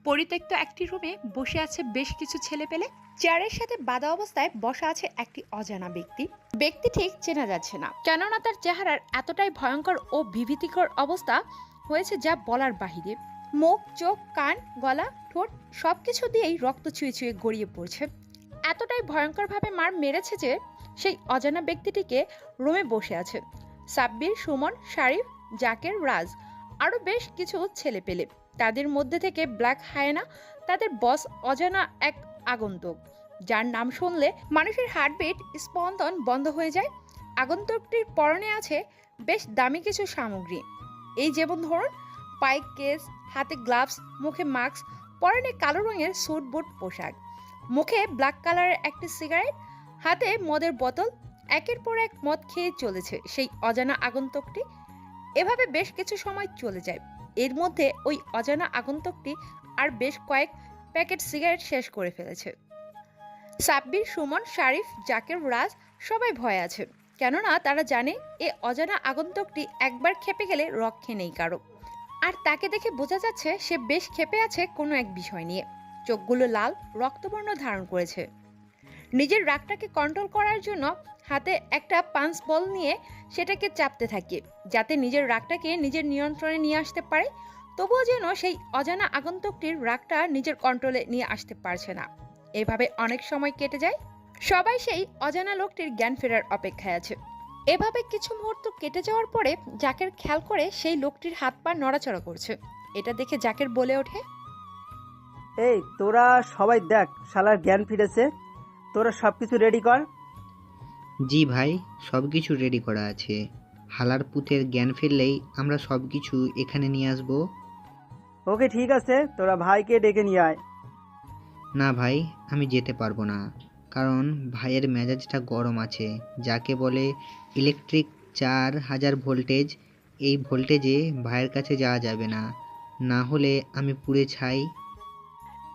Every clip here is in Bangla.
পরিত্যক্ত একটি রুমে বসে আছে বেশ কিছু ছেলেপেলে। চেয়ারের সাথে বাঁধা অবস্থায় বসা আছে একটি অজানা ব্যক্তি। ব্যক্তি ঠিক চেনা যাচ্ছে না, কেননা তার চেহারার এতটাই ভয়ঙ্কর ও বিভীতিকর অবস্থা হয়েছে যা বলার বাহিরে। মুখ, চোখ, কান, গলা, ঠোঁট সবকিছু দিয়েই রক্ত ছুঁয়ে ছুঁয়ে গড়িয়ে পড়ছে। এতটাই ভয়ঙ্করভাবে মার মেরেছে যে সেই অজানা ব্যক্তিটিকে রুমে বসে আছে সাব্বির, সুমন, শারিফ, জাকের, রাজ আরও বেশ কিছু ছেলেপেলে। তাদের মধ্যে থেকে ব্ল্যাক হায়েনা, তাদের বস, অজানা এক আগন্তুক যার নাম শুনলে মানুষের হার্টবিট স্পন্দন বন্ধ হয়ে যায়। আগন্তুকটির পরনে আছে বেশ দামি কিছু সামগ্রী, এই যেমন ধরুন পাইক কেস, হাতে গ্লাভস, মুখে মাস্ক, পরনে কালো রঙের স্যুট বুট পোশাক, মুখে ব্ল্যাক কালারের একটি সিগারেট, হাতে মদের বোতল। একের পর এক মদ খেয়ে চলেছে সেই অজানা আগন্তুকটি। এভাবে বেশ কিছু সময় চলে যায়। এর মধ্যে ওই অজানা আগন্তুকটি আর বেশ কয়েক প্যাকেট সিগারেট শেষ করে ফেলেছে। সাব্বির, সুমন, শারিফ, জাকের, রাজ সবাই ভয়ে আছে, কেননা তারা জানে এ অজানা আগন্তুকটি একবার খেপে গেলে রক্ষে নেই কারো। আর তাকে দেখে বোঝা যাচ্ছে সে বেশ ক্ষেপে আছে কোনো এক বিষয় নিয়ে। চোখগুলো লাল রক্তবর্ণ ধারণ করেছে। নিজের রাগটাকে কন্ট্রোল করার জন্য হাতে একটা পাঞ্চ বল নিয়ে সেটাকে চাপতে থাকে, যাতে নিজের রাগটাকে নিজের নিয়ন্ত্রণে নিয়ে আসতে পারে। তবুও যেন সেই অজানা আগন্তুকটির রাগটা নিজের কন্ট্রোলে নিয়ে আসতে পারছে না। এভাবে অনেক সময় কেটে যায়। সবাই সেই অজানা লোকটির জ্ঞান ফেরার অপেক্ষায় আছে। এভাবে কিছু মুহূর্ত কেটে যাওয়ার পরে জাকের খেয়াল করে সেই লোকটির হাত পা নড়াচড়া করছে। এটা দেখে জাকের বলে ওঠে, এই তোরা সবাই দেখ, শালার জ্ঞান ফিরেছে। তোরা সব কিছু রেডি কর। জি ভাই, সব কিছু রেডি করা আছে। হালার পুতের জ্ঞান ফিরলেই আমরা সব কিছু এখানে নিয়ে আসব। ওকে ঠিক আছে, তোরা ভাইকে ডেকে নিয়ে আয়। না ভাই, আমি যেতে পারবো না, কারণ ভাইয়ের মেজাজটা গরম আছে। যাকে বলে ইলেকট্রিক 4000 ভোল্টেজ, এই ভোল্টেজে ভাইয়ের কাছে যাওয়া যাবে না, না হলে আমি পুড়ে ছাই।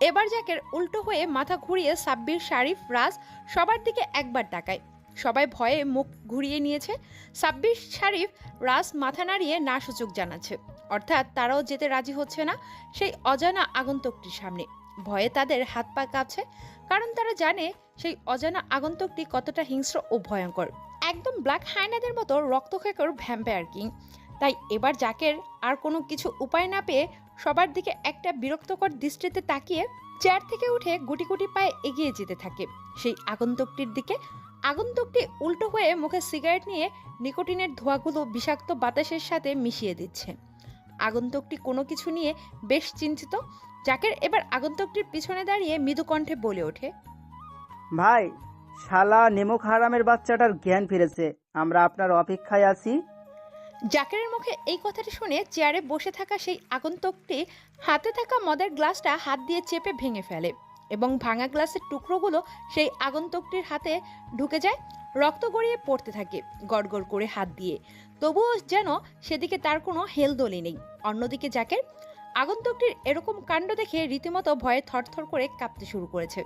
এবার জাকের উল্টো হয়ে মাথা ঘুরিয়ে সাব্বির, শারিফ, রাজ সবার দিকে একবার তাকায়। সবাই ভয়ে মুখ ঘুরিয়ে নিয়েছে। সাব্বির, শারিফ, রাজ মাথা নাড়িয়ে না সূচক জানাচ্ছে, অর্থাৎ তারাও যেতে রাজি হচ্ছে না সেই অজানা আগন্তুকটির সামনে। ভয়ে তাদের হাত পা কাঁপছে, কারণ তারা জানে সেই অজানা আগন্তুকটি কতটা হিংস্র ও ভয়ঙ্কর। একদম ব্ল্যাক হাইনাদের মতো রক্তখেকর ভ্যাম্পায়ার কিং। তাই এবার জাকের আর কোনো কিছু উপায় না পেয়ে সবার দিকে একটা বিরক্তকর দৃষ্টিতে তাকিয়ে চেয়ার থেকে উঠে গুটি গুটি পায়ে এগিয়ে যেতে থাকে সেই আগন্তুকটির দিকে। আগন্তুকটি উল্টো হয়ে মুখে সিগারেট নিয়ে নিকোটিনের ধোঁয়াগুলো বিষাক্ত বাতাসের সাথে মিশিয়ে দিচ্ছে। আগন্তুকটি কোনো কিছু নিয়ে বেশ চিন্তিত। জাকের এবার আগন্তুকটির পিছনে দাঁড়িয়ে মৃদু কণ্ঠে বলে ওঠে, ভাই, শালা নেমুক হারামের বাচ্চাটার জ্ঞান ফিরেছে, আমরা আপনার অপেক্ষায় আছি। জাকেরের মুখে এই কথাটি শুনে চেয়ারে বসে থাকা সেই আগন্তুকটি হাতে থাকা মদের গ্লাসটা হাত দিয়ে চেপে ভেঙে ফেলে এবং ভাঙা গ্লাসের টুকরোগুলো সেই আগন্তুকটির হাতে ঢুকে যায়। রক্ত গড়িয়ে পড়তে থাকে গড়গড় করে হাত দিয়ে, তবুও যেন সেদিকে তার কোনো হেলদোলই নেই। অন্যদিকে জাকের আগন্তুকটির এরকম কাণ্ড দেখে রীতিমতো ভয়ে থরথর করে কাঁপতে শুরু করেছে।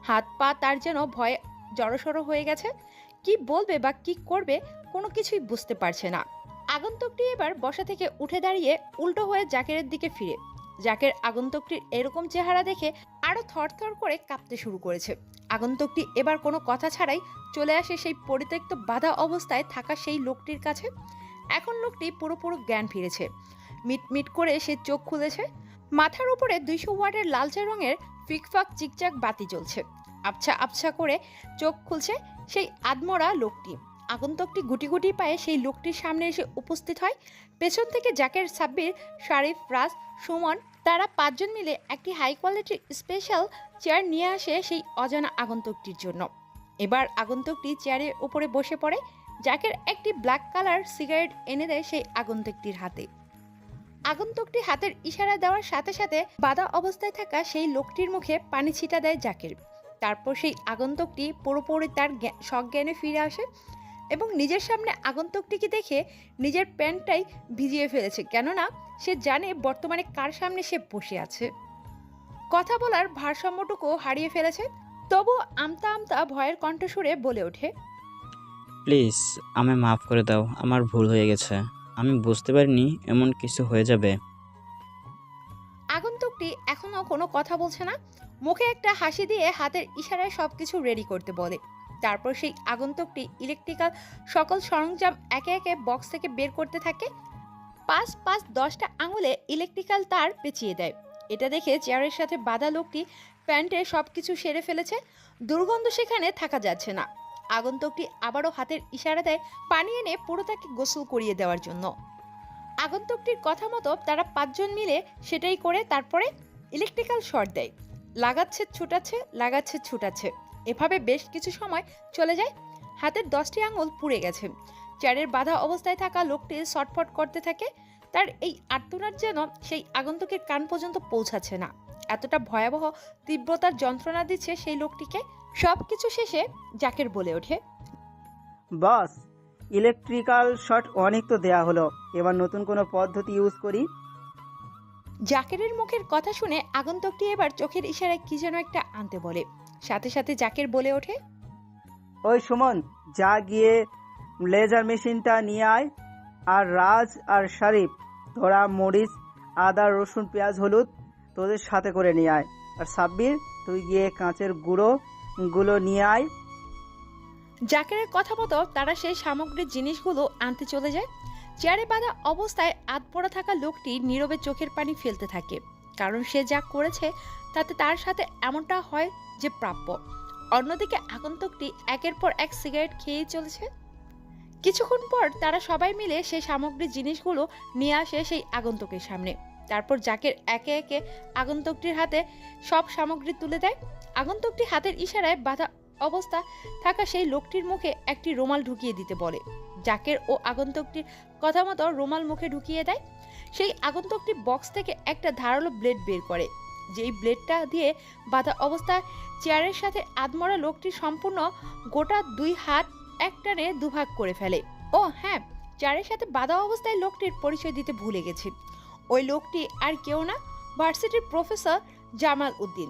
হাত পা তার যেন ভয়ে জড়সড় হয়ে গেছে। কি বলবে বা কি করবে কোনো কিছুই বুঝতে পারছে না। আগন্তুকটি এবার বসা থেকে উঠে দাঁড়িয়ে উল্টো হয়ে জাকেরের দিকে ফিরে। জাকের আগন্তুকটির এরকম চেহারা দেখে আরো থরথর করে কাঁপতে শুরু করেছে। আগন্তুকটি এবার কোনো কথা ছাড়াই চলে আসে সেই পরিত্যক্ত বাধা অবস্থায় থাকা সেই লোকটির কাছে। এখন লোকটি পুরোপুরি জ্ঞান ফিরেছে। মিটমিট করে সে চোখ খুলেছে। মাথার উপরে 200 ওয়াটের লালচে রঙের ফিকফাক চিকচাক বাতি জ্বলছে। আবছা আবছা করে চোখ খুলছে সেই আদমরা লোকটি। আগন্তুকটি গুটি গুটি পায়ে সেই লোকটির সামনে এসে উপস্থিত হয়। পেছন থেকে জাকের, সাব্বির, শারিফ, রাজ, সুমন তারা 5 জন মিলে একটি হাই কোয়ালিটির স্পেশাল চেয়ার নিয়ে আসে সেই অজানা আগন্তুকটির জন্য। এবার আগন্তুকটি চেয়ারের উপরে বসে পড়ে। জাকের একটি ব্ল্যাক কালার সিগারেট এনে দেয় সেই আগন্তুকটির হাতে। আগন্তুকটি হাতের ইশারা দেওয়ার সাথে সাথে বাধা অবস্থায় থাকা সেই লোকটির মুখে পানি ছিটা দেয় জাকের। তারপর সেই আগন্তুকটি পুরোপুরি তার সজ্ঞানে ফিরে আসে এবং নিজের সামনে আগন্তুকটিকে দেখে নিজের প্যান্টটাই ভিজিয়ে ফেলেছে, কেননা সে জানে বর্তমানে কার সামনে সে বসে আছে। কথা বলার ভারসাম্যটুকু হারিয়ে ফেলেছে। তবু আমতা আমতা ভয়ের কণ্ঠস্বরে বলে ওঠে, প্লিজ আমায় মাফ করে দাও, আমার ভুল হয়ে গেছে। আমি বুঝতে পারিনি এমন কিছু হয়ে যাবে। আগন্তুকটি এখনো কোনো কথা বলছে না। মুখে একটা হাসি দিয়ে হাতের ইশারায় সবকিছু রেডি করতে বলে। তারপর সেই আগন্তুকটি ইলেকট্রিক্যাল সকল সরঞ্জাম একে একে বক্স থেকে বের করতে থাকে। ৫-৫-১০টা আঙুলে ইলেকট্রিক্যাল তার পেঁচিয়ে দেয়। এটা দেখে চেয়ারের সাথে বাঁধা লোকটি প্যান্টে সবকিছু সেরে ফেলেছে। দুর্গন্ধ সেখানে থাকা যাচ্ছে না। আগন্তুকটি আবারও হাতের ইশারা দেয় পানি এনে পুরোটাকে গোসল করিয়ে দেওয়ার জন্য। আগন্তুকটির কথা মতো তারা ৫ জন মিলে সেটাই করে তারপরে ইলেকট্রিক্যাল শর্ট দেয়। লাগাচ্ছে ছুটাচ্ছে, লাগাচ্ছে ছুটাচ্ছে, এভাবে বেশ কিছু সময় চলে যায়। হাতের 10টি আঙুল পুড়ে গেছে। চেয়ারের বাঁধা অবস্থায় থাকা লোকটি ছটফট করতে থাকে। তার এই আর্তনাদ যেন সেই আগন্তুকের কান পর্যন্ত পৌঁছাচ্ছে না। এতটা ভয়াবহ তীব্রতার যন্ত্রণা দিচ্ছে সেই লোকটিকে। সবকিছু শেষে জাকের বলে ওঠে, বস, ইলেকট্রিক্যাল শর্ট অনেক তো দেয়া হলো, এবার নতুন কোনো পদ্ধতি ইউজ করি। জাকেরের মুখের কথা শুনে আগন্তুকটি এবার চোখের ইশারায় কি যেন একটা আনতে বলে। সাথে সাথে জাকের বলে ওঠে, ওই সুমন, যা গিয়ে লেজার মেশিনটা নিয়ে আয়। আর রাজ আর শরীফ, তোরা মরিচ, আদা, রসুন, পেঁয়াজ, হলুদ তোদের সাথে করে নিয়ে আয়। আর সাব্বির, তুই গিয়ে কাঁচের গুঁড়োগুলো নিয়ে আয়। জাকেরের কথা মতো তারা সেই সামগ্রীর জিনিসগুলো আনতে চলে যায়। চেয়ারে বাঁধা অবস্থায় আধপড়া থাকা লোকটি নীরবে চোখের পানি ফেলতে থাকে, কারণ সে যা করেছে তাতে তার সাথে এমনটা হয় যে প্রাপ্য। অন্যদিকে আগন্তুকটি একের পর এক সিগারেট খেয়েই চলেছে। কিছুক্ষণ পর তারা সবাই মিলে সেই সামগ্রীর জিনিসগুলো নিয়ে আসে সেই আগন্তুকের সামনে। তারপর জাকের একে একে আগন্তুকটির হাতে সব সামগ্রী তুলে দেয়। আগন্তুকটি হাতের ইশারায় বাঁধা অবস্থা থাকা সেই লোকটির মুখে একটি রুমাল ঢুকিয়ে দিতে বলে। জাকের ও আগন্তুকটির কথা মতো রুমাল মুখে ঢুকিয়ে দেয়। সেই আগন্তুকটি বক্স থেকে একটা ধারালো ব্লেড বের করে, যেই ব্লেডটা দিয়ে বাঁধা অবস্থায় চেয়ারের সাথে আধমরা লোকটি সম্পূর্ণ গোটা 2 হাত এক টানে দুভাগ করে ফেলে। ও হ্যাঁ, চেয়ারের সাথে বাঁধা অবস্থায় লোকটির পরিচয় দিতে ভুলে গেছি। ওই লোকটি আর কেউ না, ভার্সিটির প্রফেসর জামাল উদ্দিন।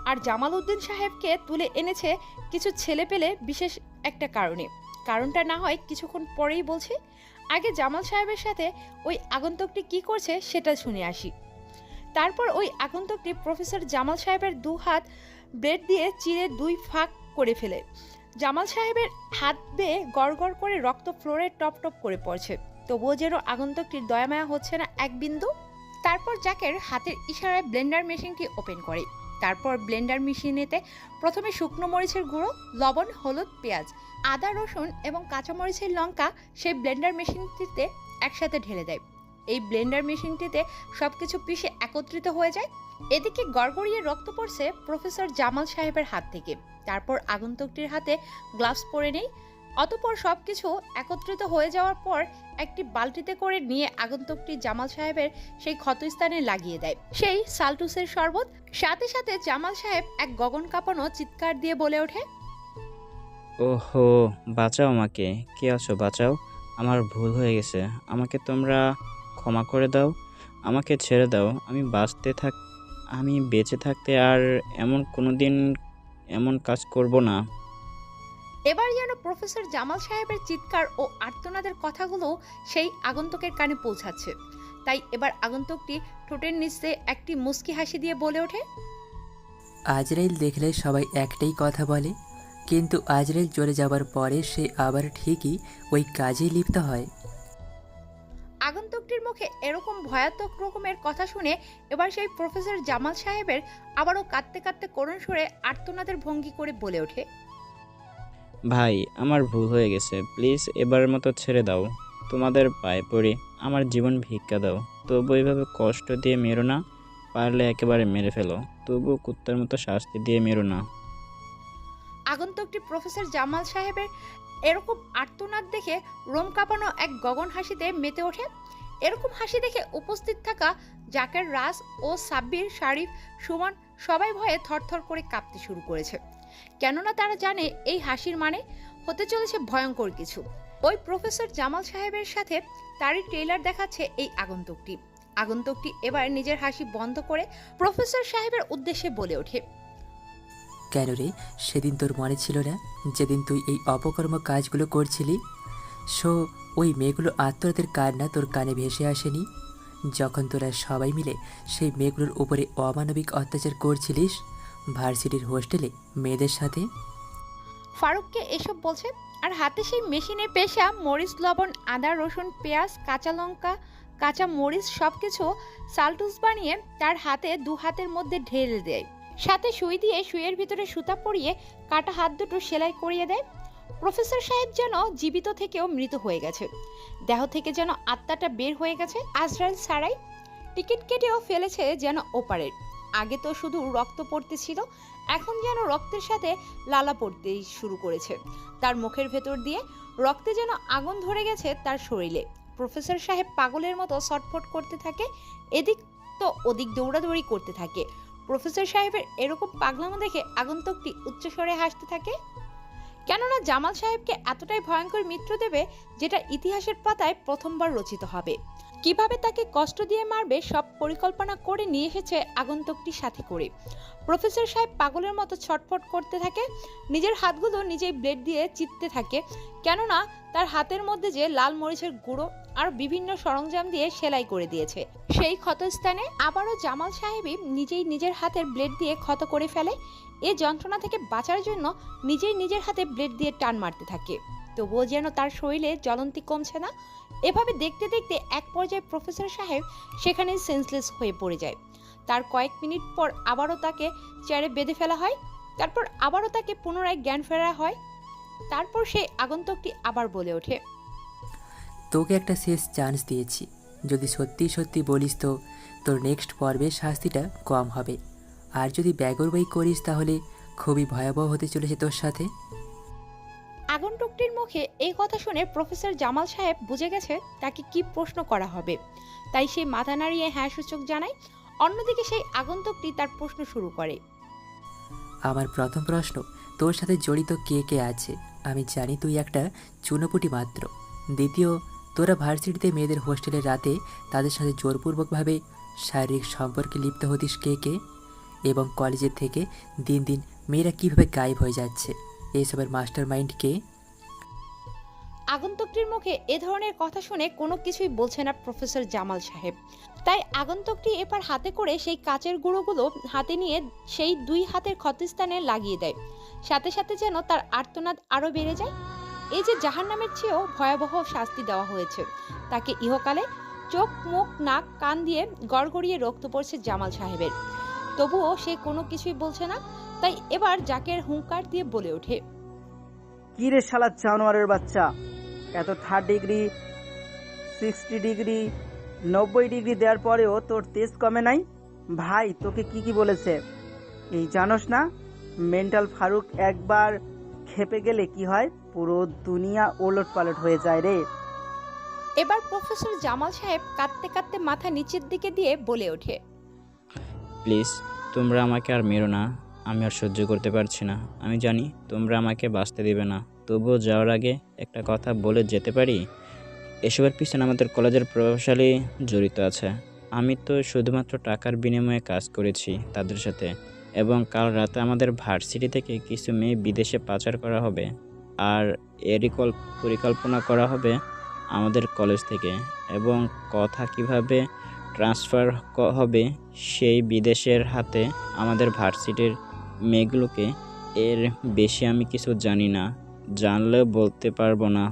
আর জামাল উদ্দিন সাহেবকে তুলে এনেছে কিছু ছেলে পেলে বিশেষ একটা কারণে। কারণটা না হয় কিছুক্ষণ পরেই বলছি। আগে জামাল সাহেবের সাথে ওই আগন্তুকটি কি করছে সেটা শুনে আসি। তারপর ওই আগন্তুকটি প্রফেসর জামাল সাহেবের 2 হাত ব্লেড দিয়ে চিরে 2 ভাগ করে ফেলে। জামাল সাহেবের হাত বেয়ে গড়গড় করে রক্ত ফ্লোরে টপ টপ করে পড়ছে। তবুও যেন আগন্তুকটির দয়ামায়া হচ্ছে না এক বিন্দু। তারপর জাকের হাতের ইশারায় ব্লেন্ডার মেশিনটি ওপেন করে। তারপর ব্লেন্ডার মেশিনেতে প্রথমে শুকনো মরিচের গুঁড়ো, লবণ, হলুদ, পেঁয়াজ, আদা, রসুন এবং কাঁচামরিচের লঙ্কা সেই ব্লেন্ডার মেশিনটিতে একসাথে ঢেলে দেয়। এই ব্লেন্ডার মেশিনটিতে সবকিছু পিষে একত্রিত হয়ে যায়। এদিকে গড়গড়িয়ে রক্ত পড়ছে প্রফেসর জামাল সাহেবের হাত থেকে। তারপর আগন্তুকটির হাতে গ্লাভস পরে নেই। অতঃপর সবকিছু একত্রিত হয়ে যাওয়ার পর একটি বালতিতে করে নিয়ে আগন্তুকটি জামাল সাহেবের সেই ক্ষতস্থানে লাগিয়ে দেয় সেই সালটুসের শরবত। সাথে সাথে জামাল সাহেব এক গগন কাঁপানো চিৎকার দিয়ে বলে ওঠে, ওহো, বাঁচাও আমাকে, কে আছো বাঁচাও, আমার ভুল হয়ে গেছে, আমাকে তোমরা ক্ষমা করে দাও, আমাকে ছেড়ে দাও, আমি বেঁচে থাকতে আর কোনোদিন এমন কাজ করব না। এবার যেন প্রফেসর জামাল সাহেবের চিৎকার ও আর্তনাদের কথাগুলো সেই আগন্তুকের কানে পৌঁছাচ্ছে। তাই এবার আগন্তুকটি ঠোঁটের নিচে একটি মুচকি হাসি দিয়ে বলে ওঠে, আজরাইল দেখলে সবাই একটাই কথা বলে, কিন্তু আজরাইল চলে যাবার পরে সে আবার ঠিকই ওই কাজেই লিপ্ত হয়। আগন্তুকটির মুখে এরকম ভয়ানক রকমের কথা শুনে এবার সেই প্রফেসর জামাল সাহেবের আবারও কাঁদতে কাঁদতে করুণ সুরে আর্তনাদের ভঙ্গি করে বলে ওঠে, ভাই, আমার ভুল হয়ে গেছে, প্লিজ এবারের মতো ছেড়ে দাও, তোমাদের পায়ে পড়ি, আমার জীবন ভিক্ষা দাও, তবু এইভাবে কষ্ট দিয়ে মেরো না, পারলে একেবারে মেরে ফেলো, তবু কুত্তার মতো শাস্তি দিয়ে মেরো না। আগন্তুকটি প্রফেসর জামাল সাহেবের এরকম আর্তনাদ দেখে রোম কাঁপানো এক গগন হাসিতে মেতে ওঠে। এরকম হাসি দেখে উপস্থিত থাকা জাকের, রাজ ও সাব্বির, শরীফ, সুমন সবাই ভয়ে থরথর করে কাঁপতে শুরু করেছে। কেননা তারা জানে এই হাসির মানে হতে চলেছে ভয়ঙ্কর কিছু। ওই প্রফেসর জামাল সাহেবের সাথে তারই ট্রেলার দেখাচ্ছে এই আগন্তুকটি। আগন্তুকটি এবার নিজের হাসি বন্ধ করে প্রফেসর সাহেবের উদ্দেশ্যে বলে ওঠে, কেন রে, সেদিন তোর মনে ছিল না যেদিন তুই এই অপকর্ম কাজগুলো করছিলি? ওই মেয়েগুলো আত্মরাতের কান্না তোর কানে ভেসে আসেনি? যখন তোরা সবাই মিলে সেই মেয়েগুলোর উপরে অমানবিক অত্যাচার করছিলিস ভার্সিটির হোস্টেলে মেয়েদের সাথে? ফারুককে এসব বলছে আর হাতে সেই মেশিনে পেশা মরিচ, লবণ, আদা, রসুন, পেঁয়াজ, কাঁচা লঙ্কা, কাঁচা মরিচ সবকিছু সালটুস বানিয়ে তার হাতে দু হাতের মধ্যে ঢেলে দেয়। সাথে সুই দিয়ে সুইয়ের ভিতরে সুতা পরিয়ে কাটা হাত দুটো সেলাই করিয়ে দেয়। প্রফেসর সাহেব যেন জীবিত থেকেও মৃত হয়ে গেছে, দেহ থেকে যেন আত্মাটা বের হয়ে গেছে। আজরাইল ছাড়াই টিকিট কেটেও ফেলেছে যেন ওপারের। আগে তো শুধু রক্ত পড়তেছিল, এখন যেন রক্তের সাথে লালা পড়তেই শুরু করেছে। তার মুখের ভেতর দিয়ে রক্তে যেন আগুন ধরে গেছে তার শরীরে। প্রফেসর সাহেব পাগলের মতো ছটফট করতে থাকে, এদিক তো ওদিক দৌড়াদৌড়ি করতে থাকে। প্রফেসর সাহেবের এরকম পাগলামো দেখে আগন্তুকটি উচ্চস্বরে হাসতে থাকে, কেননা জামাল সাহেবকে এতটাই ভয়ঙ্কর মৃত্যু দেবে যেটা ইতিহাসের পাতায় প্রথমবার রচিত হবে। কিভাবে তাকে কষ্ট দিয়ে মারবে সব পরিকল্পনা করে নিয়ে এসেছে আগন্তুকটি সাথে করে। প্রফেসর সাহেব পাগলের মতো ছটফট করতে থাকে, নিজের হাতগুলো নিজেই ব্লেড দিয়ে চিপতে থাকে, কেননা তার হাতের মধ্যে যে লাল মরিচের গুঁড়ো আর বিভিন্ন সরঞ্জাম দিয়ে সেলাই করে দিয়েছে। সেই ক্ষতস্থানে আবারও জামাল সাহেবই নিজেই নিজের হাতের ব্লেড দিয়ে ক্ষত করে ফেলে। এ যন্ত্রণা থেকে বাঁচার জন্য নিজেই নিজের হাতে ব্লেড দিয়ে টান মারতে থাকে, তবুও যেন তার শরীরে জ্বলন্তি কমছে না। এভাবে দেখতে দেখতে এক পর্যায়ে প্রফেসর সাহেব সেখানে সেন্সলেস হয়ে পড়ে যায়। তার কয়েক মিনিট পর আবারও তাকে চেয়ারে বেঁধে ফেলা হয়, তারপর আবারও তাকে পুনরায় জ্ঞান ফেরা হয়। তারপর সেই আগন্তুকটি আবার বলে ওঠে, তোকে একটা শেষ চান্স দিয়েছি, যদি সত্যি সত্যি বলিস তো তোর নেক্সট পর্বে শাস্তিটা কম হবে, আর যদি ব্যাগরবাই করিস তাহলে খুবই ভয়াবহ হতে চলেছে তোর সাথে। আগন্তুকটির মুখে এই কথা শুনে প্রফেসর জামাল সাহেব বুঝে গেছে তাকে কি প্রশ্ন করা হবে, তাই সে মাথা নাড়িয়ে হ্যাঁ সূচক জানায়। অন্যদিকে সেই আগন্তুকটি তার প্রশ্ন শুরু করে, আমার প্রথম প্রশ্ন, তোর সাথে জড়িত কে কে আছে? আমি জানি তুই একটা চুনোপুটি মাত্র। দ্বিতীয়, তোরা ভার্সিটিতে মেয়েদের হোস্টেলের রাতে তাদের সাথে জোরপূর্বকভাবে শারীরিক সম্পর্কে লিপ্ত হতিস কে কে? এবং কলেজের থেকে দিন দিন মেয়েরা কীভাবে গায়েব হয়ে যাচ্ছে, এইসবের মাস্টার মাইন্ড কে? আগন্তুকটির মুখে এ ধরনের কথা শুনে কোনো কিছুই বলছে না প্রফেসর জামাল সাহেব। তাই আগন্তুকটি এবার হাতে করে সেই কাচের গুঁড়োগুলো হাতে নিয়ে সেই দুই হাতের ক্ষতস্থানে লাগিয়ে দেয়। সাথে সাথে যেন তার আর্তনাদ আরও বেড়ে যায়। এই যে জাহান্নামের চেয়েও ভয়াবহ শাস্তি দেওয়া হয়েছে তাকে ইহকালে। চোখ, মুখ, নাক, কান দিয়ে গড়গড়িয়ে রক্ত পড়ছে জামাল সাহেবের, তবুও সে কোনো কিছুই বলছে না। তাই এবার জাকের হুঙ্কার দিয়ে বলে ওঠে, কি রে শালা জানোয়ারের বাচ্চা, এত 30 ডিগ্রি 60 ডিগ্রি 90 ডিগ্রি দেওয়ার পরেও তোর তেজ কমে নাই? ভাই তোকে কি বলেছে এই জানোস না? মেন্টাল ফারুক একবার খেপে গেলে কি হয়, পুরো দুনিয়া ওলট পালট হয়ে যায় রে। এবার প্রফেসর জামাল সাহেব কাঁদতে কাঁদতে মাথা নিচের দিকে দিয়ে বলে ওঠে, প্লিজ তোমরা আমাকে আর মেরো না, আমি আর সহ্য করতে পারছি না। আমি জানি তোমরা আমাকে বাঁচতে দিবে না, তবুও যাওয়ার আগে একটা কথা বলে যেতে পারি। এসবের পিছনে আমাদের কলেজের প্রভাবশালী জড়িত আছে। আমি তো শুধুমাত্র টাকার বিনিময়ে কাজ করেছি তাদের সাথে, এবং কাল রাতে আমাদের ভার্সিটি থেকে কিছু মেয়ে বিদেশে পাচার করা হবে, আর এরই পরিকল্পনা করা হবে আমাদের কলেজ থেকে। এবং কথা কিভাবে ট্রান্সফার হবে সেই বিদেশের হাতে আমাদের ভার্সিটির মেয়েগুলোকে, এর বেশি আমি কিছু জানি না, জানলেও বলতে পারবো না।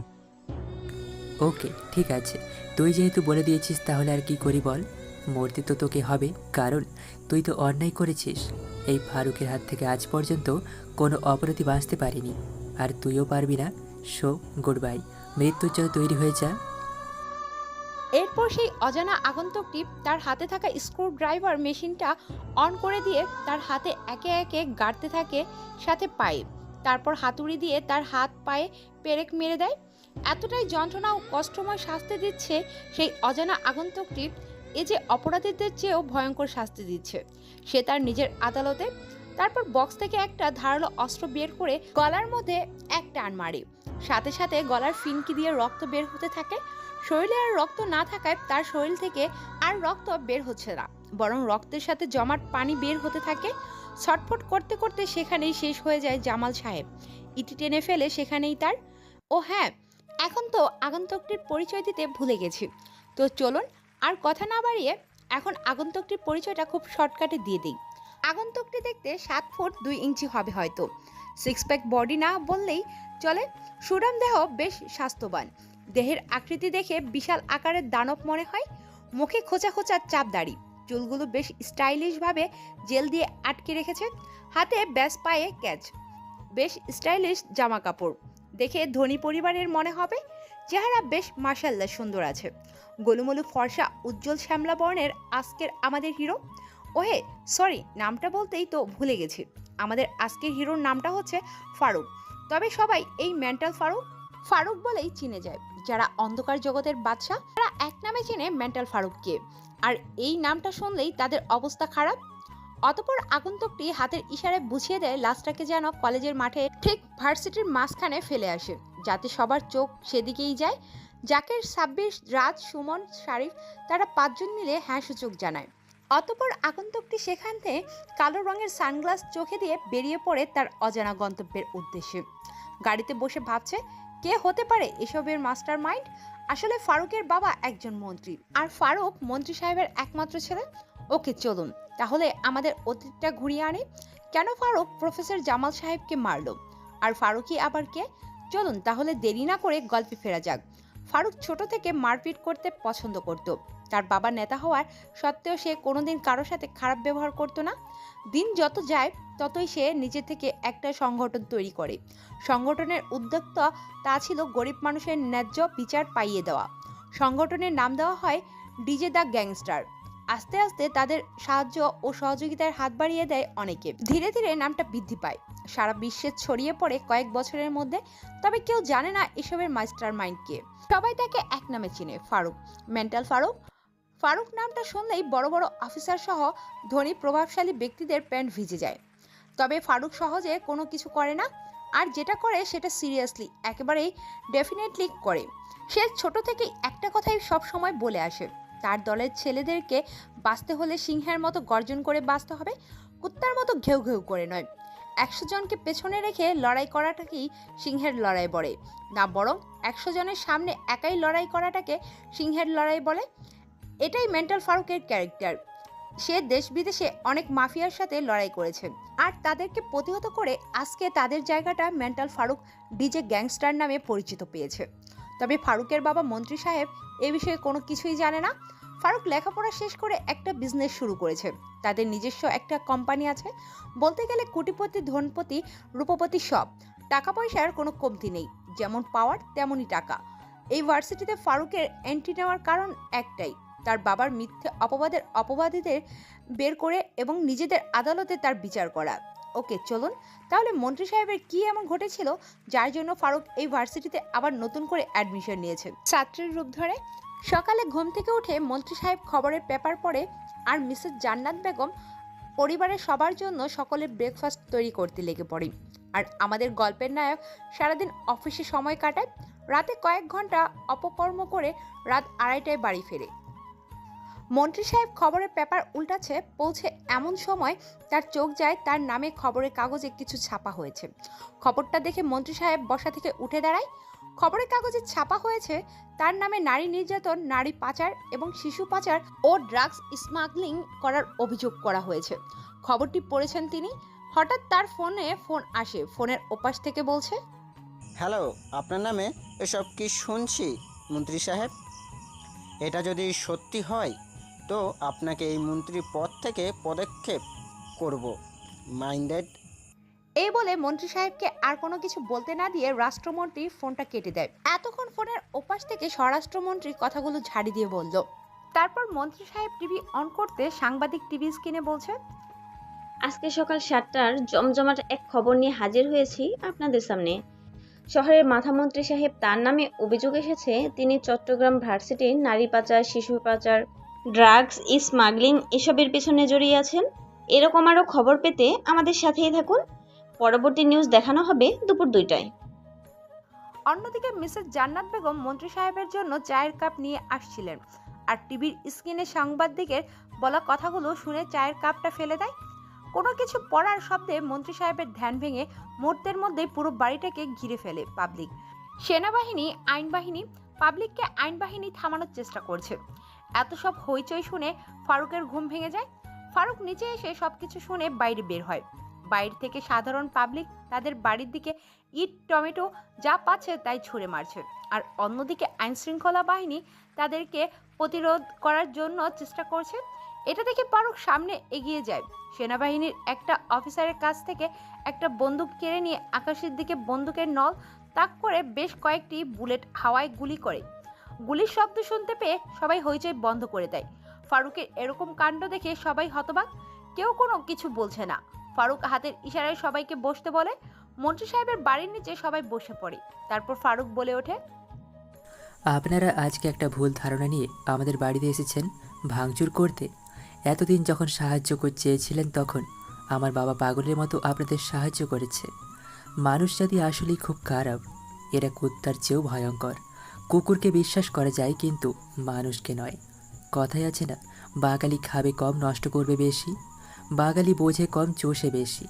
ওকে, ঠিক আছে, তুই যেহেতু বলে দিয়েছিস তাহলে আর কি করি বল। মরতে তো তোকে হবে, কারণ তুই তো অন্যায় করেছিস। এই ফারুকের হাত থেকে আজ পর্যন্ত কোনো অপরাধী বাঁচতে পারিনি, আর তুইও পারবি না। সো গুড বাই, মৃত্যুর জন্য তৈরি হয়ে যা। এরপর সেই অজানা আগন্তুকটি তার হাতে থাকা স্ক্রু ড্রাইভার মেশিনটা অন করে দিয়ে তার হাতে একে একে গাড়তে থাকে, সাথে পায়ে। তারপর হাতুড়ি দিয়ে তার হাত পায়ে পেরেক মেরে দেয়। এতটাই যন্ত্রণা ও কষ্টময় শাস্তি দিচ্ছে সেই অজানা আগন্তুকটি, এ যে অপরাধীদের চেয়েও ভয়ঙ্কর শাস্তি দিচ্ছে। সে তার নিজের আদালতে। তারপর বক্স থেকে একটা ধারালো অস্ত্র বের করে গলার মধ্যে এক টান মারে, সাথে সাথে গলার ফিনকি দিয়ে রক্ত বের হতে থাকে। শরীরে আর রক্ত না থাকায় তার শরীর থেকে আর রক্ত বের হচ্ছে না, বরং রক্তের সাথে জমাট পানি বের হতে থাকে। ছটফট করতে করতে সেখানেই শেষ হয়ে যায় জামাল সাহেব। ইটি টেনে ফেলে সেখানেই তার। ও হ্যাঁ, এখন তো আগন্তুকটির পরিচয় দিতে ভুলে গেছি, তো চলুন আর কথা না বাড়িয়ে এখন আগন্তুকটির পরিচয়টা খুব শর্টকাটে দিয়ে দিই। আগন্তুকটি দেখতে 7 ফুট 2 ইঞ্চি হবে হয়তো, 6 প্যাক বডি না বললেই চলে, সুঠাম দেহ, বেশ স্বাস্থ্যবান। দেহের আকৃতি দেখে বিশাল আকারের দানব মনে হয়। মুখে খোঁচা খোঁচা চাপ দাড়ি, চুলগুলো বেশ স্টাইলিশভাবে জেল দিয়ে আটকে রেখেছে, হাতে ব্যাস, পায়ে ক্যাচ, বেশ স্টাইলিশ জামা কাপড়। দেখে ধনী পরিবারের মনে হবে। চেহারা বেশ মাশাআল্লাহ সুন্দর আছে। গোলুমলু ফর্সা উজ্জ্বল শ্যামলা বর্ণের আজকের আমাদের হিরো। ওহে সরি, নামটা বলতেই তো ভুলে গেছি। আমাদের আজকের হিরোর নামটা হচ্ছে ফারুক। তবে সবাই এই মেন্টাল ফারুক ফারুক বলেই চিনে যায়। যারা অন্ধকার জগতের বাদশা তারা এক নামে চেনে মেন্টাল ফারুককে, আর এই নামটা শুনলেই তাদের অবস্থা খারাপ। অতপর আগন্তুকটি হাতের ইশারায় বুঝিয়ে দেয় লাশটাকে যেন কলেজের মাঠে ঠিক ভার্সিটির মাঝখানে ফেলে আসে, যাতে সবার চোখ সেদিকেই যায়। জাকের, সাব্বির, রাজ, সুমন, শারিফ তারা 5 জন মিলে হ্যাঁ সূচক জানায়। অতপর আগন্তুকটি সেখান থেকে কালো রঙের সানগ্লাস চোখে দিয়ে বেরিয়ে পড়ে তার অজানা গন্তব্যের উদ্দেশ্যে। গাড়িতে বসে ভাবছে কে হতে পারে এসবের মাস্টার মাইন্ড। আসলে ফারুকের বাবা একজন মন্ত্রী, আর ফারুক মন্ত্রী সাহেবের একমাত্র ছেলে। ওকে চলুন তাহলে আমাদের অতীতটা ঘুরিয়ে আনি। কেন ফারুক প্রফেসর জামাল সাহেবকে মারলো, আর ফারুকই আবার কে? চলুন তাহলে দেরি না করে গল্পে ফেরা যাক। ফারুক ছোট থেকে মারপিট করতে পছন্দ করত। তার বাবা নেতা হওয়ার সত্ত্বেও সে কোনোদিন কারোর সাথে খারাপ ব্যবহার করতো না। দিন যত যায় ততই সে নিজে থেকে একটা সংগঠন তৈরি করে। সংগঠনের উদ্যোক্তা তা ছিল গরিব মানুষের ন্যায্য বিচার পাইয়ে দেওয়া। সংগঠনের নাম দেওয়া হয় ডিজে দ্য গ্যাংস্টার। আস্তে আস্তে তাদের সাহায্য ও সহযোগিতার হাত বাড়িয়ে দেয় অনেকে। ধীরে ধীরে নামটা বৃদ্ধি পায়, সারা বিশ্বে ছড়িয়ে পড়ে কয়েক বছরের মধ্যে। তবে কেউ জানে না এসবের মাস্টার মাইন্ড কে। সবাই তাকে এক নামে চিনে, ফারুক, মেন্টাল ফারুক। ফারুক নামটা শুনলেই বড় বড় অফিসার সহ ধনী প্রভাবশালী ব্যক্তিদের প্যান্ট ভিজে যায়। তবে ফারুক সহজে কোনো কিছু করে না, আর যেটা করে সেটা সিরিয়াসলি, একেবারেই ডেফিনেটলি করে। সে ছোট থেকেই একটা কথাই সব সময় বলে আসে, তার দলের ছেলেদেরকে বাঁচতে হলে সিংহের মতো গর্জন করে বাঁচতে হবে, কুত্তার মতো ঘেউ ঘেউ করে নয়। 100 জনকে পেছনে রেখে লড়াই করাটাকেই সিংহের লড়াই বলে না, বরং 100 জনের সামনে একাই লড়াই করাটাকে সিংহের লড়াই বলে। এটাই মেন্টাল ফারুকের ক্যারেক্টার। সে দেশ বিদেশে অনেক মাফিয়ার সাথে লড়াই করেছে, আর তাদেরকে প্রতিহত করে আজকে তাদের জায়গাটা মেন্টাল ফারুক ডিজে গ্যাংস্টার নামে পরিচিত পেয়েছে। তবে ফারুকের বাবা মন্ত্রী সাহেব এ বিষয়ে কোনো কিছুই জানে না। ফারুক লেখাপড়া শেষ করে একটা বিজনেস শুরু করেছে। তাদের নিজস্ব একটা কোম্পানি আছে। বলতে গেলে কোটিপতি, ধনপতি, রূপপতি সব। টাকা পয়সার কোনো কমতি নেই, যেমন পাওয়ার তেমনই টাকা। এই ভার্সিটিতে ফারুকের এন্ট্রি নেওয়ার কারণ একটাই, তার বাবার মিথ্যে অপবাদের অপবাদীদের বের করে এবং নিজেদের আদালতে তার বিচার করা। ওকে চলুন তাহলে মন্ত্রী সাহেবের কি এমন ঘটেছিল যার জন্য ফারুক এই ভার্সিটিতে আবার নতুন করে অ্যাডমিশন নিয়েছে ছাত্রের রূপ ধরে। সকালে ঘুম থেকে উঠে মন্ত্রী সাহেব খবরের পেপার পড়ে, আর মিসেস জান্নাত বেগম পরিবারের সবার জন্য সকলের ব্রেকফাস্ট তৈরি করতে লেগে পড়ে। আর আমাদের গল্পের নায়ক সারাদিন অফিসে সময় কাটায়, রাতে কয়েক ঘন্টা অপকর্ম করে রাত 2:30টায় বাড়ি ফেরে। মন্ত্রী সাহেব খবরের পেপার উল্টাচ্ছে, পৌঁছে এমন সময় তার চোখ যায় তার নামে খবরের কাগজে কিছু ছাপা হয়েছে। খবরটা দেখে মন্ত্রী সাহেব বসা থেকে উঠে দাঁড়ায়। খবরের কাগজে ছাপা হয়েছে তার নামে নারী নির্যাতন, নারী পাচার এবং শিশু পাচার ও ড্রাগস স্মাগলিং করার অভিযোগ করা হয়েছে। খবরটি পড়েছেন তিনি। হঠাৎ তার ফোনে ফোন আসে। ফোনের ওপাশ থেকে বলছে, হ্যালো, আপনার নামে এসব কি শুনছি মন্ত্রী সাহেব? এটা যদি সত্যি হয় তো আপনাকে এই মন্ত্রী পদ থেকে পদক্ষেপ করব। মাইন্ডেড। এই বলে মন্ত্রী সাহেবকে আর কোনো কিছু বলতে না দিয়ে রাষ্ট্রমন্ত্রী ফোনটা কেটে দেয়। এতক্ষণ ফোনের ওপাশ থেকে স্বরাষ্ট্রমন্ত্রী কথাগুলো ঝাড়ি দিয়ে বলল। তারপর মন্ত্রী সাহেব টিভি অন করতে সাংবাদিক টিভি স্ক্রিনে বলছে, আজকে সকাল 7টার জমজমাট এক খবর নিয়ে হাজির হয়েছি আপনাদের সামনে। শহরের মাথামন্ত্রী সাহেব, তার নামে অভিযোগ এসেছে তিনি চট্টগ্রাম ভার্সিটির নারী পাচার, শিশু পাচার, ড্রাগস স্মাগলিং এসবের পেছনে জড়িয়ে আছেন। এরকম আরও খবর পেতে আমাদের সাথেই থাকুন। পরবর্তী নিউজ দেখানো হবে দুপুর 2টায়। অন্যদিকে মিসেস জান্নাত বেগম মন্ত্রী সাহেবের জন্য চায়ের কাপ নিয়ে আসছিলেন, আর টিভির স্ক্রিনে সাংবাদিকের বলা কথাগুলো শুনে চায়ের কাপটা ফেলে দেয়। কোনো কিছু পড়ার শব্দে মন্ত্রী সাহেবের ধ্যান ভেঙে মুহূর্তের মধ্যেই পুরো বাড়িটাকে ঘিরে ফেলে পাবলিক। সেনাবাহিনী, আইনবাহিনী, পাবলিককে আইনবাহিনী থামানোর চেষ্টা করছে। এত সব হইচই শুনে ফারুকের ঘুম ভেঙে যায়। ফারুক নিচে এসে সবকিছু শুনে বাইরে বের হয়। বাইরে থেকে সাধারণ পাবলিক তাদের বাড়ির দিকে ইট টমেটো যা পাচ্ছে তাই ছুঁড়ে মারছে, আর অন্যদিকে আইনশৃঙ্খলা বাহিনী তাদেরকে প্রতিরোধ করার জন্য চেষ্টা করছে। এটা দেখে ফারুক সামনে এগিয়ে যায়। সেনাবাহিনীর একটা অফিসারের কাছ থেকে একটা বন্দুক কেড়ে নিয়ে আকাশের দিকে বন্দুকের নল তাক করে বেশ কয়েকটি বুলেট হাওয়ায় গুলি করে। গুলির শব্দ শুনতে পেয়ে সবাই হইচই বন্ধ করে দেয়। ফারুকের এরকম কাণ্ড দেখে সবাই হতবাক, কেউ কোনো কিছু বলছে না। ফারুক হাতের ইশারায় সবাইকে বসতে বলে। মন্ত্রী সাহেবের বাড়ির নিচে সবাই বসে পড়ে। তারপর ফারুক বলে ওঠে, আপনারা আজকে একটা ভুল ধারণা নিয়ে আমাদের বাড়িতে এসেছেন ভাঙচুর করতে। এতদিন যখন সাহায্য চেয়েছিলেন তখন আমার বাবা পাগলের মতো আপনাদের সাহায্য করেছে। মানুষ জাতি আসলেই খুব খারাপ, এরা কুত্তার চেয়েও ভয়ঙ্কর। কুকুরকে বিশ্বাস করা যায় কিন্তু মানুষকে নয়। কথাই আছে না, বাঙালি খাবে কম নষ্ট করবে বেশি, বাঙালি বোঝে কম চষে বেশি।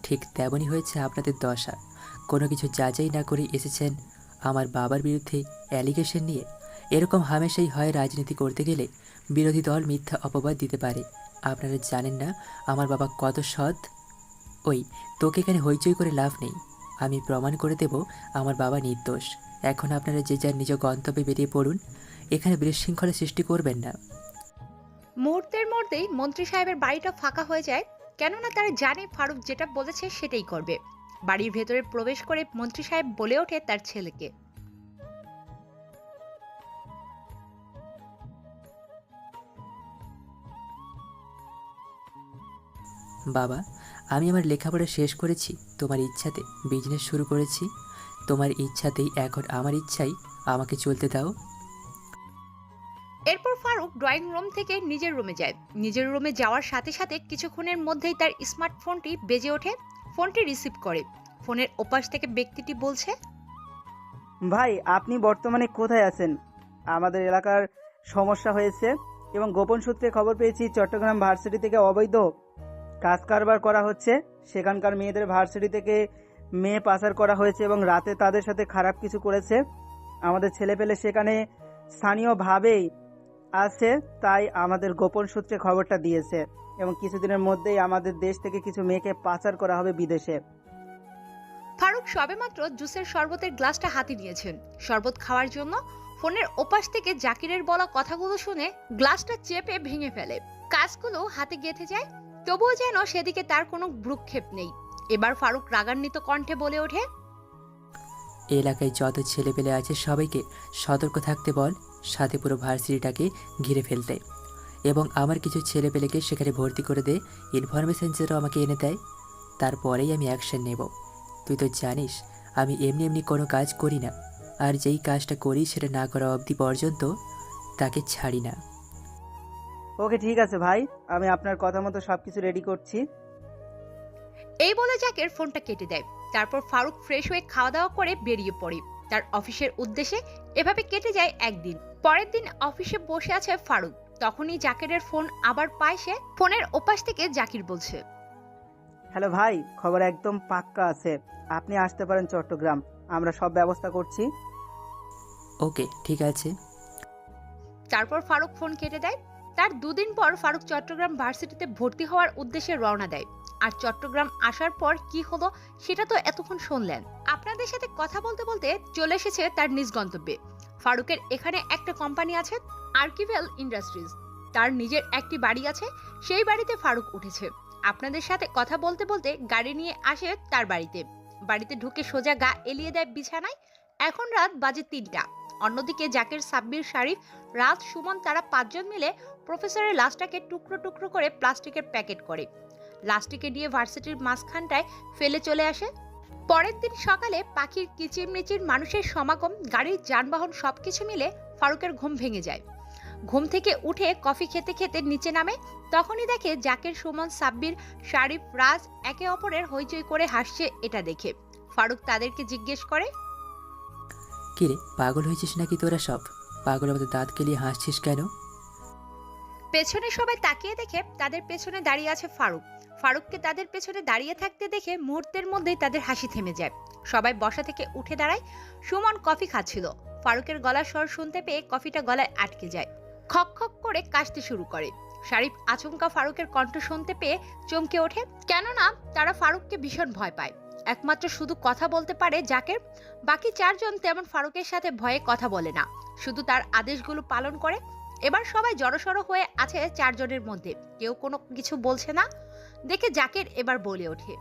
ঠিক তেমনই হয়েছে আপনাদের দশা। কোনো কিছু যাচাই না করে এসেছেন আমার বাবার বিরুদ্ধে অ্যালিগেশন নিয়ে। এরকম হামেশাই হয়, রাজনীতি করতে গেলে বিরোধী দল মিথ্যা অপবাদ দিতে পারে। আপনারা জানেন না আমার বাবা কত সৎ। ওই তোকে এখানে হইচই করে লাভ নেই, আমি প্রমাণ করে দেব আমার বাবা নির্দোষ। এখন আপনারা যে যার নিজ গন্তব্যে বেরিয়ে পড়ুন, এখানে বিশৃঙ্খলা সৃষ্টি করবেন না। মুহূর্তের মধ্যেই মন্ত্রী সাহেবের বাড়িটা ফাঁকা হয়ে যায়, কেননা তারা জানে ফারুক যেটা বলেছে সেটাই করবে। বাড়ির ভেতরে প্রবেশ করে মন্ত্রী সাহেব বলে ওঠে তার ছেলেকে, বাবা, আমি আমার লেখাপড়া শেষ করেছি, তোমার ইচ্ছাতে বিজনেস শুরু করেছি। তোমার ইচ্ছাতেই এখন আমার ইচ্ছাই আমাকে চলতে দাও। এরপর ফারুক ড্রয়িং রুম থেকে নিজের রুমে যায়। নিজের রুমে যাওয়ার সাথে সাথে কিছুক্ষণের মধ্যেই তার স্মার্টফোনটি বেজে ওঠে। ফোনটি রিসিভ করে। ফোনের ওপাশ থেকে ব্যক্তিটি বলছে, ভাই, আপনি বর্তমানে কোথায় আছেন? আমাদের এলাকার সমস্যা হয়েছে এবং গোপন সূত্রে খবর পেয়েছি চট্টগ্রাম ভার্সিটি থেকে অবৈধ কাজ কারবার করা হচ্ছে। সেখানকার মেয়েদের ভার্সিটি থেকে মেয়ে পাচার করা হয়েছে এবং রাতে তাদের সাথে খারাপ কিছু করেছে। আমাদের ছেলেপেলে সেখানে স্থানীয়ভাবেই আছে, তাই আমাদের গোপন সূত্রে খবরটা দিয়েছে এবং কিছুদিনের মধ্যেই আমাদের দেশ থেকে কিছু মেয়েকে পাচার করা হবে বিদেশে। ফারুক সবেমাত্র জুসের শরবতের গ্লাসটা হাতে নিয়েছেন শরবত খাওয়ার জন্য। ফোনের ওপাশ থেকে জাকিরের বলা কথাগুলো শুনে গ্লাসটা চেপে ভেঙে ফেলে। কাজগুলো হাতে গেঁথে যায়, তবুও যেন সেদিকে তার কোনো ভ্রুক্ষেপ নেই। এবার ফারুক রাগান্বিত কণ্ঠে বলে ওঠে, এলাকায় যত ছেলেপেলে আছে সবাইকে সতর্ক থাকতে বল, সাথে পুরো ভার্সিটিটাকে ঘিরে ফেলতে, এবং আমার কিছু ছেলেপেলেকে সেখানে ভর্তি করে দে। ইনফরমেশন যেন আমাকে এনে দেয়, তারপরেই আমি অ্যাকশন নেব। তুই তো জানিস আমি এমনি এমনি কোনো কাজ করি না, আর যেই কাজটা করি সেটা না করা অবধি পর্যন্ত তাকে ছাড়ি না। ওকে, ঠিক আছে ভাই, আমি আপনার কথা মতো সবকিছু রেডি করছি। এই বলে জাকির ফোনটা কেটে দেয়। তারপর ফারুক ফ্রেশ হয়ে খাওয়া দাওয়া করে বেরিয়ে পড়ে তার অফিসের উদ্দেশ্যে। এভাবে কেটে যায় একদিন। পরের দিন অফিসে বসে আছে ফারুক, তখনই জাকিরের ফোন আবার পায় সে। ফোনের ওপাশ থেকে জাকির বলছে, হ্যালো ভাই, খবর একদম পাক্কা আছে, আপনি আসতে পারেন চট্টগ্রাম, আমরা সব ব্যবস্থা করছি। ওকে, ঠিক আছে। তারপর ফারুক ফোন কেটে দেয়। তার দুদিন পর ফারুক চট্টগ্রাম ভার্সিটিতে ভর্তি হওয়ার উদ্দেশ্যে রওনা দেয়। আর চট্টগ্রাম আসার পর কি হলো সেটা তো এতক্ষণ শুনলেন। আপনাদের সাথে কথা বলতে বলতে চলে এসেছে তার নিজ গন্তব্যে। ফারুকের এখানে একটা কোম্পানি আছে, আর্কিভেল ইন্ডাস্ট্রিজ। তার নিজের একটি বাড়ি আছে, সেই বাড়িতে ফারুক উঠেছে। আপনাদের সাথে কথা বলতে বলতে গাড়ি নিয়ে আসে তার বাড়িতে। বাড়িতে ঢুকে সোজা গা এলিয়ে দেয় বিছানায়। এখন রাত বাজে 3টা। অন্যদিকে জাকির, সাব্বির, শারিফ, রাত, সুমন তারা 5 জন মিলে প্রফেসরের লাশটাকে টুকরো টুকরো করে প্লাস্টিকের প্যাকেট করে লাশটিকে নিয়ে ভার্সিটির মাঝখানটায় ফেলে চলে আসে। পরের দিন সকালে পাখির কিচিরমিচির, মানুষের সমাগম, গাড়ির যানবাহন সবকিছু মিলে ফারুকের ঘুম ভেঙে যায়। ঘুম থেকে উঠে কফি খেতে খেতে নিচে নামে। তখনই দেখে জাকির, সুমন, সাব্বির, শারিফ, রাজ একে অপরের হইচই করে হাসছে। এটা দেখে ফারুক তাদেরকে জিজ্ঞেস করে, কিরে, পাগল হয়েছিস নাকি তোরা সব? পাগলের মতো দাঁত কেলিয়ে হাসছিস কেন? পেছনে সবাই তাকিয়ে দেখে তাদের পেছনে দাঁড়িয়ে আছে ফারুক। ফারুককে তাদের পেছনে দাঁড়িয়ে থাকতে দেখে মুহূর্তের মধ্যেই তাদের হাসি থেমে যায়। সবাই বসা থেকে উঠে দাঁড়ায়। সুমন কফি খাচ্ছিল। ফারুকের গলার স্বর শুনতে পেয়ে কফিটা গলায় আটকে যায়। খক খক করে কাশতে শুরু করে। শারিফ আচমকা ফারুকের কণ্ঠ শুনতে পেয়ে চমকে ওঠে, কেননা তারা ফারুককে ভীষণ ভয় পায়। একমাত্র শুধু কথা বলতে পারে জাকের। বাকি চারজন তেমন ফারুকের সাথে ভয়ে কথা বলে না, শুধু তার আদেশগুলো পালন করে। এবার সবাই জড়সড় হয়ে আছে চারজনের মধ্যে, কেউ কোনো কিছু বলছে না দেখে জাকের এবার বলে ওঠে,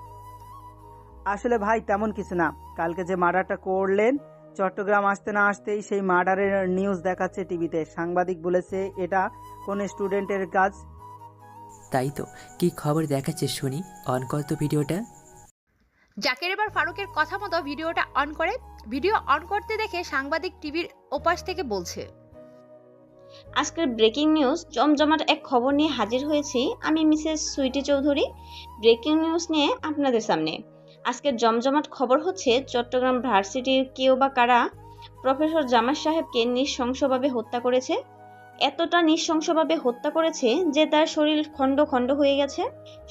আসলে ভাই তেমন কিছু না, কালকে যে মার্ডারটা করলেন চট্টগ্রাম আসতে না আসতেই সেই মার্ডারের নিউজ দেখাচ্ছে টিভিতে। সাংবাদিক বলেছে এটা কোন স্টুডেন্টের কাজ। তাই তো, কি খবর দেখাচ্ছে শুনি, অন কর তো ভিডিওটা। জাকের এবার ফারুকের কথা মতো ভিডিওটা অন করে। ভিডিও অন করতে দেখে সাংবাদিক টিভির ওপাশ থেকে বলছে, আজকের ব্রেকিং নিউজ জমজমাট এক খবর নিয়ে হাজির হয়েছি আমি, Mrs Sweety Chowdhury. Breaking news নিয়ে আপনাদের সামনে আজকের জমজমাট খবর হচ্ছে, চট্টগ্রাম ভার্সিটির কেউ বা কারা প্রফেসর জামাল সাহেবকে নৃশংসভাবে হত্যা করেছে। এতটা নৃশংসভাবে হত্যা করেছে যে তার শরীর খণ্ড খণ্ড হয়ে গেছে।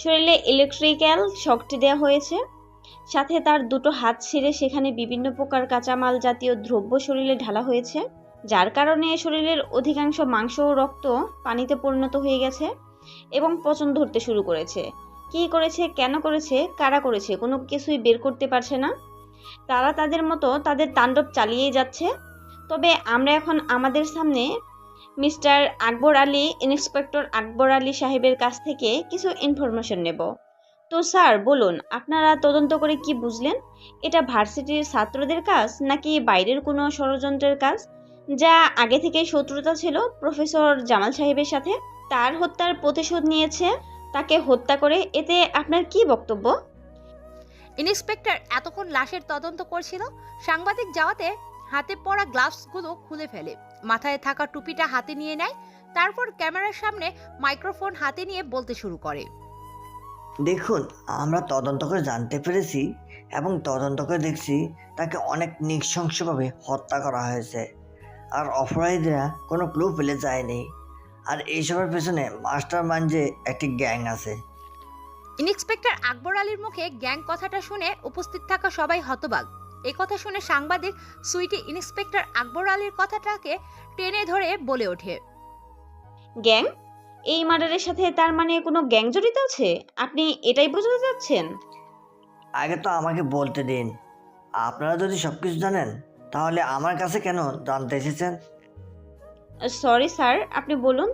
শরীরে ইলেকট্রিক্যাল শকটি দেওয়া হয়েছে, সাথে তার দুটো হাত ছিঁড়ে সেখানে বিভিন্ন প্রকার কাঁচামাল জাতীয় দ্রব্য শরীরে ঢালা হয়েছে, যার কারণে শরীরের অধিকাংশ মাংস ও রক্ত পানিতে পরিণত হয়ে গেছে এবং পচন ধরতে শুরু করেছে। কী করেছে, কেন করেছে, কারা করেছে, কোনো কিছুই বের করতে পারছে না। তারা তাদের মতো তাদের তাণ্ডব চালিয়েই যাচ্ছে। তবে আমরা এখন আমাদের সামনে মিস্টার আকবর আলী, ইন্সপেক্টর আকবর আলী সাহেবের কাছ থেকে কিছু ইনফরমেশন নেব। তো স্যার বলুন, আপনারা তদন্ত করে কি বুঝলেন? এটা ভার্সিটির ছাত্রদের কাজ নাকি বাইরের কোনো ষড়যন্ত্রের কাজ, যা আগে থেকেই শত্রুতা ছিল প্রফেসর জামাল সাহেবের সাথে? তার হত্যার প্রতিশোধ নিয়েছে তাকে হত্যা করে, এতে আপনার কি বক্তব্য? ইন্সপেক্টর এতক্ষণ লাশের তদন্ত করছিল। সাংবাদিক যাওয়াতে হাতে পরা গ্লাভসগুলো খুলে ফেলে, মাথায় থাকা টুপিটা হাতে নিয়ে নেয়, তারপর ক্যামেরার সামনে মাইক্রোফোন হাতে নিয়ে বলতে শুরু করে, দেখুন, আমরা তদন্ত করে জানতে পেরেছি এবং তদন্ত করে দেখছি তাকে অনেক নৃশংসভাবে হত্যা করা হয়েছে, আর অপরাধীরা কোনো ক্লু পেলে যায়নি। আর এইসবের পেছনে মাস্টার মাইন্ড যে একটি গ্যাং আছে। ইন্সপেক্টর আকবর আলীর মুখে গ্যাং কথাটা শুনে উপস্থিত থাকা সবাই হতবাক। এই কথা শুনে সাংবাদিক সুইটি ইন্সপেক্টর আকবর আলীর কথাটাকে টেনে ধরে বলে ওঠে, গ্যাং? এই মার্ডারের সাথে তার মানে কোনো গ্যাং জড়িত আছে? আপনি এটাই বোঝাতে চাচ্ছেন? আগে তো আমাকে বলতে দিন, আপনারা যদি সব কিছু জানেন তাহলে আমার কাছে কেন জানতে এসেছেন? সরি স্যার, আপনি বলুন।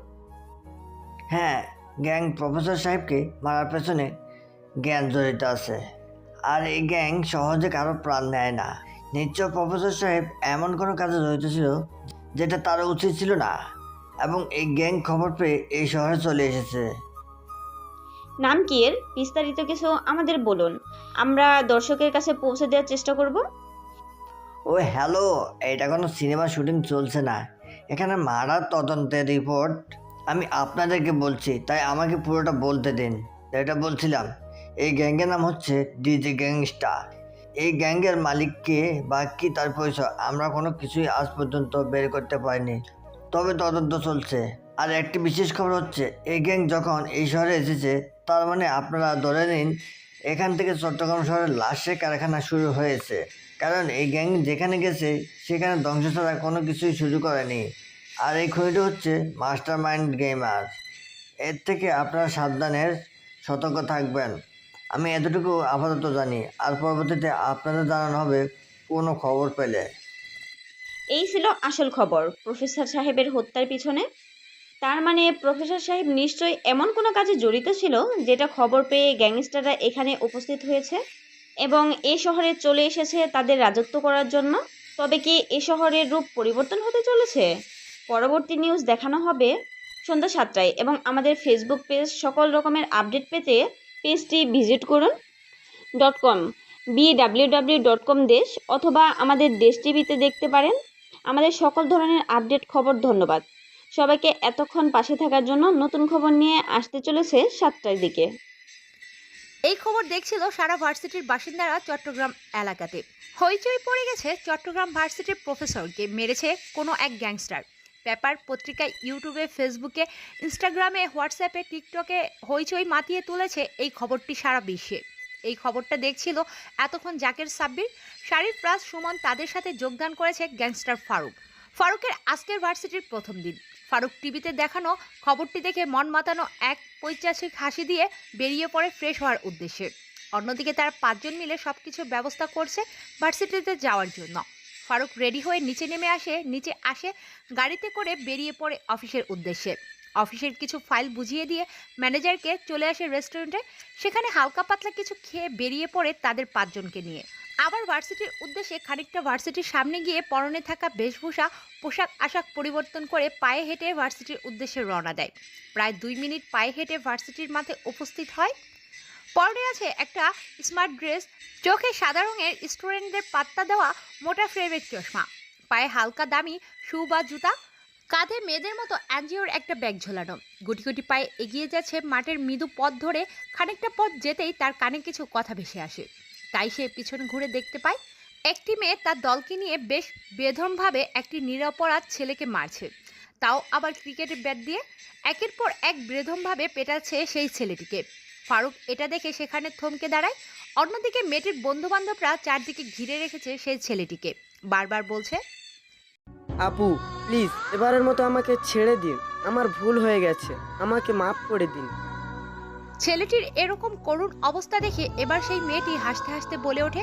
হ্যাঁ, গ্যাং প্রফেসর সাহেবকে মারার পেছনে গ্যাং জড়িত আছে, আর এই গ্যাং সহজে কারো প্রাণ নেয় না। নিশ্চয় প্রফেসর সাহেব এমন কোনো কাজে জড়িত ছিল যেটা তার উচিত ছিল না, এবং এই গ্যাং খবর পেয়ে এই শহরে চলে এসেছে। নাম কি এর? বিস্তারিত কিছু আমাদের বলুন, আমরা দর্শকের কাছে পৌঁছে দেওয়ার চেষ্টা করব। ও হ্যালো, এটা কোনো সিনেমা শুটিং চলছে না, এখানে মারার তদন্তের রিপোর্ট আমি আপনাদেরকে বলছি, তাই আমাকে পুরোটা বলতে দিন। এটা বলছিলাম, এই গ্যাংয়ের নাম হচ্ছে ডিজে গ্যাংস্টার। এই গ্যাংয়ের মালিককে বা কি তার পরিচয় আমরা কোনো কিছুই আজ পর্যন্ত বের করতে পারিনি, তবে তদন্ত চলছে। আর একটি বিশেষ খবর হচ্ছে, এই গ্যাং যখন এই শহরে এসেছে তার মানে আপনারা ধরে নিন এখান থেকে চট্টগ্রাম শহরের লাশের কারখানা শুরু হয়েছে, কারণ এই গ্যাং যেখানে গেছে সেখানে ধ্বংস ছাড়া কোনো কিছুই শুরু করেনি। আর এই খনিটি হচ্ছে মাস্টার মাইন্ড গেমার। এর থেকে আপনারা সাবধানের সতর্ক থাকবেন। আমি এতটুকু আপাতত জানি, আর পরবর্তীতে আপনাদের জানানো হবে কোনো খবর পেলে। এই ছিল আসল খবর প্রফেসর সাহেবের হত্যার পিছনে। তার মানে প্রফেসর সাহেব নিশ্চয়ই এমন কোনো কাজে জড়িত ছিল যেটা খবর পেয়ে গ্যাংস্টাররা এখানে উপস্থিত হয়েছে এবং এ শহরে চলে এসেছে তাদের রাজত্ব করার জন্য। তবে কি এ শহরের রূপ পরিবর্তন হতে চলেছে? পরবর্তী নিউজ দেখানো হবে সন্ধ্যা 7টায়, এবং আমাদের ফেসবুক পেজ সকল রকমের আপডেট পেতে পেজটি ভিজিট করুন .com BWW.com দেশ, অথবা আমাদের দেশ টিভিতে দেখতে পারেন আমাদের সকল ধরনের আপডেট খবর। ধন্যবাদ সবাইকে এতক্ষণ পাশে থাকার জন্য। নতুন খবর নিয়ে আসতে চলেছে 7টার দিকে। এই খবর দেখছিল সারা ভার্সিটির বাসিন্দারা চট্টগ্রাম এলাকাতে। হইচই পড়ে গেছে চট্টগ্রাম ভার্সিটির প্রফেসরকে মেরেছে কোনো এক গ্যাংস্টার। পেপার, পত্রিকায়, ইউটিউবে, ফেসবুকে, ইনস্টাগ্রামে, হোয়াটসঅ্যাপে, টিকটকে হইচই মাতিয়ে তুলেছে এই খবরটি সারা বিশ্বে। এই খবরটা দেখছিল এতক্ষণ জাকের, সাব্বির, শারিফ, রাজ, সুমন, তাদের সাথে যোগদান করেছে গ্যাংস্টার ফারুক। ফারুকের আজকের ভার্সিটির প্রথম দিন। ফারুক টিভিতে দেখানো খবরটি দেখে মন মাতানো এক পৈশাচিক হাসি দিয়ে বেরিয়ে পড়ে ফ্রেশ হওয়ার উদ্দেশ্যে। অন্যদিকে তারা 5 জন মিলে সবকিছু ব্যবস্থা করছে ভার্সিটিতে যাওয়ার জন্য। ফারুক রেডি হয়ে নিচে আসে গাড়িতে করে বেরিয়ে পড়ে অফিসের উদ্দেশ্যে। অফিসের কিছু ফাইল বুঝিয়ে দিয়ে ম্যানেজারকে চলে আসে রেস্টুরেন্টে। সেখানে হালকা পাতলা কিছু খেয়ে বেরিয়ে পড়ে তাদের 5 জনকে নিয়ে। আবার ভার্সিটির উদ্দেশ্যে খানিকটা ভার্সিটির সামনে গিয়ে পরনে থাকা বেশভূষা পোশাক আশাক পরিবর্তন করে পায়ে হেঁটে ভার্সিটির উদ্দেশ্যে রওনা দেয়। প্রায় 2 মিনিট পায়ে হেঁটে ভার্সিটির মাঠে উপস্থিত হয়। পরনে আছে একটা স্মার্ট ড্রেস, চোখে সাদা রঙের স্টুডেন্টদের পাত্তা দেওয়া মোটা ফ্রেমের চশমা, পায়ে হালকা দামি শু বা জুতা, কাঁধে মেয়েদের মতো অ্যানজিওর একটা ব্যাগ ঝোলানো। গুটি গুটি পায়ে এগিয়ে যাচ্ছে মাঠের মৃদু পথ ধরে। খানিকটা পথ যেতেই তার কানে কিছু কথা ভেসে আসে। তাই সে পিছনে ঘুরে দেখতে পায় একটি মেয়ে তার দলকে নিয়ে বেশ বেধড়কভাবে একটি নিরপরাধ ছেলেকে মারছে, তাও আবার ক্রিকেটের ব্যাট দিয়ে। একের পর এক বেধড়কভাবে পেটাচ্ছে সেই ছেলেটিকে। ফারুক এটা দেখে সেখানে থমকে দাঁড়ায়। অন্যদিকে মেয়েটির বন্ধুবান্ধবরা চারদিকে ঘিরে রেখেছে সেই ছেলেটিকে, বারবার বলছে, আপু প্লিজ এবারের মতো আমাকে ছেড়ে দিন, আমার ভুল হয়ে গেছে, আমাকে মাফ করে দিন। ছেলেটির এরকম করুণ অবস্থা দেখে এবার সেই মেয়েটি হাসতে হাসতে বলে ওঠে,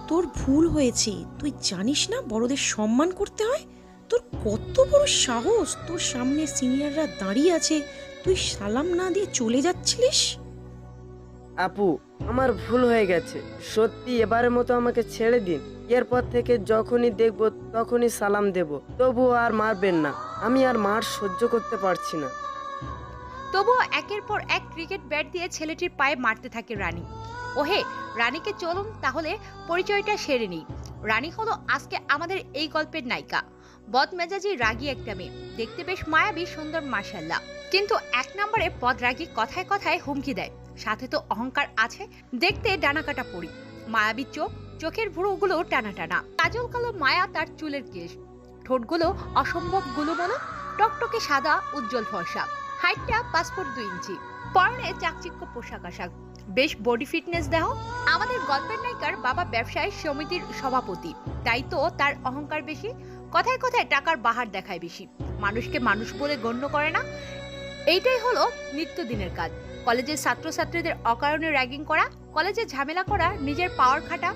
তোর ভুল হয়েছে, তুই জানিস না বড়দের সম্মান করতে হয়? তোর কত বড় সাহস, তোর সামনে সিনিয়ররা দাঁড়িয়ে আছে, তুই সালাম না দিয়ে চলে যাচ্ছিলিস। আপু আমার ভুল হয়ে গেছে, সত্যি এবারের মতো আমাকে ছেড়ে দিন। এরপর থেকে যখনই দেখবো তখনই সালাম দেব, তবুও আর মারবেন না, আমি আর মার সহ্য করতে পারছি না। তবুও একের পর এক ক্রিকেট ব্যাট দিয়ে ছেলেটির পায়ে মারতে থাকে রানী। ওহে রানীকে চলুন তাহলে পরিচয়টা সেরে নিই। রানী হলো আজকে আমাদের এই গল্পের নায়িকা। বদমেজাজি রাগী একটা মেয়ে, দেখতে বেশ মায়াবী সুন্দর মাশাআল্লাহ, কিন্তু 1 নম্বরে বদরাগী, কথায় কথায় হুমকি দেয়, সাথে তো অহংকার আছে। দেখতে ডানাকাটা পরি, মায়াবী চোখ, চোখের ভুরুগুলো টানা টানা, কাজল কালো মায়া তার চুলের কেশ, ঠোঁটগুলো অসম্ভব গুলুমুলু, টকটকে সাদা উজ্জ্বল ফর্সা, হাইটটা 5 ফুট 2 ইঞ্চি, পরনে চাকচিক্য পোশাক আশাক, বেশ বডি ফিটনেস দেহ। আমাদের গল্পের নায়িকার বাবা ব্যবসায়ী সমিতির সভাপতি, তাই তো তার অহংকার বেশি, কথায় কথায় টাকার বাহার দেখায় বেশি, মানুষকে মানুষ বলে গণ্য করে না। এইটাই হলো নিত্যদিনের কাজ। কলেজের ছাত্রছাত্রীদের অকারণে র্যাগিং করা, কলেজে ঝামেলা করা, নিজের পাওয়ার খাটা।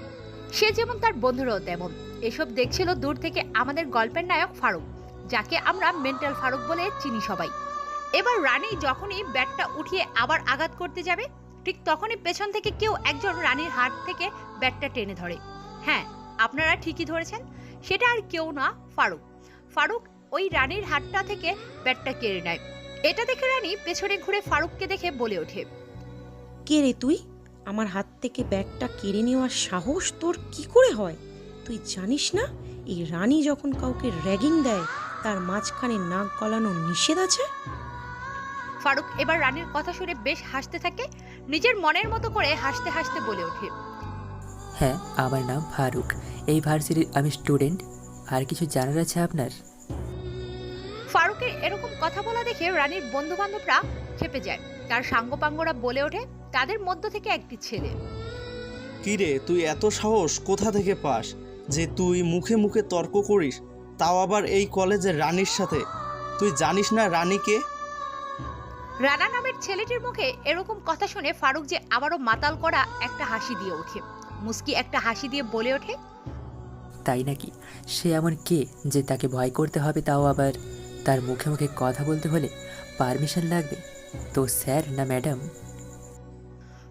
সে যেমন তার বন্ধুরাও তেমন। এসব দেখছিল দূর থেকে আমাদের গল্পের নায়ক ফারুক, যাকে আমরা মেন্টাল ফারুক বলে চিনি সবাই। এবার রানী যখনই ব্যাটটা উঠিয়ে আবার আঘাত করতে যাবে, ঠিক তখনই পেছন থেকে কেউ একজন রানীর হাত থেকে ব্যাটটা টেনে ধরে। হ্যাঁ, আপনারা ঠিকই ধরেছেন, সেটা আর কেউ না, ফারুক। ফারুক ওই রানীর হাতটা থেকে ব্যাটটা কেড়ে নেয়। এটা দেখে রানী পেছনে ঘুরে ফারুককে দেখে বলে ওঠে, কে রে তুই? আমার হাত থেকে ব্যাগটা কেড়ে নেওয়ার সাহস তোর কি করে হয়? তুই জানিস না এই রানী যখন কাউকে র্যাগিং দেয় তার মাঝখানে নাক গলানো নিষেধ আছে? ফারুক এবার রানীর কথা শুনে বেশ হাসতে থাকে, নিজের মনের মতো করে হাসতে হাসতে বলে ওঠে, হ্যাঁ, আমার নাম ফারুক, এই ভার্সিটির আমি স্টুডেন্ট। আর কিছু জানার আছে আপনার? ফারুকের এরকম কথা বলা দেখে রানীর বন্ধু বান্ধবরা খেপে যায়। তার সাঙ্গপাঙ্গরা বলে ওঠে, তাদের মধ্য থেকে একটি ছেলে, কিরে তুই এত সাহস কোথা থেকে পাস যে তুই মুখে মুখে তর্ক করিস, তাও আবার এই কলেজের রানীর সাথে? তুই জানিস না রানীকে? রানা নামের ছেলেটির মুখে এরকম কথা শুনে ফারুক যে আবারও মাতাল করা একটা হাসি দিয়ে ওঠে, মুস্কি একটা হাসি দিয়ে বলে ওঠে, তাই নাকি? সে এমন কে যে তাকে ভয় করতে হবে, তাও আবার তার মুখে মুখে কথা বলতে হলে পারমিশন লাগবে? তো স্যার না ম্যাডাম?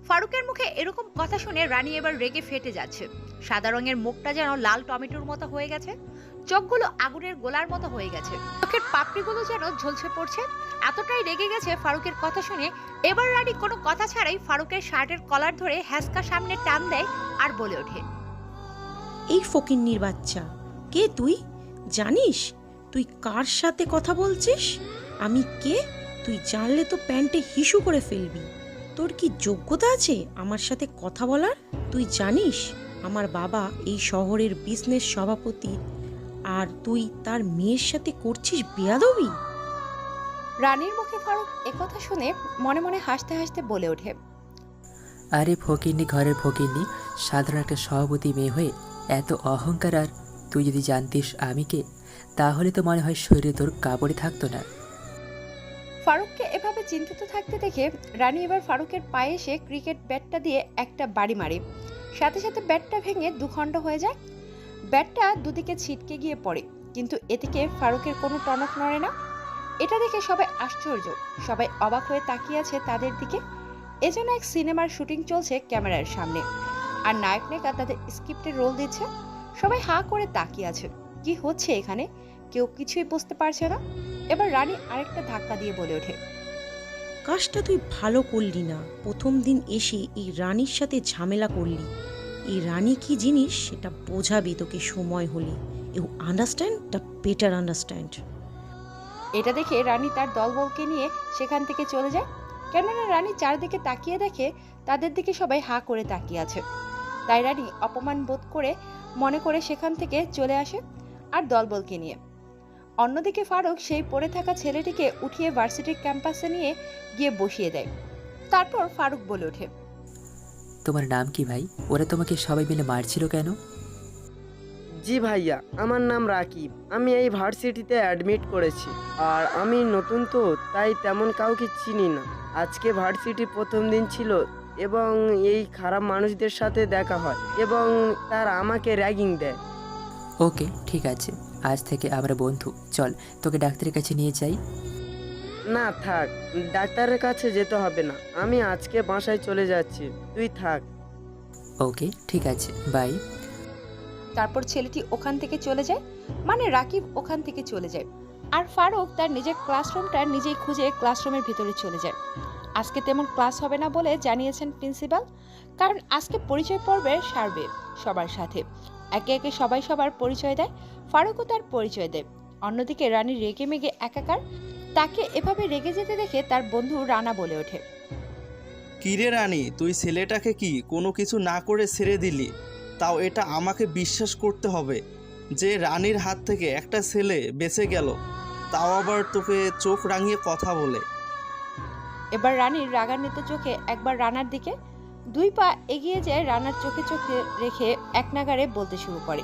ফারুকের মুখে এরকম কথা শুনে রানী এবার রেগে ফেটে যাচ্ছে। সাদা রঙের মুখটা যেন লাল টমেটোর মতো হয়ে গেছে, চোখগুলো আগুনের গোলার মতো হয়ে গেছে, চোখের পাপড়িগুলো যেন ঝলসে পড়ছে। এতটাই রেগে গেছে ফারুকের কথা শুনে। এবার রানী কোনো কথা ছাড়াই ফারুকের শার্টের কলার ধরে হ্যাসকা সামনে টান দেয় আর বলে ওঠে, এই ফকিন্নির বাচ্চা, কে তুই? জানিস তুই কার সাথে কথা বলছিস? আমি কে তুই জানলে তো প্যান্টে হিসু করে ফেলবি। তোর কি যোগ্যতা আছে আমার সাথে কথা বলার? তুই জানিস আমার বাবা এই শহরের বিজনেস সভাপতি, আর তুই তার মেয়ের সাথে করছিস বেয়াদবি? রানীর মুখে ফারুক একথা শুনে মনে মনে হাসতে হাসতে বলে ওঠে, আরে ফকিরনি ঘরের ফকিরনি, সাধারণ একটা সভাপতি মেয়ে হয়ে এত অহংকার! আর তুই যদি জানতিস আমি কে, তাহলে তো মনে হয় শরীরে তোর কাপড়ই থাকতো না। ফারুককে এভাবে চিন্তিত থাকতে দেখে রানী এবার ফারুকের পায়ে এসে ক্রিকেট ব্যাটটা দিয়ে একটা বাড়ি মারে। সাথে সাথে ব্যাটটা ভেঙে দুখণ্ড হয়ে যায়। ব্যাটটা দুদিকে ছিটকে গিয়ে পড়ে, কিন্তু এদিকে ফারুকের কোনো টনক নড়ে না। এটা দেখে সবাই আশ্চর্য, সবাই অবাক হয়ে তাকিয়ে আছে তাদের দিকে। এজন্য এক সিনেমার শুটিং চলছে ক্যামেরার সামনে, আর নায়ক নায়িকা তাদের স্ক্রিপ্টে রোল দিচ্ছে। সবাই হাঁ করে তাকিয়ে আছে, কি হচ্ছে এখানে কেউ কিছুই বুঝতে পারছে না। এবার রানী আরেকটা ধাক্কা দিয়ে বলে ওঠে, কাজটা তুই ভালো করলি না। প্রথম দিন এসে এই রানীর সাথে ঝামেলা করলি। এই রানী কি জিনিস সেটা বোঝাবি তোকে সময় হলে। You understand the better understand. এটা দেখে রানী তার দলবলকে নিয়ে সেখান থেকে চলে যায়। কেননা রানী চারদিকে তাকিয়ে দেখে তাদের দিকে সবাই হাঁ করে তাকিয়ে আছে। তাই রানী অপমান বোধ করে মনে করে সেখান থেকে চলে আসে আর দলবলকে নিয়ে। অন্যদিকে ফারুক সেই পড়ে থাকা ছেলেটিকে উঠিয়ে ভার্সিটির ক্যাম্পাসে নিয়ে গিয়ে বসিয়ে দেয়। তারপর ফারুক বলে ওঠে, তোমার নাম কি ভাই? ওরা তোমাকে সবাই মিলে মারছিল কেন? জি ভাইয়া, আমার নাম রাকিব। আমি এই ভার্সিটিতে অ্যাডমিট করেছি। আর আমি নতুন তো, তাই তেমন কাউকে চিনি না। আজকে ভার্সিটির প্রথম দিন ছিল এবং এই খারাপ মানুষদের সাথে দেখা হয় এবং তারা আমাকে র্যাগিং দেয়। ওকে, ঠিক আছে, আজ থেকে আমরা বন্ধু। চল তোকে ডাক্তারের কাছে নিয়ে যাই। না থাক, ডাক্তারের কাছে যেতে হবে না। আমি আজকে বাসায় চলে যাচ্ছি, তুই থাক। ওকে, ঠিক আছে, বাই। তারপর ছেলেটি ওখান থেকে চলে যায়, মানে রাকিব ওখান থেকে চলে যায়। আর ফারুক তার নিজের ক্লাসরুমটা নিজেই খুঁজে ক্লাসরুমের ভিতরে চলে যায়। আজকে তেমন ক্লাস হবে না বলে জানিয়েছেন প্রিন্সিপাল, কারণ আজকে পরিচয় পর্বে সারবে সবার সাথে। একে একে সবাই সবার পরিচয় দেয়, ফারুকও তার পরিচয় দেয়। অন্যদিকে রানী রেগে মেগে একাকার। তাকে এভাবে রেগে যেতে দেখে তার বন্ধু রানা বলে ওঠে, কিরে রানী, তুই ছেলেটাকে কি কোনো কিছু না করে ছেড়ে দিলি? তাও এটা আমাকে বিশ্বাস করতে হবে যে রানীর হাত থেকে একটা ছেলে বেঁচে গেল, তাও আবার তোকে চোখ রাঙিয়ে কথা বলে। এবার রানীর রাগান্বিত চোখে একবার রানার দিকে, দুই পা এগিয়ে যায় রানার চোখে চোখে রেখে এক নাগারে বলতে শুরু করে,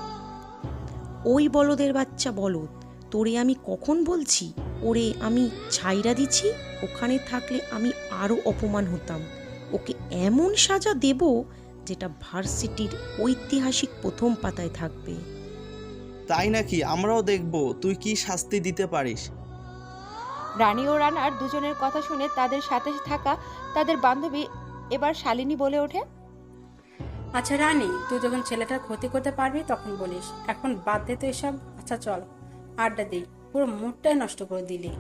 ওই বলদের বাচ্চা বলদ, তোরে আমি কখন বলছি ওরে আমি ছাইরা দিছি? ওখানে থাকলে আমি আরও অপমান হতাম। ওকে এমন সাজা দেব যেটা ভার্সিটির ঐতিহাসিক প্রথম পাতায় থাকবে। তাই নাকি? আমরাও দেখব তুই কি শাস্তি দিতে পারিস। রানী ও রানার দুজনের কথা শুনে তাদের সাথে থাকা তাদের বান্ধবী এবার শালিনী বলে ওঠে, আচ্ছা রানী, তুই যখন ছেলেটার ক্ষতি করতে পারবি তখন বলিস, এখন বাদ দে তো এসব। আচ্ছা চল আড্ডা দিই, পুরো মুডটাই নষ্ট করে দিলি।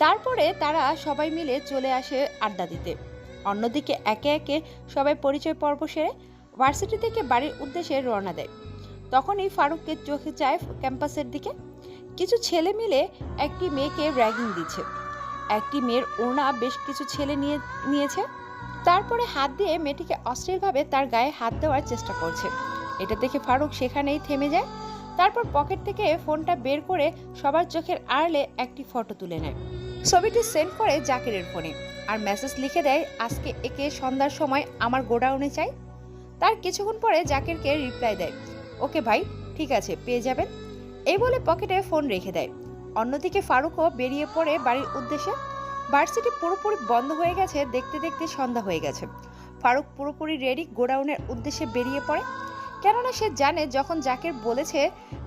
তারপরে তারা সবাই মিলে চলে আসে আড্ডা দিতে। অন্যদিকে একে একে সবাই পরিচয় পর্ব সেরে ভার্সিটি থেকে বাড়ির উদ্দেশ্যে রওনা দেয়। তখনই ফারুককে চোখে যায় ক্যাম্পাসের দিকে। কিছু ছেলে মিলে একটি মেয়েকে র্যাগিং দিচ্ছে। একটি মেয়ের ওড়না বেশ কিছু ছেলে নিয়েছে। তারপরে হাত দিয়ে মেয়েটিকে অশ্লীলভাবে তার গায়ে হাত দেওয়ার চেষ্টা করছে। এটা দেখে ফারুক সেখানেই থেমে যায়। তারপর পকেট থেকে ফোনটা বের করে সবার চোখের আড়ালে একটি ফটো তুলে নেয়। ছবিটি সেন্ড করে জাকিরের ফোনে আর মেসেজ লিখে দেয়, আজকে একে সন্ধ্যার সময় আমার গোডাউনে চাই। তার কিছুক্ষণ পরে জাকিরকে রিপ্লাই দেয়, ওকে ভাই, ঠিক আছে, পেয়ে যাবেন। এই বলে পকেটে ফোন রেখে দেয়। অন্যদিকে ফারুকও বেরিয়ে পড়ে বাড়ির উদ্দেশ্যে। ভার্সিটি পুরোপুরি বন্ধ হয়ে গেছে, দেখতে দেখতে সন্ধ্যা হয়ে গেছে। ফারুক পুরোপুরি রেডি গোডাউনের উদ্দেশ্যে বেরিয়ে পড়ে, কেননা সে জানে যখন জাকির বলেছে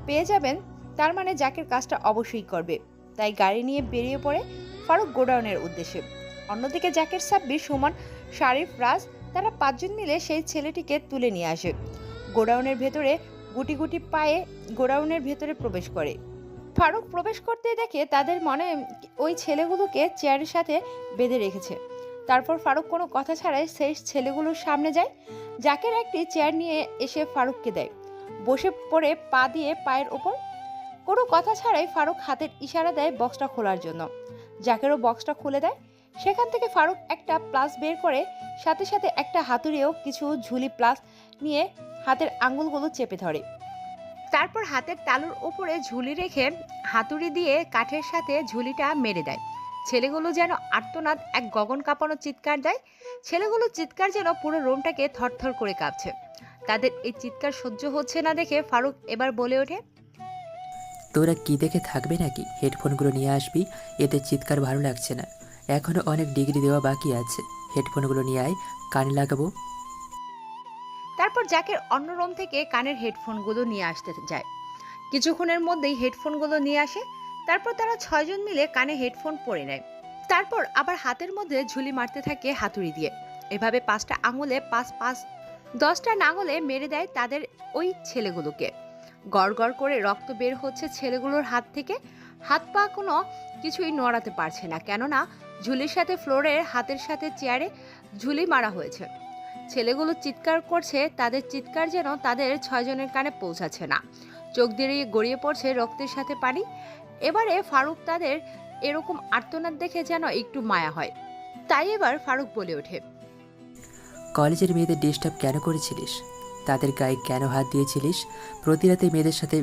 পেয়ে যাবেন, তার মানে জাকির কাজটা অবশ্যই করবে। তাই গাড়ি নিয়ে বেরিয়ে পড়ে ফারুক গোডাউনের উদ্দেশ্যে। অন্যদিকে জাকির, সাব্বির, সুমন, শারিফ, রাজ তারা পাঁচজন মিলে সেই ছেলেটিকে তুলে নিয়ে আসে। গোডাউনের ভেতরে গুটি গুটি পায়ে গোডাউনের ভেতরে প্রবেশ করে। ফারুক প্রবেশ করতেই দেখে তাদের মনে ওই ছেলেগুলোকে চেয়ারের সাথে বেঁধে রেখেছে। তারপর ফারুক কোনো কথা ছাড়াই সেই ছেলেগুলোর সামনে যায়। জাকির একটি চেয়ার নিয়ে এসে ফারুককে দেয়। বসে পড়ে পা দিয়ে পায়ের ওপর। কোনো কথা ছাড়াই ফারুক হাতের ইশারা দেয় বক্সটা খোলার জন্য। জাকিরও বক্সটা খুলে দেয়। সেখান থেকে ফারুক একটা প্লাস বের করে সাথে সাথে একটা হাতুড়িও কিছু ঝুলি প্লাস নিয়ে হাতের আঙুলগুলো চেপে ধরে। তারপর হাতের তালুর উপরে ঝুলি রেখে হাতুড়ি দিয়ে কাঠের সাথে ঝুলিটা মেরে দেয়। ছেলেগুলো যেন আর্তনাদ এক গগন কাঁপানো চিৎকার দেয়। ছেলেগুলোর চিৎকার যেন পুরো রুমটাকে থরথর করে কাঁপছে। তাদের এই চিৎকার সহ্য হচ্ছে না দেখে ফারুক এবার বলে ওঠে, তোরা কি দেখে থাকবে নাকি? হেডফোনগুলো নিয়ে আসবি, এতে চিৎকার ভালো লাগছে না। এখনও অনেক ডিগ্রি দেওয়া বাকি আছে। হেডফোনগুলো নিয়ে আয়, কানে লাগাবো। তারপর জাকের অন্য রুম থেকে কানের হেডফোনগুলো নিয়ে আসতে যায়। কিছুক্ষণের মধ্যেই হেডফোনগুলো নিয়ে আসে। তারপর তারা 6 জন মিলে কানে হেডফোন পরে নেয়। তারপর আবার হাতের মধ্যে ঝুলি মারতে থাকে হাতুড়ি দিয়ে। এভাবে 5টা আঙুলে 10টা নাঙলে মেরে দেয় তাদের ওই ছেলেগুলোকে। গড় গড় করে রক্ত বের হচ্ছে ছেলেগুলোর হাত থেকে। হাত পা কোনো কিছুই নড়াতে পারছে না, কেননা ঝুলির সাথে ফ্লোরের হাতের সাথে চেয়ারে ঝুলি মারা হয়েছে। ছেলেগুলো চিৎকার করছে, তাদের চিৎকার যেন তাদের 6 জনের কানে পৌঁছাচ্ছে না। চোখ দিয়ে গড়িয়ে পড়ছে রক্তের সাথে পানি। এবারে ফারুক তাদের এরকম আর্তনাদ দেখে যেন একটু মায়া হয়। তাই এবার ফারুক বলে ওঠে, কলেজের মেয়েদের ডিস্টার্ব কেন করেছিলিস? তাদের গায়ে কেন হাত দিয়েছিলিস? প্রতি রাতে মেয়েদের সাথে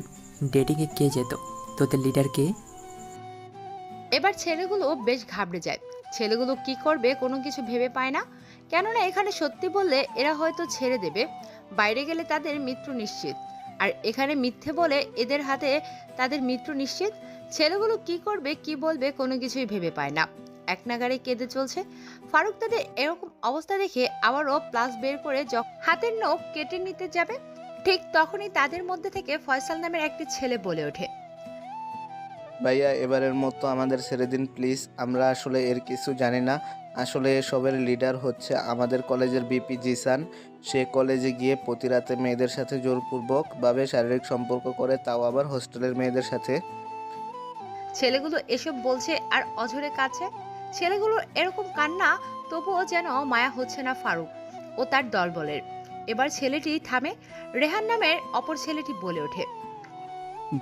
ডেটিংয়ে কে যেত? তোদের লিডার কে? এবার ছেলেগুলো বেশ ঘাবড়ে যায়। ছেলেগুলো কি করবে কোনো কিছু ভেবে পায় না, কেননা এখানে সত্যি বললে এরা হয়তো ছেড়ে দেবে, বাইরে গেলে তাদের মৃত্যু নিশ্চিত। আর এখানে মিথ্যে বলে এদের হাতে তাদের মৃত্যু নিশ্চিত। ছেলেগুলো কি করবে কি বলবে কোনো কিছুই ভেবে পায় না, এক নাগাড়ে কেঁদে চলছে। ফারুক তাদের এরকম অবস্থা দেখে আবারও প্লাস বের করে হাতের নখ কেটে নিতে যাবে, ঠিক তখনই তাদের মধ্যে থেকে ফয়সাল নামের একটি ছেলে বলে ওঠে, ভাইয়া এবারের মতো আমাদের ছেড়ে দিন প্লিজ, আমরা আসলে এর কিছু জানি না। আসলে এসবের লিডার হচ্ছে আমাদের কলেজের বিপি জিসান। সে কলেজে গিয়ে প্রতি রাতে মেয়েদের সাথে জোরপূর্বকভাবে শারীরিক সম্পর্ক করে, তাও আবার হোস্টেলের মেয়েদের সাথে। ছেলেগুলো এসব বলছে আর অঝরে কাছে। ছেলেগুলোর এরকম কান্না তবুও যেন মায়া হচ্ছে না ফারুক ও তার দলবলের। এবার ছেলেটি থামে। রেহান নামের অপর ছেলেটি বলে ওঠে,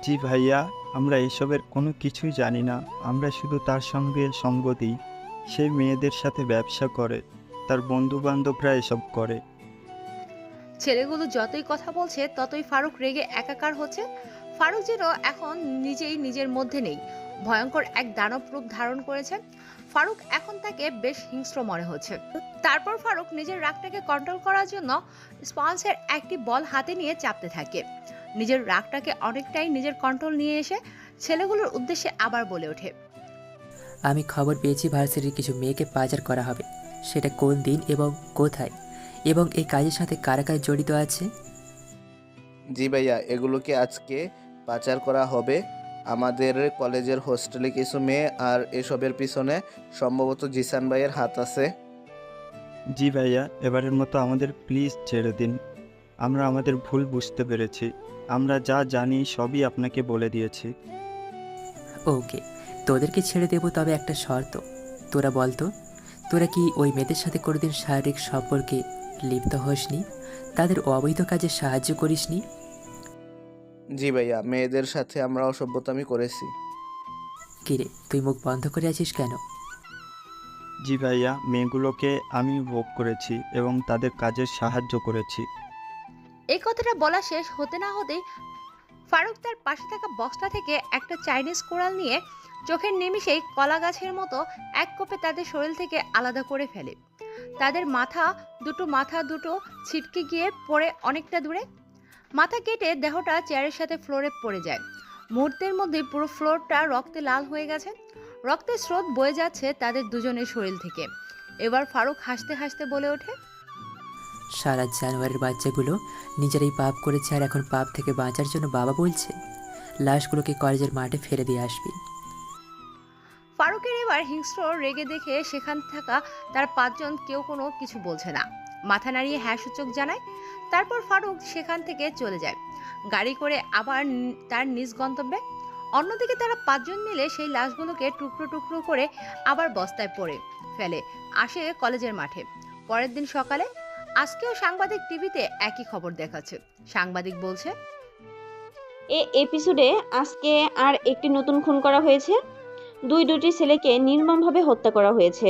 জি ভাইয়া, আমরা এসবের কোনো কিছুই জানি না। আমরা শুধু তার সঙ্গে সঙ্গ দিই। সে মেয়েদের সাথে ব্যবসা করে, তার বন্ধু বান্ধবরা এসব করে। ছেলেগুলো যতই কথা বলছে ততই ফারুক রেগে একাকার হচ্ছে। ফারুক যেন এখন নিজেই নিজের মধ্যে নেই, ভয়ঙ্কর এক দানব রূপ ধারণ করেছে। ফারুক এখন তাকে বেশ হিংস্র মনে হচ্ছে। তারপর ফারুক নিজের রাগটাকে কন্ট্রোল করার জন্য স্পঞ্জের একটি বল হাতে নিয়ে চাপতে থাকে। নিজের রাগটাকে অনেকটাই নিজের কন্ট্রোল নিয়ে এসে ছেলেগুলোর উদ্দেশ্যে আবার বলে ওঠে, আমি খবর পেয়েছি ভার্সিটির কিছু মেয়েকে পাচার করা হবে। সেটা কোন দিন এবং কোথায়, এবং এই কাজের সাথে কারা কারা জড়িত আছে? জি ভাইয়া, এগুলোকে আজকে পাচার করা হবে। আমাদের কলেজের হোস্টেলে কিছু মেয়ে, আর এসবের পিছনে সম্ভবত জিসান ভাইয়ের হাত আছে। জি ভাইয়া, এবারের মতো আমাদের প্লিজ ছেড়ে দিন। আমরা আমাদের ভুল বুঝতে পেরেছি। আমরা যা জানি সবই আপনাকে বলে দিয়েছি। ওকে, তোদেরকে ছেড়ে দেবো, তবে একটা শর্ত। তোরা বলতো, তোরা কি ওই মেয়েদের সাথে কোনোদিন শারীরিক সম্পর্কে লিপ্ত হসনি? তাদের অবৈধ কাজে সাহায্য করিসনি? জি ভাইয়া, মেয়েদের সাথে আমরা অসভ্যতামি করেছি। কিরে, তুই মুখ বন্ধ করে আছিস কেন? জি ভাইয়া, মেয়েগুলোকে আমি ভোগ করেছি এবং তাদের কাজে সাহায্য করেছি। এই কথাটা বলা শেষ হতে না হতেই ফারুক তার পাশে থাকা বক্সটা থেকে একটা চাইনিজ কোরাল নিয়ে চোখের নিমিষেই কলা গাছের মতো এক কোপে তাদের শরীর থেকে আলাদা করে ফেলে। তাদের মাথা দুটো ছিটকে গিয়ে পড়ে অনেকটা দূরে। মাথা কেটে দেহটা চেয়ারের সাথে ফ্লোরে পড়ে যায়। মুহূর্তের মধ্যে পুরো ফ্লোরটা রক্তে লাল হয়ে গেছে। রক্তের স্রোত বয়ে যাচ্ছে তাদের দুজনের শরীর থেকে। এবার ফারুক হাসতে হাসতে বলে ওঠে, সারা জানুয়ারির বাচ্চাগুলো নিজেরাই পাপ করেছে, আর এখন পাপ থেকে বাঁচার জন্য বাবা বলছে লাশগুলোকে কলেজের মাঠে ফেলে দিয়ে আসবি। ফারুকের এবার হিংস্র রেগে দেখে সেখান থাকা তার 5 জন কেউ কোনো কিছু বলছে না, মাথা নাড়িয়ে হ্যাঁ সূচক জানায়। তারপর ফারুক সেখান থেকে চলে যায় গাড়ি করে আবার তার নিজ গন্তব্যে। অন্যদিকে তারা 5 জন মিলে সেই লাশগুলোকে টুকরো টুকরো করে আবার বস্তায় পরে ফেলে আসে কলেজের মাঠে। পরের দিন সকালে আজকেও সাংবাদিক টিভিতে একই খবর দেখাচ্ছে। সাংবাদিক বলছে, এই এপিসোডে আজকে আর একটি নতুন খুন করা হয়েছে। দুটি ছেলেকে নির্মমভাবে হত্যা করা হয়েছে।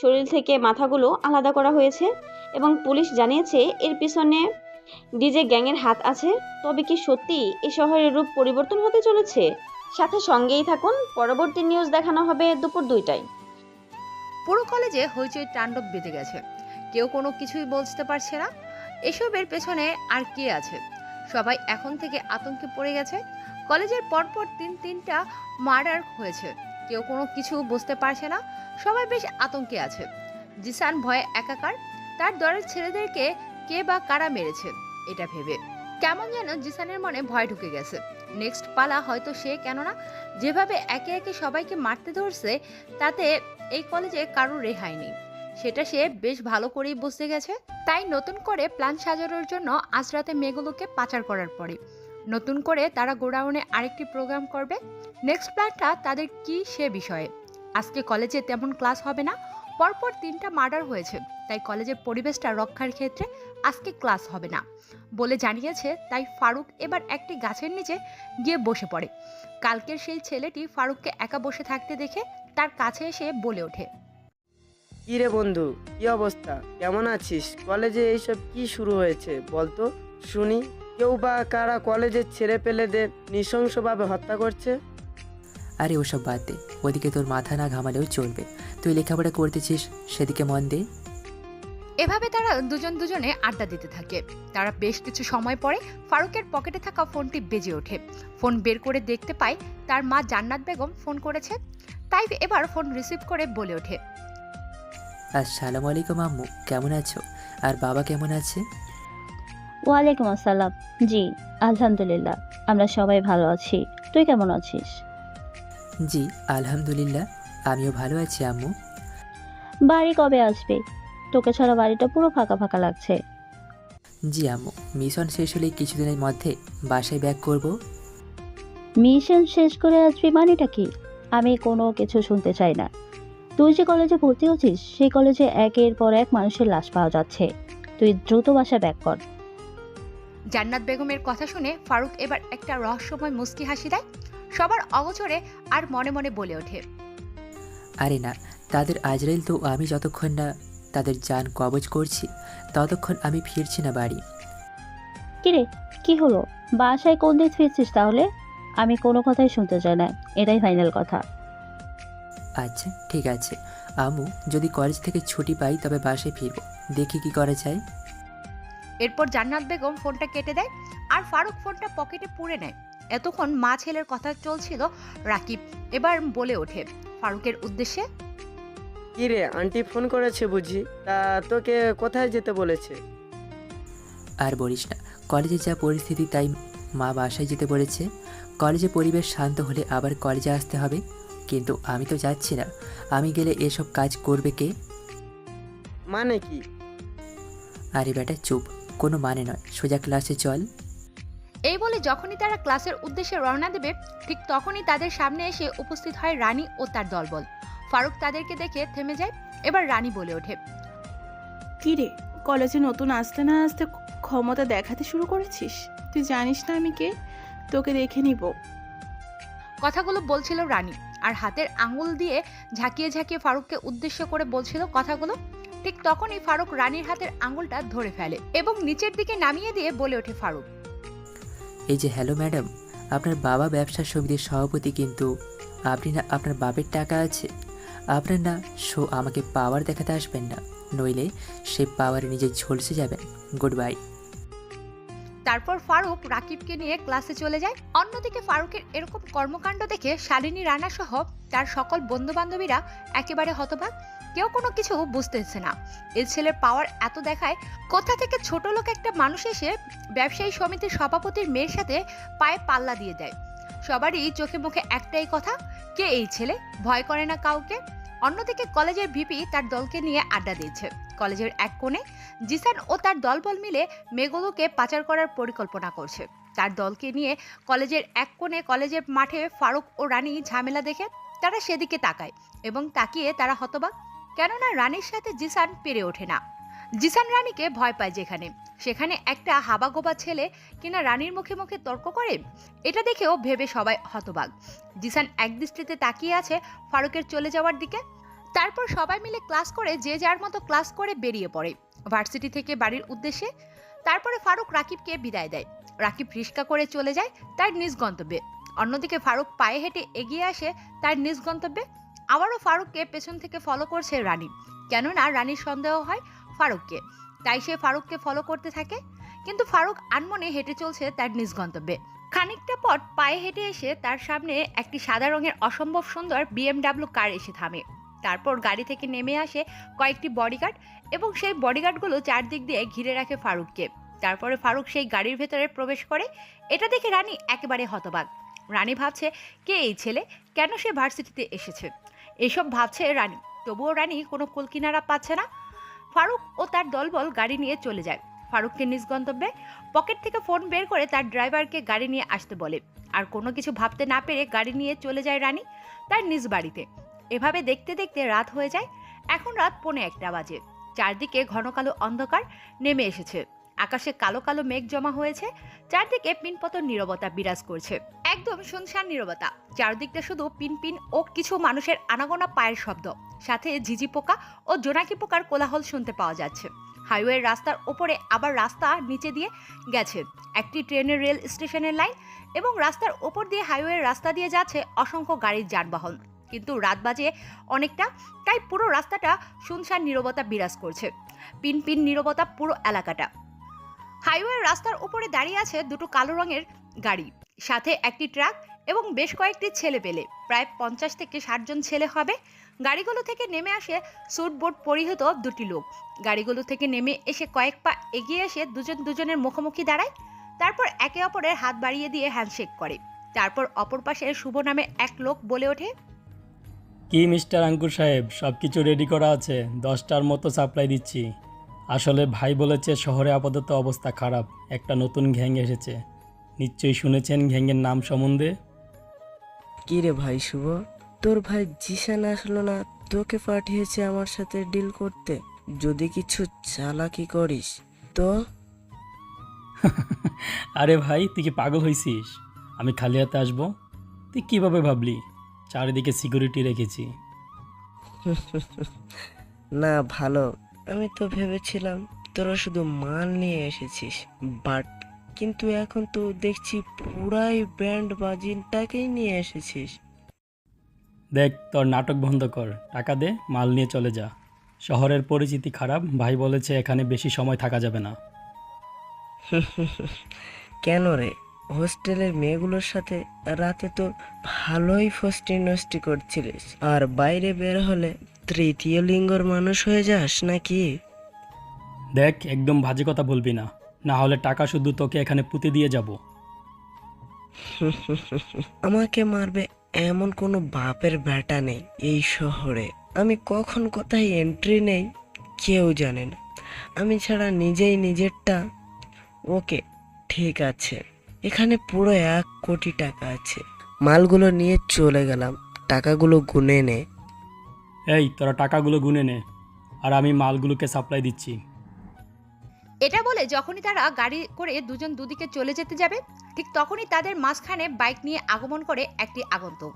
শরীর থেকে মাথাগুলো আলাদা করা হয়েছে এবং পুলিশ জানিয়েছে এর পিছনে ডিজে গ্যাংয়ের হাত আছে। তবে কি সত্যি এই শহরের রূপ পরিবর্তন হতে চলেছে? সাথে সঙ্গেই থাকুন, পরবর্তী নিউজ দেখানো হবে দুপুর 2টায়। পুরো কলেজে হইচই তাণ্ডব বেঁধে গেছে। কেউ কোনো কিছুই বুঝতে পারছে না এসবের পেছনে আর কে আছে। সবাই এখন থেকে আতঙ্কে পড়ে গেছে। কলেজের পরপর তিনটা মার্ডার হয়েছে, কেউ কোনো কিছু বুঝতে পারছে না, সবাই বেশ আতঙ্কে আছে। জিসান ভয়ে একাকার, তার দলের ছেলেদেরকে কে বা কারা মেরেছে এটা ভেবে কেমন যেন জিসানের মনে ভয় ঢুকে গেছে। নেক্সট পালা হয়তো সে, কেননা যেভাবে একে একে সবাইকে মারতে ধরছে তাতে এই কলেজে কারোর রেহাই নেই, সেটা সে বেশ ভালো করেই বুঝতে গেছে। তাই নতুন করে প্ল্যান সাজানোর জন্য আজ রাতে মেয়েগুলোকে পাচার করার পরে নতুন করে তারা গোডাউনে আরেকটি প্রোগ্রাম করবে। নেক্সট প্ল্যানটা তাদের কি সে বিষয়ে। আজকে কলেজে তেমন ক্লাস হবে না, পরপর 3টা মার্ডার হয়েছে, তাই কলেজের পরিবেশটা রক্ষার ক্ষেত্রে আজকে ক্লাস হবে না বলে জানিয়েছে। তাই ফারুক এবার একটি গাছের নিচে গিয়ে বসে পড়ে। কালকের সেই ছেলেটি ফারুককে একা বসে থাকতে দেখে তার কাছে এসে বলে ওঠে, কি রে বন্ধু, কি অবস্থা, কেমন আছিস? কলেজে এইসব কি শুরু হয়েছে বলতো শুনি। কেউ বা কারা কলেজের ছেলে পেলেদের নৃশংসভাবে হত্যা করছে? আরে ওসব বাদ দে, ওদিকে তোর মাথা না ঘামালেও চলবে। তুই লেখাপড়া করতেছিস, সেদিকে মন দে। এভাবে তারা দুজনে আড্ডা দিতে থাকে। তারা বেশ কিছু সময় পরে ফারুকের পকেটে থাকা ফোনটি বেজে ওঠে। ফোন বের করে দেখতে পায় তার মা জান্নাত বেগম ফোন করেছে। তাই এবার ফোন রিসিভ করে বলে ওঠে, আসসালামু আলাইকুম আম্মু, কেমন আছো? আর বাবা কেমন আছে? ওয়ালাইকুম আসসালাম। জি আলহামদুলিল্লাহ, আমরা সবাই ভালো আছি। তুই কেমন আছিস? জি আলহামদুলিল্লাহ, আমিও ভালো আছি আম্মু। বাড়ি কবে আসবে? তোকে ছাড়া বাড়িটা পুরো ফাঁকা ফাঁকা লাগছে। জি আম্মু, মিশন শেষ হলে কিছুদিনের মধ্যে বাসায় ব্যাক করব। মিশন শেষ করে আসবি মানেটা কি? আমি কোনো কিছু শুনতে চাই না। তুই যে কলেজে ভর্তি হচ্ছিস সেই কলেজে একের পর এক মানুষের লাশ পাওয়া যাচ্ছে। তুই দ্রুত বাসা ব্যাক কর। জান্নাত বেগমের কথা শুনে ফারুক এবার একটা রহস্যময় মুস্কি হাসি দেয়। সবার অগোচরে আর মনে মনে বলে ওঠে, আরে না, তাদের আজরাইল তো আমি যতক্ষণ না তাদের জান কবজ করছি ততক্ষণ আমি ফিরছি না বাড়ি। কিরে কি হলো? বাসায় কোন দিন ফিরছিস তাহলে? আমি কোনো কথাই শুনতে চাই না, এটাই ফাইনাল কথা। আচ্ছা ঠিক আছে আম্মু, যদি কলেজ থেকে ছুটি পাই তবে বাসায় ফিরবো, দেখি কি করা যায়। এরপর জান্নাত বেগম ফোনটা কেটে দেয় আর ফারুক ফোনটা পকেটে পুরে নেয়। এতক্ষণ মা ছেলের কথা চলছিল। রাকিব এবার বলে ওঠে ফারুকের উদ্দেশ্যে, কি রে, আন্টি ফোন করেছে বুঝি? তা তোকে কোথায় যেতে বলেছে? আর বলিস না, কলেজে যা পরিস্থিতি তাই মা বাসায় যেতে বলেছে। কলেজে পরিবেশ শান্ত হলে আবার কলেজে আসতে হবে, কিন্তু আমি তো যাচ্ছি না। আমি গেলে এসব কাজ করবে কে? মানে কি? আরে বেটা চুপ, কোনো মানে নয়, সোজা ক্লাসে চল। এই বলে যখনই তারা ক্লাসের উদ্দেশ্যে রওনা দেবে ঠিক তখনই তাদের সামনে এসে উপস্থিত হয় রানী ও তার দলবল। ফারুক তাদেরকে দেখে থেমে যায়। এবার রানী বলে ওঠে, কি রে, কলেজে নতুন আসতে না আসতে ক্ষমতা দেখাতে শুরু করেছিস? তুই জানিস না আমি কে? তোকে দেখে নিব। কথাগুলো বলছিল রানী আর হাতের আঙুল দিয়ে ঝাঁকিয়ে ঝাঁকিয়ে ফারুককে উদ্দেশ্য করে বলছিল কথাগুলো। ঠিক তখনই ফারুক রানীর হাতের আঙুলটা ধরে ফেলে এবং নিচের দিকে নামিয়ে দিয়ে বলে ওঠে ফারুক, এই যে হ্যালো ম্যাডাম, আপনার বাবা ব্যবসা সমিতির সভাপতি, কিন্তু আপনি না আপনার বাপের টাকা আছে, আপনার না শো আমাকে পাওয়ার দেখাতে আসবেন না, নইলে সে পাওয়ারে নিজে ঝলসে যাবেন। Good bye. তারপর ফারুক রাকিবকে নিয়ে ক্লাসে চলে যায়। অন্যদিকে ফারুকের এরকম কর্মকাণ্ড দেখে শালিনী রানা সহ তার সকল বন্ধু বান্ধবীরা একেবারে হতবাক। কেউ কোনো কিছু বুঝতেছে না। এই ছেলের পাওয়ার এত দেখায় কোথা থেকে ছোট লোক একটা মানুষ এসে ব্যবসায়ী সমিতির সভাপতির মেয়ের সাথে পায়ে পাল্লা দিয়ে দেয়। সবারই চোখে মুখে একটাই কথা, কে এই ছেলে, ভয় করে না কাউকে। অন্যদিকে কলেজের ভিপি তার দলকে নিয়ে আড্ডা দিয়েছে। কলেজের এক কোণে জিসান ও তার দলবল মিলে মেয়েগুলোকে পাচার করার পরিকল্পনা করছে। তার দলকে নিয়ে কলেজের এক কোণে কলেজের মাঠে ফারুক ও রানী ঝামেলা দেখে তারা সেদিকে তাকায় এবং তাকিয়ে তারা হতবাক, কেননা রানীর সাথে জিসান পেরে ওঠে না। জিসান রানীকে ভয় পায় যেখানে সেখানে একটা হাবাগোবা ছেলে কিনা রানীর মুখে মুখে তর্ক করে, এটা দেখেও ভেবে সবাই হতবাক। জিসান একদৃষ্টিতে তাকিয়ে আছে ফারুকের চলে যাওয়ার দিকে। তারপর সবাই মিলে ক্লাস করে যে যার মতো ক্লাস করে বেরিয়ে পড়ে ভার্সিটি থেকে বাড়ির উদ্দেশ্যে। তারপরে ফারুক রাকিবকে বিদায় দেয়। রাকিব রিস্কা করে চলে যায় তার নিজ গন্তব্যে। অন্যদিকে ফারুক পায়ে হেঁটে এগিয়ে আসে তার নিজ গন্তব্যে। আবারও ফারুককে পেছন থেকে ফলো করছে রানী, কেননা রানীর সন্দেহ হয় ফারুককে, তাই সে ফারুককে ফলো করতে থাকে। কিন্তু ফারুক আনমনে হেঁটে চলছে তার নিজ গন্তব্যে। খানিকটা পথ পায়ে হেঁটে এসে তার সামনে একটি সাদা রঙের অসম্ভব সুন্দর বিএমডাব্লিউ কার এসে থামে। তারপর গাড়ি থেকে নেমে আসে কয়েকটি বডিগার্ড এবং সেই বডিগার্ডগুলো চারদিক দিয়ে ঘিরে রাখে ফারুককে। তারপরে ফারুক সেই গাড়ির ভেতরে প্রবেশ করে। এটা দেখে রানী একেবারে হতবাক। রানী ভাবছে কে এই ছেলে, কেন সে ভার্সিটিতে এসেছে, এসব ভাবছে রানী। তবুও রানী কোনো কুলকিনারা পাচ্ছে না। ফারুক ও তার দলবল গাড়ি নিয়ে চলে যায়। ফারুককে নিজ গন্তব্যে পকেট থেকে ফোন বের করে তার ড্রাইভারকে গাড়ি নিয়ে আসতে বলে। আর কোনো কিছু ভাবতে না পেরে গাড়ি নিয়ে চলে যায় রানী তার নিজ বাড়িতে। এভাবে দেখতে দেখতে রাত হয়ে যায়। এখন রাত 1:45 বাজে। চারদিকে ঘন কালো অন্ধকার নেমে এসেছে। আকাশে কালো কালো মেঘ জমা হয়েছে। চারদিকে পিনপতন নীরবতা বিরাজ করছে, একদম শুনশান নীরবতা। চারদিকটা শুধু পিনপিন ও কিছু মানুষের আনাগোনা পায়ের শব্দ, সাথে ঝিঝি পোকা ও জোনাকি পোকার কোলাহল শুনতে পাওয়া যাচ্ছে। হাইওয়ের রাস্তার ওপরে আবার রাস্তা নিচে দিয়ে গেছে একটি ট্রেনের রেল স্টেশনের লাইন, এবং রাস্তার ওপর দিয়ে হাইওয়ের রাস্তা দিয়ে যাচ্ছে অসংখ্য গাড়ির যানবাহন। কিন্তু রাত বাজে অনেকটা, তাই পুরো রাস্তাটা শুনশান নীরবতা বিরাজ করছে। পিনপিন নীরবতা পুরো এলাকাটা। হাইওয়ের রাস্তার উপরে দাঁড়িয়ে আছে দুটো কালো রঙের গাড়ি, সাথে একটি ট্রাক এবং বেশ কয়েকটি ছেলে পেলে, প্রায় 50 থেকে 60 জন ছেলে হবে। গাড়িগুলো থেকে নেমে আসে স্যুট বুট পরিহিত দুটি লোক। গাড়িগুলো থেকে নেমে এসে কয়েক পা এগিয়ে এসে দুজন দুজনের মুখোমুখি দাঁড়ায়। তারপর একে অপরের হাত বাড়িয়ে দিয়ে হ্যান্ডশেক করে। তারপর অপর পাশে শুভ নামে এক লোক বলে ওঠে, কি মিস্টার আঙ্কুর সাহেব, সব কিছু রেডি করা আছে, 10টার মতো সাপ্লাই দিচ্ছি। আসলে ভাই বলেছে শহরে আপাতত অবস্থা খারাপ, একটা নতুন গ্যাং এসেছে। নিশ্চয়ই শুনেছেন গ্যাংয়ের নাম সম্বন্ধে। কি রে ভাই শুভ, তোর ভাই জিশান আসলো না, তোকে পাঠিয়েছে আমার সাথে ডিল করতে। যদি কিছু চালাকি করিস তো। আরে ভাই, তুই কি পাগল হয়েছিস? আমি খালি হাতে আসবো? তুই কিভাবে ভাবলি? চারিদিকে সিকিউরিটি রেখেছি। না ভালো, আমি তো ভেবেছিলাম তোরা শুধু মাল নিয়ে এসেছিস, বাট কিন্তু এখন তো দেখছি পুরাই ব্যান্ড বাজিনটাকেই নিয়ে এসেছিস। দেখ, তোর নাটক বন্ধ কর, টাকা দে, মাল নিয়ে চলে যা। শহরের পরিচিতি খারাপ, ভাই বলেছে এখানে বেশি সময় থাকা যাবে না। কেন রে, হোস্টেলের মেয়েগুলোর সাথে রাতে তো ভালোই ফষ্টি নষ্টি করছিলিস, আর বাইরে বের হলে তৃতীয় লিঙ্গর মানুষ হয়ে যাস নাকি? দেখ, একদম বাজে কথা বলবি না, না হলে টাকা শুধু তোকে এখানে পুঁতে দিয়ে যাব। আমাকে মারবে এমন কোনো বাপের বেটা নেই এই শহরে। আমি কখন কোথায় এন্ট্রি নেই কেউ জানে না, আমি ছাড়া নিজেই নিজেরটা। ওকে ঠিক আছে, এখানে পুরো 1 কোটি টাকা আছে, মালগুলো নিয়ে চলে গেলাম, টাকাগুলো গুনে নে। এই, তোরা টাকাগুলো গুনে নে, আর আমি মালগুলোকে সাপ্লাই দিচ্ছি। এটা বলে যখনই তারা গাড়ি করে দুজন দুদিকে চলে যেতে যাবে, ঠিক তখনই তাদের মাঝখানে বাইক নিয়ে আগমন করে একটি আগন্তুক।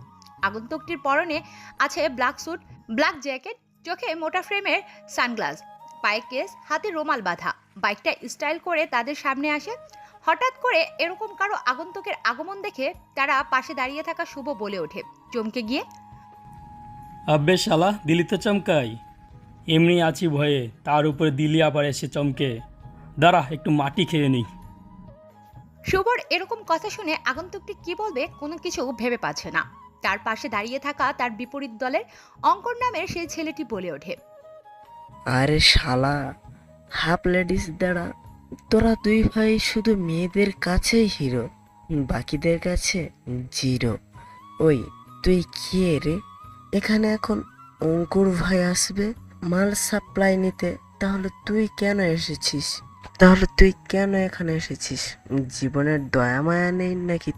আগন্তুকটির পরনে আছে ব্ল্যাক স্যুট, ব্ল্যাক জ্যাকেট, চোখে মোটা ফ্রেমের সানগ্লাস, পায়ে কেস, হাতে রুমাল বাঁধা। বাইকটা স্টাইল করে তাদের সামনে আসে। হঠাৎ করে এরকম কারো আগন্তুকের আগমন দেখে তারা পাশে দাঁড়িয়ে থাকা শুভ বলে ওঠে, চমকে গিয়ে, আব্বে শালা, দিলি তো চমকাই। এমনি আছি ভয়ে, তার উপরে দিলি আবার এসে চমকে। দাঁড়া, একটু মাটি খেয়ে নিই। শুভর এরকম কথা শুনে আগন্তুকটি কি বলবে কোনো কিছু ভেবে পাচ্ছে না। তার পাশে দাঁড়িয়ে থাকা তার বিপরীত দলের অঙ্কর নামের সেই ছেলেটি বলে ওঠে, আরে শালা, হাফ লেডিস দাঁড়া, তোরা 2 ভাই শুধু মেয়েদের কাছেই হিরো, বাকিদের কাছে জিরো। ওই তুই কে রে? এখানে এখন অঙ্কুর ভাই আসবে মাল সাপ্লাই নিতে, তাহলে তুই কেন এখানে এসেছিস? জীবনের দয়া মায়া নেই নাকি?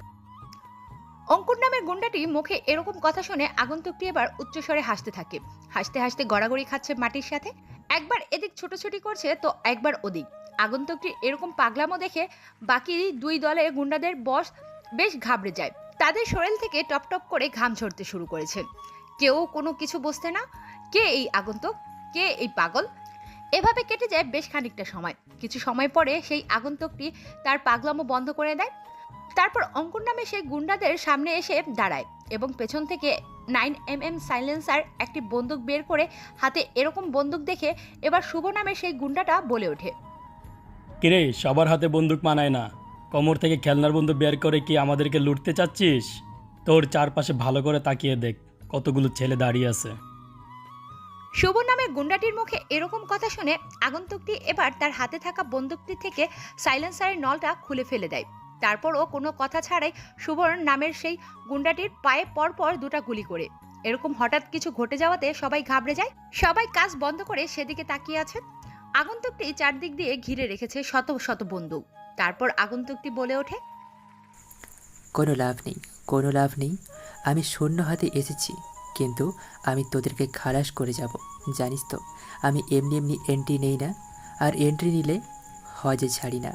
অঙ্কুর নামের গুন্ডাটি মুখে এরকম কথা শুনে আগন্তুকটি এবার উচ্চস্বরে হাসতে থাকে। হাসতে হাসতে গড়াগড়ি খাচ্ছে মাটির সাথে, একবার এদিক ছোটাছুটি করছে তো একবার ওদিক। আগন্তুকটির এরকম পাগলামো দেখে বাকি 2 দলের গুন্ডাদের বস বেশ ঘাবড়ে যায়। তাদের শরীর থেকে টপ টপ করে ঘাম ঝরতে শুরু করেছে। কেউ কোনো কিছু বুঝতে না, কে এই আগন্তুক, কে এই পাগল। এভাবে কেটে যায় বেশ খানিকটা সময়। কিছু সময় পরে সেই আগন্তুকটি তার পাগলামো বন্ধ করে দেয়। তারপর অঙ্কুর নামে সেই গুন্ডাদের সামনে এসে দাঁড়ায় এবং পেছন থেকে 9mm সাইলেন্সার একটি বন্দুক বের করে হাতে এরকম বন্দুক দেখে এবার শুভ নামে সেই গুন্ডাটা বলে ওঠে, কিরে, সবার হাতে বন্দুক মানায় না, কোমর থেকে খেলনার বন্ধু বের করে কি আমাদেরকে লুটতে চাচ্ছিস? তোর চারপাশে ভালো করে তাকিয়ে দেখ, কতগুলো ছেলে দাঁড়িয়ে আছে। শুভ নামের গুন্ডাটির মুখে এরকম কথা শুনে আগন্তুকটি এবার তার হাতে থাকা বন্দুকটি থেকে সাইলেন্সারের নলটা খুলে ফেলে দেয়। তারপরও কোনো কথা ছাড়াই শুভর নামের সেই গুন্ডাটির পায়ে পরপর দুটা গুলি করে। এরকম হঠাৎ কিছু ঘটে যাওয়াতে সবাই ঘাবড়ে যায়। সবাই কাজ বন্ধ করে সেদিকে তাকিয়ে আছে। আগন্তুকটি চারদিক দিয়ে ঘিরে রেখেছে শত শত বন্দুক। তারপর আগন্তুকটি বলে ওঠে, কোনো লাভ নেই, কোনো লাভ নেই। আমি শূন্য হাতে এসেছি, কিন্তু আমি তোদেরকে খালাস করে যাব। জানিস তো, আমি এমনি এমনি এন্ট্রি নেই না, আর এন্ট্রি নিলে হজে ছাড়ি না।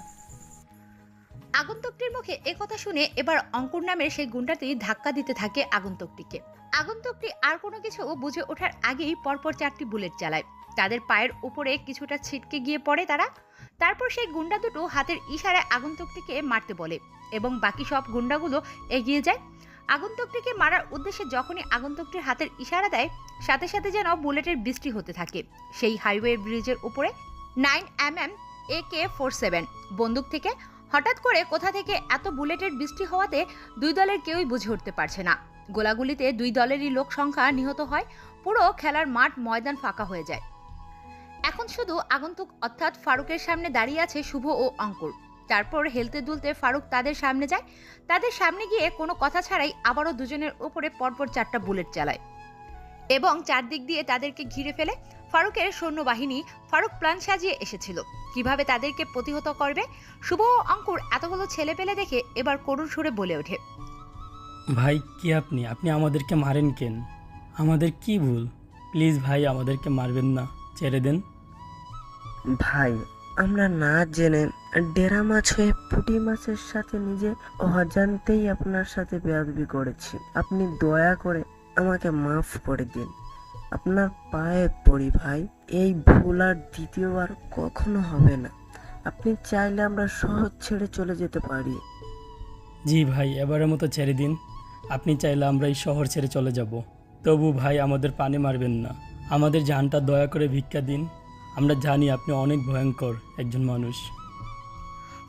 আগন্তুকটির মুখে একথা শুনে এবার অঙ্কুর নামের সেই গুন্ডাটি ধাক্কা দিতে থাকে আগন্তুকটিকে। আগন্তুকটি আর কোনো কিছু বুঝে ওঠার আগেই পরপর 4টি বুলেট চালায়। তাদের পায়ের উপরে কিছুটা ছিটকে গিয়ে পড়ে তারা। তারপর সেই গুন্ডা দুটো হাতের ইশারায় আগন্তুকটিকে মারতে বলে এবং বাকি সব গুন্ডাগুলো এগিয়ে যায়। আগন্তুকটিকে মারার উদ্দেশ্যে যখনই আগন্তুকটির হাতের ইশারা দেয়, সাথে সাথে যেন বুলেটের বৃষ্টি হতে থাকে। সেই হাইওয়ে ব্রিজের উপরে 9mm AK-47 বন্দুক থেকে হঠাৎ করে কোথা থেকে এত বুলেটের বৃষ্টি হওয়াতে দুই দলের কেউই বুঝে উঠতে পারছে না। গোলাগুলিতে দুই দলেরই লোক সংখ্যা নিহত হয়। পুরো খেলার মাঠ ময়দান ফাঁকা হয়ে যায়। এখন শুধু আগন্তুক অর্থাৎ ফারুকের সামনে দাঁড়িয়ে আছে শুভ ও অঙ্কুর। তারপর হেলতে দুলতে ফারুক তাদের সামনে যায়। তাদের সামনে গিয়ে কোনো কথা ছাড়াই আবারও দুজনের উপরে পরপর 4টা বুলেট চালায় এবং চারদিক দিয়ে তাদেরকে ঘিরে ফেলে। ফারুকের সৈন্যবাহিনী ফারুক প্ল্যান সাজিয়ে এসেছিল কিভাবে তাদেরকে প্রতিহত করবে। শুভ ও অঙ্কুর এতগুলো ছেলে পেলে দেখে এবার করুণ সুরে বলে ওঠে, ভাই কি আপনি আমাদেরকে মারেন কেন? আমাদের কি ভুল? প্লিজ ভাই, আমাদেরকে মারবেন না, ছেড়ে দেন। ভাই, আমরা না জেনে ডেরা মাছ হয়ে পুঁটি মাছের সাথে নিজে অজান্তেই আপনার সাথে বেয়াদবি করেছি। আপনি দয়া করে আমাকে মাফ করে দিন। আপনার পায়ে পড়ি ভাই, এই ভুল আর দ্বিতীয়বার কখনো হবে না। আপনি চাইলে আমরা শহর ছেড়ে চলে যেতে পারি। জি ভাই, এবারের মতো ছেড়ে দিন। আপনি চাইলে আমরা এই শহর ছেড়ে চলে যাব, তবু ভাই আমাদের পানি মারবেন না। আমাদের জানটা দয়া করে ভিক্ষা দিন। আমরা জানি আপনি অনেক ভয়ঙ্কর একজন মানুষ।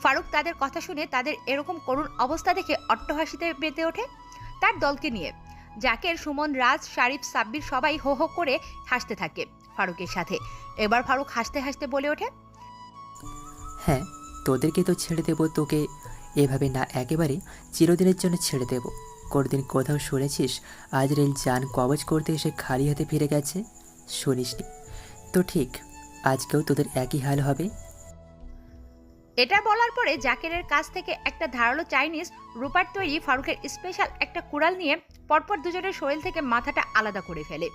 ফারুক তাদের কথা শুনে তাদের এরকম করুণ অবস্থা দেখে অট্টহাসিতে মেতে ওঠে তার দলকে নিয়ে। জাকের, সুমন, রাজ, শারিফ, সাব্বির সবাই হো হো করে হাসতে থাকে ফারুকের সাথে। এবার ফারুক হাসতে হাসতে বলে ওঠে, হ্যাঁ, তোদেরকে তো ছেড়ে দেবো, তোকে এভাবে না, একেবারে চিরদিনের জন্য ছেড়ে দেব। কোনদিন কোথাও শুনেছিস আজরাইল জান কবজ করতে এসে খালি হাতে ফিরে গেছে? শুনিসনি তো? ঠিক আজকেও তোদের একই হাল হবে। এটা বলার পরে জাকেরের কাছ থেকে একটা ধারালো চাইনিজ রূপার তৈরি ফারুকের স্পেশাল একটা কুড়াল নিয়ে পরপর দুজনের শরীর থেকে মাথাটা আলাদা করে ফেলে।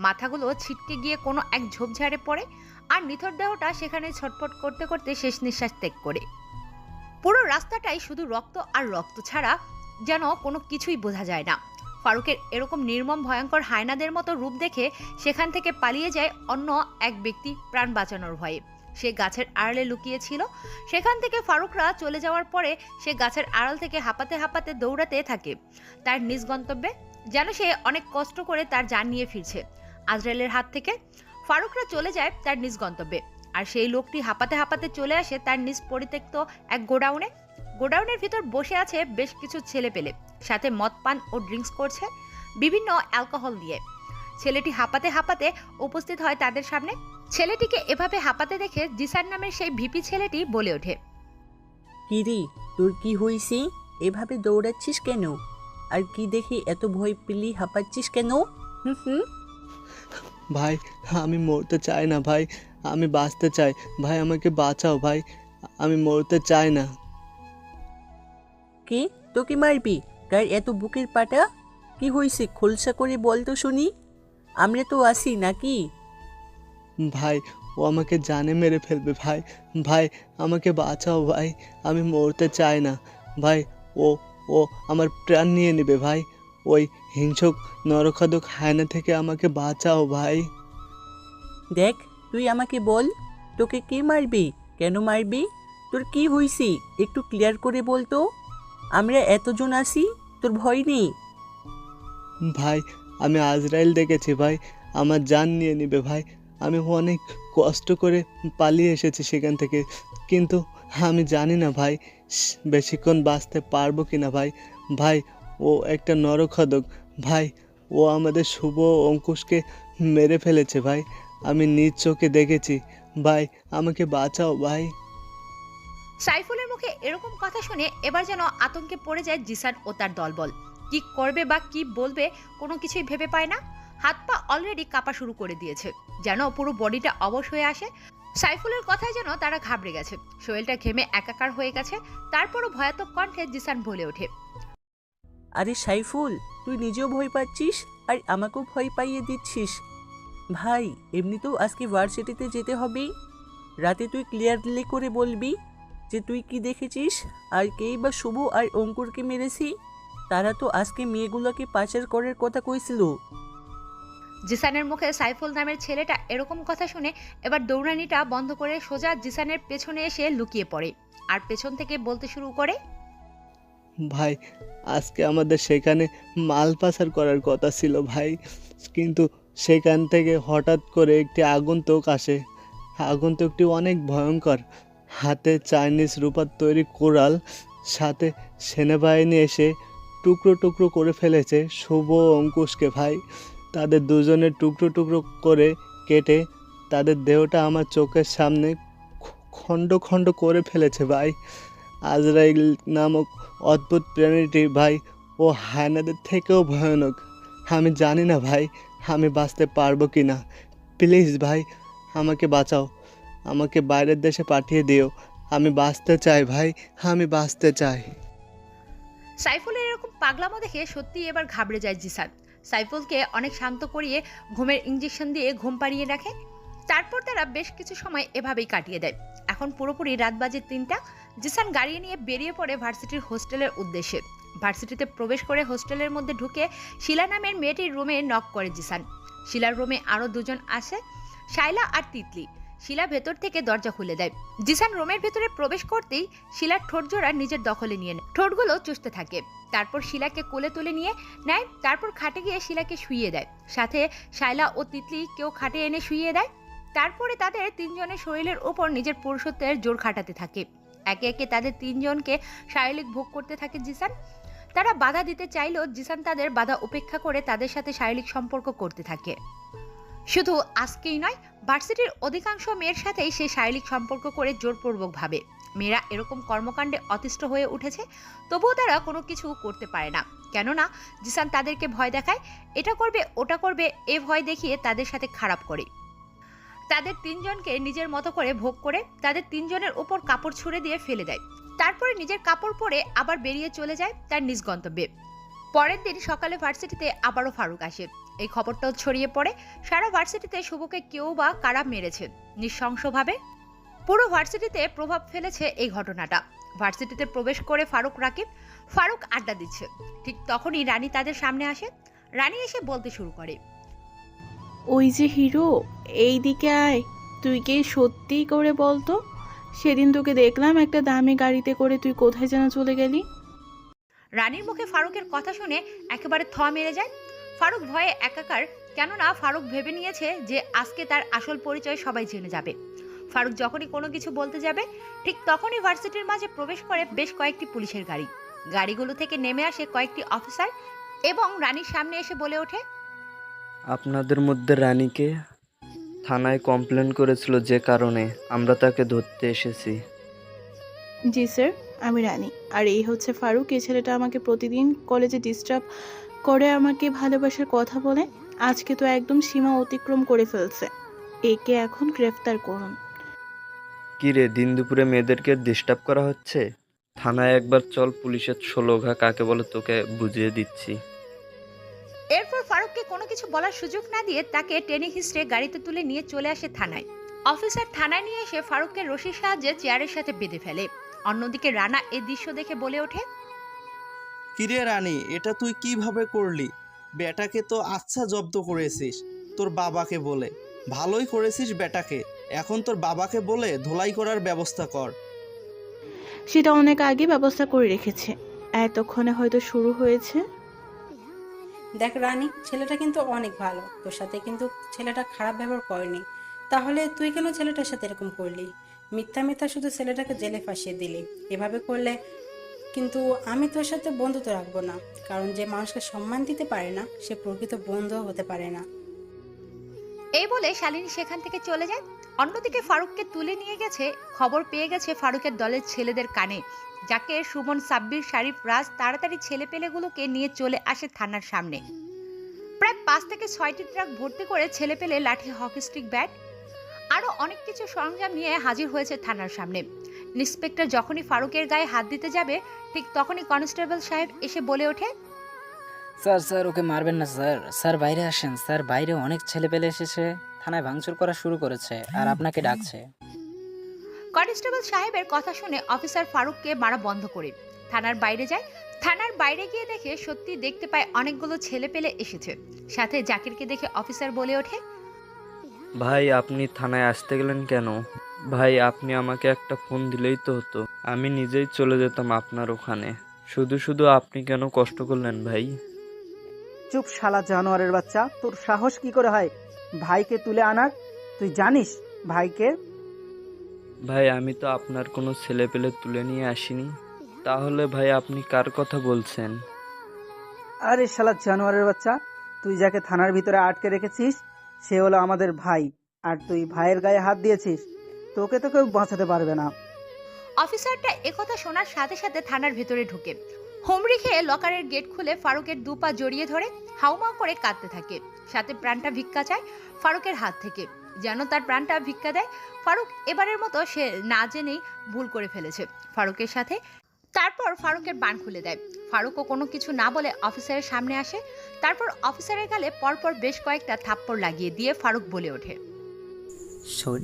মাথাগুলো ছিটকে গিয়ে কোনো এক ঝোপঝাড়ে পড়ে আর নিথর দেহটা সেখানে ছটফট করতে করতে শেষ নিঃশ্বাস ত্যাগ করে। পুরো রাস্তাটাই শুধু রক্ত আর রক্ত ছাড়া যেন কোনো কিছুই বোঝা যায় না। ফারুকের এরকম নির্মম ভয়ঙ্কর হায়নাদের মতো রূপ দেখে সেখান থেকে পালিয়ে যায় অন্য এক ব্যক্তি প্রাণ বাঁচানোর ভয়ে। সে গাছের আড়ালে লুকিয়েছিল। সেখান থেকে ফারুকরা চলে যাওয়ার পরে সে গাছের আড়াল থেকে হাঁপাতে হাঁপাতে দৌড়াতে থাকে তার নিজ গন্তব্যে, যেন সে অনেক কষ্ট করে তার জান নিয়ে ফিরছে আজরাইলের হাত থেকে। ফারুকরা চলে যায় তার নিজ গন্তব্যে, আর সেই লোকটি হাঁপাতে হাঁপাতে চলে আসে তার নিজ পরিত্যক্ত এক গোডাউনে। গোডাউনের ভিতর বসে আছে বেশ কিছু ছেলে পেলে, সাথে মদ পান ও ড্রিঙ্কস করছে বিভিন্ন অ্যালকোহল দিয়ে। ছেলেটি হাঁপাতে হাঁপাতে উপস্থিত হয় তাদের সামনে। ছেলেটিকে এভাবে হাঁপাতে দেখে জিসান নামের সেই ভিপি ছেলেটি বলে ওঠে, কিরে, তোর কি হয়েছে? এভাবে দৌড়াচ্ছিস কেন? আর কি দেখে এত ভয় পেলি হাঁপাচ্ছিস কেন? ভাই, আমি মরতে চাই না ভাই, আমি বাঁচতে চাই ভাই, আমাকে বাঁচাও ভাই, আমি মরতে চাই না। কে তোকে মারবি? কার এত বুকের পাটা? কি হয়েছে খোলসা করে বল তো শুনি, আমরা তো আসি নাকি? ভাই, ও আমাকে জানে মেরে ফেলবে ভাই, ভাই আমাকে বাঁচাও ভাই, আমি মরতে চাই না ভাই, ও ও আমার প্রাণ নিয়ে নেবে ভাই, ওই হিংসুক নরখাদক হায়না থেকে আমাকে বাঁচাও ভাই। দেখ, তুই আমাকে বল, তোকে কে মারবি, কেন মারবি, তোর কি হয়েছে একটু ক্লিয়ার করে বল তো। আমরা এতজন আসি, তোর ভয় নেই? ভাই, আমি আজরাইল দেখেছি ভাই, আমার জান নিয়ে নেবে ভাই, আমি অনেক কষ্ট করে পালিয়ে এসেছি সেখান থেকে, কিন্তু আমি জানি না ভাই বেশিক্ষণ বাঁচতে পারবো কি না ভাই। ভাই ও একটা নরখাদক ভাই, ও আমাদের শুভ অঙ্কুশকে মেরে ফেলেছে ভাই, আমি নিজ চোখে দেখেছি ভাই, আমাকে বাঁচাও ভাই। সাইফুলের মুখে এরকম কথা শুনে এবার যেন আতঙ্কে পড়ে যায় জিসান ও তার দলবল। কি করবে বা কি বলবে কোনো কিছুই ভেবে পায় না। হাত পা অলরেডি কাঁপা শুরু করে দিয়েছে, যেন পুরো বডিটা অবশ হয়ে আসে। সাইফুলের কথায় যেন তারা ঘাবড়ে গেছে, শরীরটা ঘেমে একাকার হয়ে গেছে। তারপরও ভয়াতক কণ্ঠে জিসান বলে ওঠে, আরে সাইফুল, তুই নিজেও ভয় পাচ্ছিস আর আমাকেও ভয় পাইয়ে দিচ্ছিস। ভাই এমনিতেও আজকে ভার্সিটিতে যেতে হবে, রাতে তুই ক্লিয়ারলি করে বলবি যে তুই কি দেখেছিস আর কেই বা শুভ আর অঙ্কুরকে মেরেছি। তারা তো আজকে মেয়েগুলোকে পাচার করার কথা কইছিল। জিসানের মুখে সাইফুল নামের ছেলেটা এরকম কথা শুনে এবার দৌড়ানিটা বন্ধ করে সোজা জিসানের পেছনে এসে লুকিয়ে পড়ে আর পেছন থেকে বলতে শুরু করে, ভাই আজকে আমাদের সেখানে মাল পাচার করার কথা ছিল ভাই, কিন্তু সেখান থেকে হঠাৎ করে একটি আগন্তুক আসে। আগন্তুকটি অনেক ভয়ঙ্কর, হাতে চাইনিজ রূপার তৈরি কোরাল, সাথে সেনাবাহিনী এসে টুকরো টুকরো করে ফেলেছে শুভ অঙ্কুশকে ভাই। তাদের দুজনের টুকরো টুকরো করে কেটে তাদের দেহটা আমার চোখের সামনে খণ্ড খণ্ড করে ফেলেছে ভাই। আজরাইল নামক অদ্ভুত প্রাণীটি ভাই ও হায়নাদের থেকেও ভয়ানক। আমি জানি না ভাই আমি বাঁচতে পারবো কি না, প্লিজ ভাই আমাকে বাঁচাও, আমাকে বাইরের দেশে পাঠিয়ে দিও, আমি বাঁচতে চাই ভাই, আমি বাঁচতে চাই। সাইফুলের এরকম পাগলামো দেখে সত্যি এবার ঘাবড়ে যায় জিসান। সাইফুলকে অনেক শান্ত করিয়ে ঘুমের ইঞ্জেকশন দিয়ে ঘুম পাড়িয়ে রাখে। তারপর তারা বেশ কিছু সময় এভাবেই কাটিয়ে দেয়। এখন পুরোপুরি রাত বাজে 3টা। জিসান গাড়ি নিয়ে বেরিয়ে পড়ে ভার্সিটির হোস্টেলের উদ্দেশ্যে। ভার্সিটিতে প্রবেশ করে হোস্টেলের মধ্যে ঢুকে শিলা নামের মেয়েটির রুমে নক করে জিসান। শিলার রুমে আরও দুজন আসে, শাইলা আর তিতলি। শিলা ভেতর থেকে দরজা খুলে দেয়। জিসান রুমের ভেতরে প্রবেশ করতেই শিলার ঠোঁট জোড়া নিজের দখলে নিয়ে নেয়, ঠোঁটগুলো চুষতে থাকে। তারপর শিলাকে কোলে তুলে নিয়ে নেয়, তারপর খাটে গিয়ে শিলাকে শুইয়ে দেয়। সাথে শাইলা ও তিতলি কেউ খাটে এনে শুইয়ে দেয়। তারপরে তাদের তিনজনের শরীরের উপর নিজের পুরুষত্বের জোর খাটাতে থাকে। একে একে তাদের তিনজনকে শারীরিক ভোগ করতে থাকে জিসান। তারা বাধা দিতে চাইলেও জিসান তাদের বাধা উপেক্ষা করে তাদের সাথে শারীরিক সম্পর্ক করতে থাকে। শুধু আজকেই নয়, ভার্সিটির অধিকাংশ মেয়ের সাথেই সে শারীরিক সম্পর্ক করে জোরপূর্বকভাবে। মেয়েরা এরকম কর্মকাণ্ডে অতিষ্ঠ হয়ে উঠেছে, তবুও তারা কোনো কিছু করতে পারে না, কেননা জিসান তাদেরকে ভয় দেখায়। এটা করবে ওটা করবে এ ভয় দেখিয়ে তাদের সাথে খারাপ করে। তাদের তিনজনকে নিজের মতো করে ভোগ করে তাদের তিনজনের উপর কাপড় ছুঁড়ে দিয়ে ফেলে দেয়। তারপরে নিজের কাপড় পরে আবার বেরিয়ে চলে যায় তার নিজ গন্তব্যে। পরের দিন সকালে ভার্সিটিতে আবারও ফারুক আসে। এই খবরটাও ছড়িয়ে পড়ে সারা ভার্সিটিতে। শুভকে কেউ বা কারা মেরেছে নৃশংসভাবে। পুরো ভার্সিটিতে প্রভাব ফেলেছে এই ঘটনাটা। ভার্সিটিতে প্রবেশ করে ফারুক আড্ডা দিচ্ছে। ঠিক তখনই রানী তাদের সামনে আসে। রানী এসে বলতে শুরু করে, ওই যে হিরো, এই দিকে আয়। তুই কে সত্যি করে বলতো, সেদিন তোকে দেখলাম একটা দামি গাড়িতে করে, তুই কোথায় যেন চলে গেলি? রানীর মুখে ফারুকের কথা শুনে একেবারে থ মেরে যায়। ফারুক ভয়ে একাকার, কেননা ফারুক ভেবে নিয়েছে যে আজকে তার আসল পরিচয় সবাই জেনে যাবে। ফারুক যখনই কোনো কিছু বলতে যাবে ঠিক তখনই ভার্সিটির মাঝে প্রবেশ করে বেশ কয়েকটি পুলিশের গাড়ি। গাড়িগুলো থেকে নেমে আসে কয়েকটি অফিসার এবং রানীর সামনে এসে বলে ওঠে, আপনাদের মধ্যে রানীকে থানায় কমপ্লেন করেছিল, যে কারণে আমরা তাকে ধরতে এসেছি। জি স্যার, আমি রানী। আর এই হচ্ছে ফারুক। এই ছেলেটা আমাকে প্রতিদিন কলেজে ডিস্টার্ব করে, আমাকে ভালোবাসার কথা বলে। আজকে তো একদম সীমা অতিক্রম করে ফেলছে। একে এখন গ্রেফতার করুন। কি রে, দিন দুপুরে মেয়েদেরকে ডিস্টার্ব করা হচ্ছে? থানায় একবার চল, পুলিশের 16 ঘা কাকে বলে তোকে বুঝিয়ে দিচ্ছি। এরপর ফারুককে কোনো কিছু বলার সুযোগ না দিয়ে তাকে টেনে হিঁচড়ে গাড়িতে তুলে নিয়ে চলে আসে থানায়। অফিসার থানায় নিয়ে এসে ফারুককে রশির সাহায্যে চেয়ারের সাথে বেঁধে ফেলে। অন্যদিকে রানা এই দৃশ্য দেখে বলে ওঠে, কিরে রানী, এটা তুই কিভাবে করলি? বেটাকে তো আচ্ছা জব্দ করেছিস তোর বাবাকে বলে। ভালোই করেছিস বেটাকে, এখন তোর বাবাকে বলে ধোলাই করার ব্যবস্থা কর। সেটা অনেক আগে ব্যবস্থা করে রেখেছে, এতক্ষণে হয়তো শুরু হয়েছে। দেখ রানী, ছেলেটা কিন্তু অনেক ভালো, তোর সাথে কিন্তু ছেলেটা খারাপ ব্যবহার করেনি। তাহলে তুই কেন ছেলেটার সাথে এরকম করলি? মিথ্যা মিথ্যা শুধু ছেলেটাকে জেলে ফাঁসিয়ে দিলি। এভাবে করলে কিন্তু আমি তোর সাথে বন্ধুত্ব রাখবো না, কারণ যে মানুষকে সম্মান দিতে পারে না সে প্রকৃত বন্ধুও হতে পারে না। এই বলে শালিনী সেখান থেকে চলে যায়। অন্যদিকে ফারুককে তুলে নিয়ে গেছে খবর পেয়ে গেছে ফারুকের দলের ছেলেদের কানে, যাকে সুমন, সাব্বির, শারিফ, রাজ তাড়াতাড়ি ছেলেপেলেগুলোকে নিয়ে চলে আসে থানার সামনে। প্রায় 5 থেকে 6টি ট্রাক ভর্তি করে ছেলেপেলে, লাঠি, হকি স্টিক, ব্যাট আরো অনেক কিছু সরঞ্জাম নিয়ে হাজির হয়েছে থানার সামনে। ইন্সপেক্টর যখনই ফারুকের গায়ে হাত দিতে যাবে ঠিক তখনই কনস্টেবল সাহেব এসে বলে ওঠে, স্যার স্যার ওকে মারবেন না স্যার, স্যার বাইরে আসেন স্যার, বাইরে অনেক ছেলেপেলে এসেছে, থানায় ভাঙচুর করা শুরু করেছে আর আপনাকে ডাকছে। কনস্টেবল সাহেবের কথা শুনে অফিসার ফারুককে মারা বন্ধ করে থানার বাইরে যায়। থানার বাইরে গিয়ে দেখে সত্যি দেখতে পায় অনেকগুলো ছেলেপেলে এসেছে। সাথে জাকিরকে দেখে অফিসার বলে ওঠে, ভাই আপনি থানায় আসতে গেলেন কেন? ভাই আপনি আমাকে একটা ফোন দিলেই তো হতো, আমি নিজেই চলে যেতাম আপনার ওখানে। শুধু শুধু আপনি কেন কষ্ট করলেন ভাই? চুপ শালা জানোয়ারের বাচ্চা, তোর সাহস কি করে হয় ভাইকে তুলে আনার? তুই জানিস ভাইকে? ভাই আমি তো আপনার কোনো ছেলে পেলে তুলে নিয়ে আসিনি। তাহলে ভাই আপনি কার কথা বলছেন? আরে শালা জানোয়ারের বাচ্চা, তুই যাকে থানার ভিতরে আটকে রেখেছিস সে হলো আমাদের ভাই, আর তুই ভাইয়ের গায়ে হাত দিয়েছিস, তোকে তো কেউ বাঁচাতে পারবে না। অফিসারটা একথা শোনার সাথে সাথে থানার ভেতরে ঢুকে হুমড়ি খেয়ে লকারের গেট খুলে ফারুকের 2 পা জড়িয়ে ধরে হাউমাউ করে কাঁদতে থাকে। সাথে প্রাণটা ভিক্ষা চায় ফারুকের হাত থেকে, যেন তার প্রাণটা ভিক্ষা দেয়। ফারুক এবারের মতো সে না জেনেই ভুল করে ফেলেছে ফারুকের সাথে। তারপর ফারুকের বান খুলে দেয়। ফারুকও কোনো কিছু না বলে অফিসারের সামনে আসে। তারপর অফিসারের গালে পরপর বেশ কয়েকটা থাপ্পড় লাগিয়ে দিয়ে ফারুক বলে ওঠে, শোন,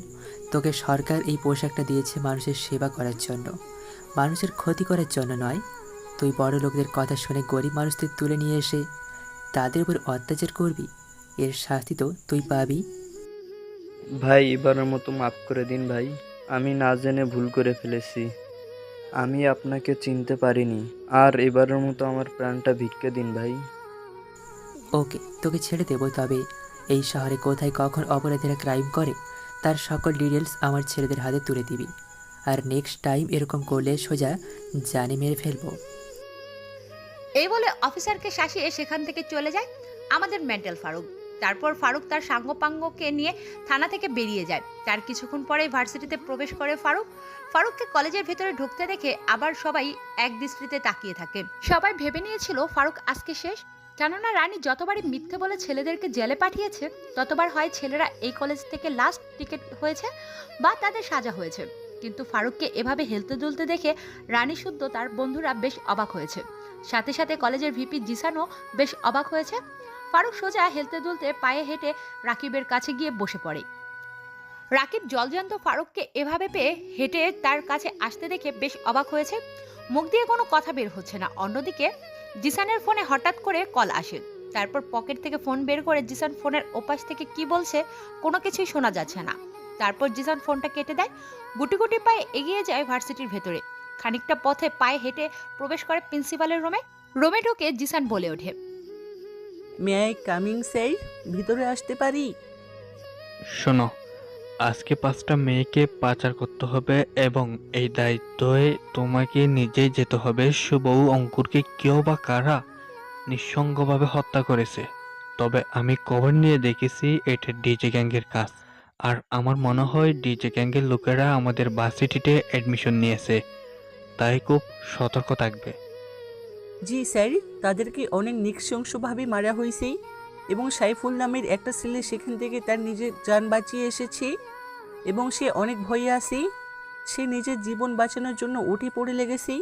তোকে সরকার এই পোশাকটা দিয়েছে মানুষের সেবা করার জন্য, মানুষের ক্ষতি করার জন্য নয়। তুই বড় লোকদের কথা শুনে গরিব মানুষদের তুলে নিয়ে এসে তাদের উপর অত্যাচার করবি, এর শাস্তি তো তুই পাবি। ভাই এবারের মতো মাফ করে দিন ভাই, আমি না জেনে ভুল করে ফেলেছি, আমি আপনাকে চিনতে পারিনি, আর এবারের মতো আমার প্রাণটা ভিক্ষা দিন ভাই। ওকে, তোকে ছেড়ে দেবো, তবে এই শহরে কোথায় কখন অপরাধীরা ক্রাইম করে তার সকল ডিটেলস আমার ছেলেদের হাতে তুলে দিবি, আর নেক্সট টাইম এরকম করলে সোজা জানে মেরে ফেলবো। এই বলে অফিসারকে শাসিয়ে সেখান থেকে চলে যায় আমাদের মেন্টাল ফারুক। তারপর ফারুক তার সাঙ্গপাঙ্গকে নিয়ে থানা থেকে বেরিয়ে যায়। তার কিছুক্ষণ পরেই ভার্সিটিতে প্রবেশ করে ফারুককে কলেজের ভেতরে ঢুকতে দেখে আবার সবাই এক দৃষ্টিতে তাকিয়ে থাকে। সবাই ভেবে নিয়েছিল ফারুক আজকে শেষ, কেননা রানী যতবারই মিথ্যে বলে ছেলেদেরকে জেলে পাঠিয়েছে ততবার হয় ছেলেরা এই কলেজ থেকে লাস্ট টিকেট হয়েছে বা তাদের সাজা হয়েছে। কিন্তু ফারুককে এভাবে হেলতে দুলতে দেখে রানী শুদ্ধ তার বন্ধুরা বেশ অবাক হয়েছে। সাথে সাথে কলেজের ভিপি জিসানও বেশ অবাক হয়েছে। ফারুক সোজা হেলতে দুলতে পায়ে হেঁটে রাকিবের কাছে গিয়ে বসে পড়ে। রাকিব জলজান্ত ফারুককে এভাবে পেয়ে হেঁটে তার কাছে আসতে দেখে বেশ অবাক হয়েছে। মুখ দিয়ে কোনো কথা বের হচ্ছে না। অন্যদিকে জিসানের ফোনে হঠাৎ করে কল আসে। তারপর পকেট থেকে ফোন বের করে জিসান ফোনের ওপাশ থেকে কি বলছে কোনো কিছুই শোনা যাচ্ছে না। তারপর জিসান ফোনটা কেটে দেয়। গুটি গুটি পায়ে এগিয়ে যায় ভার্সিটির ভেতরে। খানিকটা পথে পায়ে হেঁটে প্রবেশ করে প্রিন্সিপালের রুমে ঢুকে জিসান বলে ওঠে, মে আই কামিং স্যার, ভিতরে আসতে পারি? শোনো, আজকে 5টা মেয়েকে পাচার করতে হবে এবং এই দায়িত্বে তোমাকে নিজেই যেতে হবে। শুভ অঙ্কুরকে কেউ বা কারা নিঃসঙ্গভাবে হত্যা করেছে, তবে আমি খবর নিয়ে দেখেছি এটা ডিজে গ্যাংয়ের কাজ, আর আমার মনে হয় ডিজে গ্যাংয়ের লোকেরা আমাদের ভার্সিটিতে অ্যাডমিশন নিয়েছে, তাই খুব সতর্ক থাকবে। জি স্যার, তাদেরকে অনেক নৃশংসভাবে মারা হয়েছে এবং সাইফুল নামের একটা ছেলে সেখান থেকে তার নিজের যান বাঁচিয়ে এসেছে এবং সে অনেক ভয়ে আছে। সে নিজের জীবন বাঁচানোর জন্য উঠে পড়ে লেগেছে।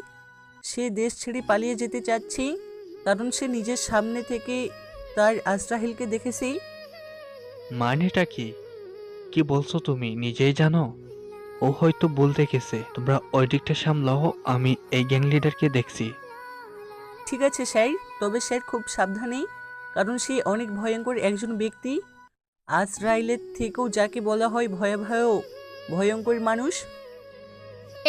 সে দেশ ছেড়ে পালিয়ে যেতে চাচ্ছে কারণ সে নিজের সামনে থেকে তার আজরাহিলকে দেখেছে। মানেটা কি? কি বলছো তুমি? নিজেই জানো? ও হয়তো ভুল দেখেছে, তোমরা ওই দিকটা সামলাও, আমি এই গ্যাং লিডারকে দেখছি। ঠিক আছে স্যার, তবে স্যার খুব সাবধানে, কারণ সে অনেক ভয়ঙ্কর একজন ব্যক্তি। আজরাইলের থেকেও যাকে বলা হয় ভয়ঙ্কর মানুষ।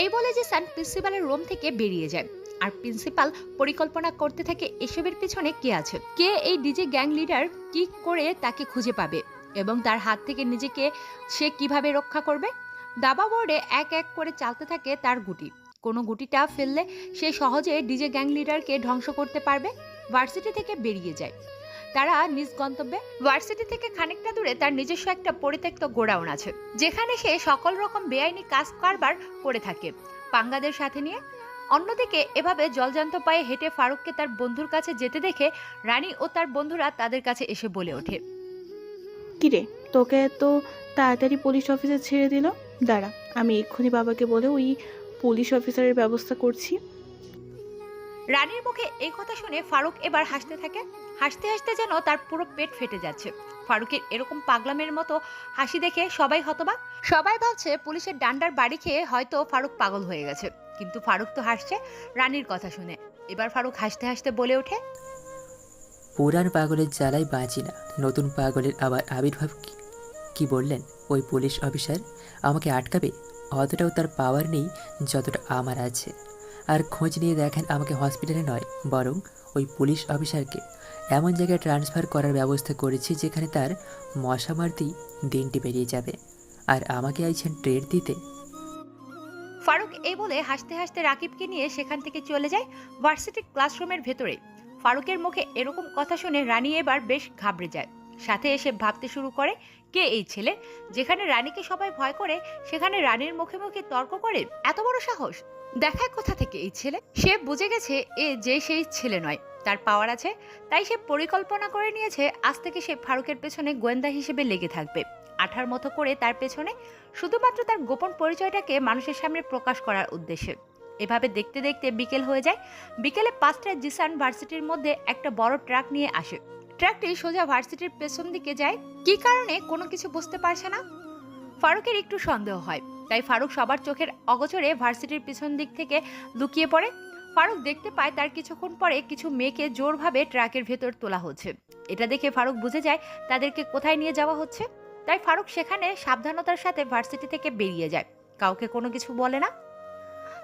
এই বলে জিসান প্রিন্সিপালের রুম থেকে বেরিয়ে যায়। আর প্রিন্সিপাল পরিকল্পনা করতে থাকে এসবের পিছনে কে আছে, কে এই ডিজে গ্যাং লিডার, কি করে তাকে খুঁজে পাবে এবং তার হাত থেকে নিজেকে সে কিভাবে রক্ষা করবে। দাবা বোর্ডে এক এক করে চালতে থাকে তার গুটি। কোনো গুটিটা ফেললে সে সহজে ডিজে গ্যাং লিডারকে ধ্বংস করতে পারবে। ভার্সিটি থেকে বেরিয়ে যায় তারা নিজ গন্তব্যে। ভার্সিটি থেকে খানিকটা দূরে তার নিজস্ব একটা পরিত্যক্ত গোডাউন আছে, যেখানে সে সকল রকম বেআইনি কাজ কারবার করে থাকে পাঙ্গাদের সাথে নিয়ে। অন্যদিকে এভাবে জলজান্ত পায়ে হেঁটে ফারুককে তার বন্ধুর কাছে যেতে দেখে রানী ও তার বন্ধুরা তাদের কাছে এসে বলে ওঠে, কিরে, তোকে তো তাড়াতাড়ি পুলিশ অফিসে ছেড়ে দিল? দাঁড়া, আমি এক্ষুনি বাবাকে বলে ওই পুলিশ অফিসারের ব্যবস্থা করছি। রানীর মুখে এই কথা শুনে ফারুক এবার হাসতে থাকে। হাসতে হাসতে যেন তার পুরো পেট ফেটে যাচ্ছে। ফারুকের এরকম পাগলামের মতো হাসি দেখে সবাই হতবাক। সবাই ভাবছে পুলিশের ডান্ডার বাড়ি খেয়ে হয়তো ফারুক পাগল হয়ে গেছে, কিন্তু ফারুক তো হাসছে রানীর কথা শুনে। এবার ফারুক হাসতে হাসতে বলে ওঠে, পুরান পাগলের জ্বালায় বাঁচি না, নতুন পাগলের আবার আবির্ভাব। কি বললেন? ওই পুলিশ অফিসার আমাকে আটকাবে? অতটাও তার পাওয়ার নেই যতটা আমার আছে। আর খোঁজ নিয়ে দেখেন আমাকে হসপিটালে নয়, বরং ওই পুলিশ অফিসারকে এমন জায়গায় ট্রান্সফার করার ব্যবস্থা করেছি যেখানে তার মশা মারতেই দিনটি বেরিয়ে যাবে। আর আমাকে আইছেন ট্রেড দিতে? ফারুক এই বলে হাসতে হাসতে রাকিবকে নিয়ে সেখান থেকে চলে যায় ভার্সিটির ক্লাসরুমের ভেতরে। ফারুকের মুখে এরকম কথা শুনে রানী এবার বেশ ঘাবড়ে যায়। সাথে এসে ভাবতে শুরু করে, কে এই ছেলে? যেখানে রানীকে সবাই ভয় করে সেখানে রানীর মুখে মুখে তর্ক করে, এত বড় সাহস দেখায় কোথা থেকে এই ছেলে? সে বুঝে গেছে এ যে সেই ছেলে নয়, তার পাওয়ার আছে। তাই সে পরিকল্পনা করে নিয়েছে আজ থেকে সে ফারুকের পেছনে গোয়েন্দা হিসেবে লেগে থাকবে, আঠার মতো করে তার পেছনে, শুধুমাত্র তার গোপন পরিচয়টাকে মানুষের সামনে প্রকাশ করার উদ্দেশ্যে। এভাবে দেখতে দেখতে বিকেল হয়ে যায়। বিকেলে 5টায় জিসান ভার্সিটির মধ্যে একটা বড় ট্রাক নিয়ে আসে। ট্রাকটি সোজা ভার্সিটির পেছন দিকে যায়। কি কারণে কোনো কিছু বুঝতে পারছে না ফারুকের, একটু সন্দেহ হয়। তাই ফারুক সবার চোখের অগোচরে ভার্সিটির পিছন দিক থেকে লুকিয়ে পড়ে। ফারুক দেখতে পায় তার কিছুক্ষণ পরে কিছু মেয়েকে জোরভাবে ট্রাকের ভেতর তোলা হচ্ছে। এটা দেখে ফারুক বুঝে যায় তাদেরকে কোথায় নিয়ে যাওয়া হচ্ছে। তাই ফারুক সেখানে সাবধানতার সাথে ভার্সিটি থেকে বেরিয়ে যায়, কাউকে কোনো কিছু বলে না।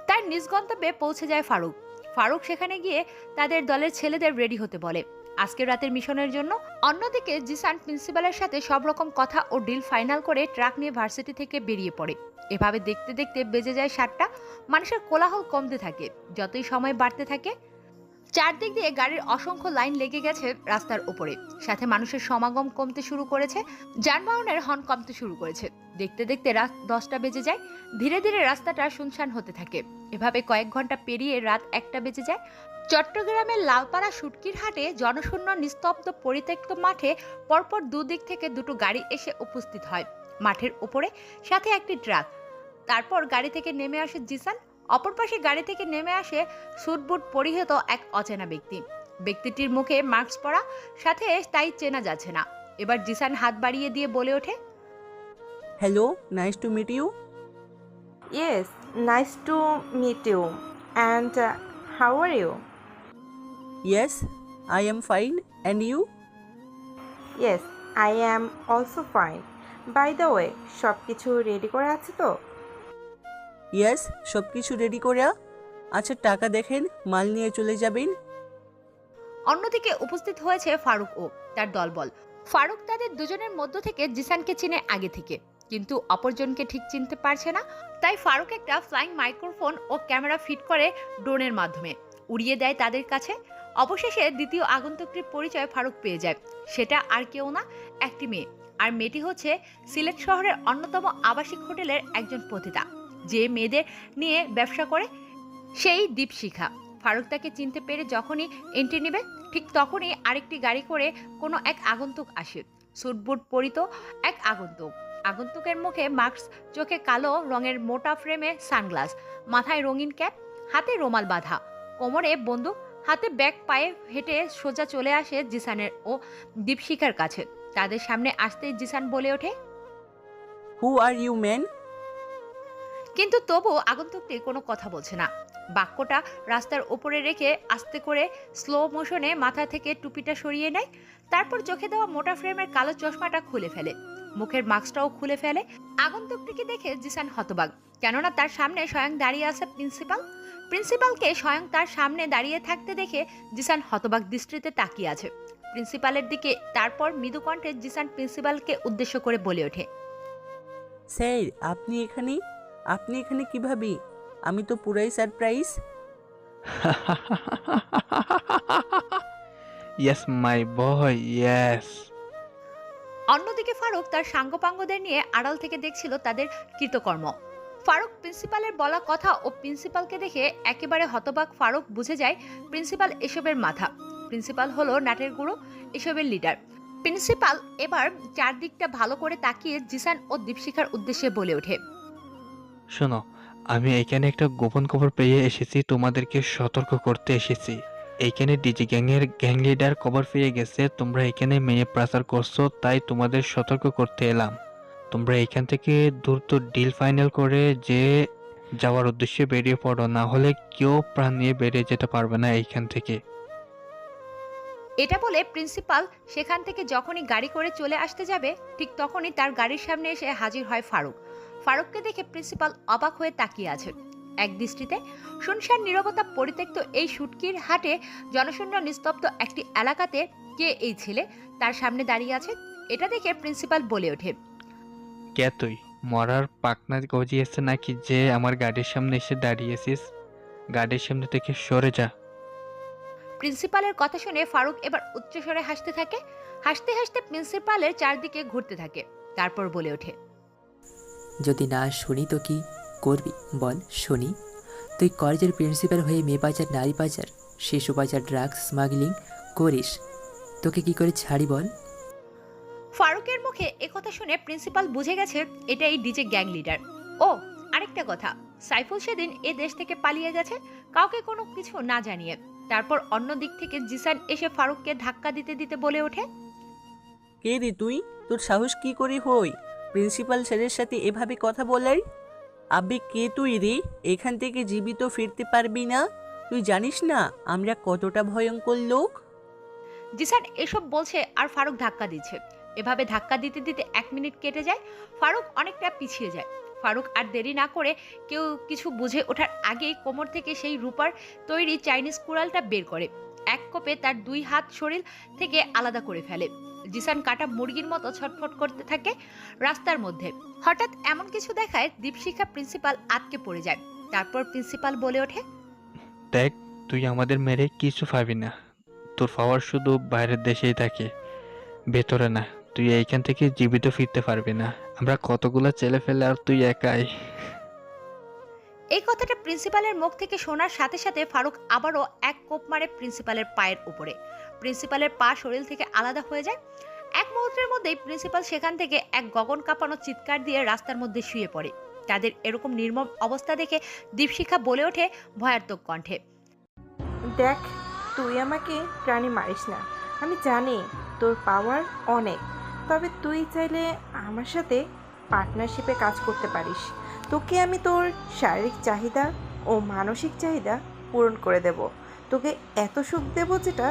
তার নিজ গন্তব্যে পৌঁছে যায় ফারুক। ফারুক সেখানে গিয়ে তাদের দলের ছেলেদের রেডি হতে বলে আজকের রাতের মিশনের জন্য। অন্যদিকে জিসান প্রিন্সিপালের সাথে সব রকম কথা ও ডিল ফাইনাল করে ট্রাক নিয়ে ভার্সিটি থেকে বেরিয়ে পড়ে। এভাবে দেখতে দেখতে বেজে যায় 7টা। মানুষের কোলাহল কমতে থাকে যতই সময় বাড়তে থাকে। চারদিক দিয়ে গাড়ির অসংখ্য লাইন লেগে গেছে রাস্তার উপরে, সাথে মানুষের সমাগম কমতে শুরু করেছে, যানবাহনের হর্ন কমতে শুরু করেছে। দেখতে দেখতে রাত 10টা বেজে যায়। ধীরে ধীরে রাস্তাটা শুনশান হতে থাকে। এভাবে কয়েক ঘন্টা পেরিয়ে রাত 1টা বেজে যায়। চট্টগ্রামের লালপাড়া শুটকির হাটে জনশূন্য নিস্তব্ধ পরিত্যক্ত মাঠে পরপর দুদিক থেকে দুটো গাড়ি এসে উপস্থিত হয় মাঠের উপরে, সাথে একটি ট্রাক। তারপর গাড়ি থেকে নেমে আসে জিসান। অপর পাশে গাড়ি থেকে নেমে আসে স্যুটবুট পরিহিত এক অচেনা ব্যক্তি। ব্যক্তিটির মুখে মাস্ক পরা, সাথে তাই চেনা যাচ্ছে না। এবার জিসান হাত বাড়িয়ে দিয়ে বলে ওঠে, hello, nice to meet you. Yes, nice to meet you. And how are you? Yes, I am fine. And you? Yes, I am also fine. By the way, সব কিছু রেডি করে আছে তো? Yes, সব কিছু রেডি করে। আচ্ছা, টাকা দেখেন, মাল নিয়ে চলে যাবেন। অন্যদিকে উপস্থিত হয়েছে ফারুক ও তার দলবল। ফারুক তাদের দুজনের মধ্য থেকে জিসানকে চিনে আগে থেকে, কিন্তু অপরজনকে ঠিক চিনতে পারছে না। তাই ফারুক একটা ফ্লাইং মাইক্রোফোন ও ক্যামেরা ফিট করে ড্রোনের মাধ্যমে উড়িয়ে দেয় তাদের কাছে। অবশেষে দ্বিতীয় আগন্তুকটির পরিচয় ফারুক পেয়ে যায়। সেটা আর কেউ না, একটি মেয়ে। আর মেয়েটি হচ্ছে সিলেট শহরের অন্যতম আবাসিক হোটেলের একজন পতিতা, যে মেয়েদের নিয়ে ব্যবসা করে, সেই দীপশিখা। ফারুক তাকে চিনতে পেরে যখনই এন্ট্রি নেবে, ঠিক তখনই আরেকটি গাড়ি করে কোনো এক আগন্তুক আসে। স্যুটবুট পরিত এক আগন্তুক। আগন্তুকের মুখে মাস্ক, চোখে কালো রঙের মোটা ফ্রেমে সানগ্লাস, মাথায় রঙিন ক্যাপ, হাতে রুমাল বাঁধা, কোমরে বন্দুক, হাতে ব্যাগ, পায়ে হেঁটে সোজা চলে আসে জিসানের ও দীপশিখার কাছে। তাদের সামনে আসতেই জিসান বলে ওঠে, হু আর ইউ ম্যান? কিন্তু তবু আগন্তুকটি কোনো কথা বলছে না। বাক্যটা রাস্তার উপরে রেখে আস্তে করে স্লো মোশনে মাথা থেকে টুপিটা সরিয়ে নেয়। তারপর চোখে দেওয়া মোটা ফ্রেমের কালো চশমাটা খুলে ফেলে, মুখের মাস্কটাও খুলে ফেলে। আগন্তুকটিকে দেখে জিসান হতবাক, কেননা তার সামনে স্বয়ং দাঁড়িয়ে আছে প্রিন্সিপাল। প্রিন্সিপালকে স্বয়ং তার সামনে দাঁড়িয়ে থাকতে দেখে জিসান হতবাক দৃষ্টিতে তাকিয়ে আছে প্রিন্সিপালের দিকে। তারপর মৃদু কণ্ঠে জিসান প্রিন্সিপালকে উদ্দেশ্য করে বলে ওঠে, স্যার আপনি এখানে কিভাবে? আমি তো পুরাই surprise. Yes my boy, yes. অন্যদিকে ফারুক তার সাঙ্গপাঙ্গদের নিয়ে আড়াল থেকে দেখছিল তাদের কৃতকর্ম। ফারুক প্রিন্সিপালের বলা কথা ও প্রিন্সিপালকে দেখে একেবারে হতবাক। ফারুক বুঝে যায় প্রিন্সিপাল এসবের মাথা। প্রিন্সিপাল হলো নাটের গুঁড়ো, এসবের লিডার। প্রিন্সিপাল এবার চারদিকটা ভালো করে তাকিয়ে জিসান ও দীপশিখার উদ্দেশ্যে বলে ওঠে, শোনো, আমি এখানে একটা গোপন খবর পেয়ে এসেছি, তোমাদেরকে সতর্ক করতে এসেছি। এইখানে ডিজি গ্যাংয়ের গ্যাং লিডার খবর পেয়ে গেছে তোমরা এখানে মেয়ে পাচার করছো, তাই তোমাদের সতর্ক করতে এলাম। তোমরা এখান থেকে দ্রুত ডিল ফাইনাল করে যে যাওয়ার উদ্দেশ্যে বেরিয়ে পড়ো, না হলে কেউ প্রাণ নিয়ে বেরিয়ে যেতে পারবে না এইখান থেকে। এটা বলে প্রিন্সিপাল সেখান থেকে যখনই গাড়ি করে চলে আসতে যাবে ঠিক তখনই তার গাড়ির সামনে এসে হাজির হয় ফারুক। ফারুককে দেখে প্রিন্সিপাল অবাক হয়ে তাকিয়ে আছে। এক দৃষ্টিতে শুনশান নীরবতা পরিত্যক্ত এই শুটকির হাটে জনশূন্য নিস্তব্ধ একটি এলাকাতে কে এই ছেলে তার সামনে দাঁড়িয়ে আছে, এটা দেখে প্রিন্সিপাল বলে ওঠে, কে তুই? মরার পাকনা গজিয়েছে নাকি যে আমার গাড়ির সামনে এসে দাঁড়িয়েছিস? গাড়ির সামনে থেকে সরে যা। প্রিন্সিপালের কথা শুনে ফারুক এবার উচ্চস্বরে হাসতে থাকে। হাসতে হাসতে প্রিন্সিপালের চারদিকে ঘুরতে থাকে। তারপর বলে ওঠে, যদি না শুনি তো কি করবি বল শুনি। তুই কলেজের প্রিন্সিপাল হয়ে মেয়ে পাচার, নারী পাচার, শিশু পাচার, ড্রাগস স্মাগলিং করিস, তোকে কি করে ছাড়ি বল? ফারুকের মুখে একথা শুনে প্রিন্সিপাল বুঝে গেছে এটাই ডিজে গ্যাং লিডার। ও আরেকটা কথা, সাইফুল সেদিন এ দেশ থেকে পালিয়ে গেছে কাউকে কোনো কিছু না জানিয়ে। তারপর অন্য দিক থেকে জিসান এসে ফারুককে ধাক্কা দিতে দিতে বলে ওঠে, কে রে তুই? তোর সাহস কি করে হয় প্রিন্সিপাল স্যারের সাথে এভাবে কথা বলার? আবে কে তুই রে? এখান থেকে জীবিত ফিরতে পারবি না। তুই জানিস না আমরা কতটা ভয়ঙ্কর লোক? জিসান এসব বলছে আর ফারুক ধাক্কা দিচ্ছে। এভাবে ধাক্কা দিতে দিতে 1 মিনিট কেটে যায়। ফারুক অনেকটা পিছিয়ে যায়। ফারুক আর দেরি না করে কেউ কিছু বুঝে ওঠার আগেই কোমর থেকে সেই রূপার তৈরি চাইনিজ কুড়ালটা বের করে এক কোপে তার 2 হাত শরীর থেকে আলাদা করে ফেলে। জিসান কাটা মুরগির মতো ছটফট করতে থাকে রাস্তার মধ্যে। হঠাৎ এমন কিছু দেখায় দীপশিখা প্রিন্সিপাল আটকে পড়ে যায়। তারপর প্রিন্সিপাল বলে ওঠে, দেখ, তুই আমাদের মেরে কিছু পাবি না। তোর পাওয়ার শুধু বাইরের দেশেই থাকে, ভেতরে না। তুই এইখান থেকে জীবিত ফিরতে পারবি না। আমরা কতগুলো ছেলে ফেলে আর তুই একাই। এই কথাটা প্রিন্সিপালের মুখ থেকে শোনার সাথে সাথে ফারুক আবারও এক কোপ মারে প্রিন্সিপালের পায়ের উপরে। প্রিন্সিপালের পা শরীর থেকে আলাদা হয়ে যায়। এক মুহূর্তের মধ্যেই প্রিন্সিপাল সেখান থেকে এক গগন কাঁপানো চিৎকার দিয়ে রাস্তার মধ্যে শুয়ে পড়ে। তাদের এরকম নির্মম অবস্থা দেখে দীপশিখা বলে ওঠে ভয়ার্থক কণ্ঠে, দেখ, তুই আমাকে প্রাণী মারিস না। আমি জানি তোর পাওয়ার অনেক, তবে তুই চাইলে আমার সাথে পার্টনারশিপে কাজ করতে পারিস। তোকে আমি তোর শারীরিক চাহিদা ও মানসিক চাহিদা পূরণ করে দেব। তোকে এত সুখ দেব যেটা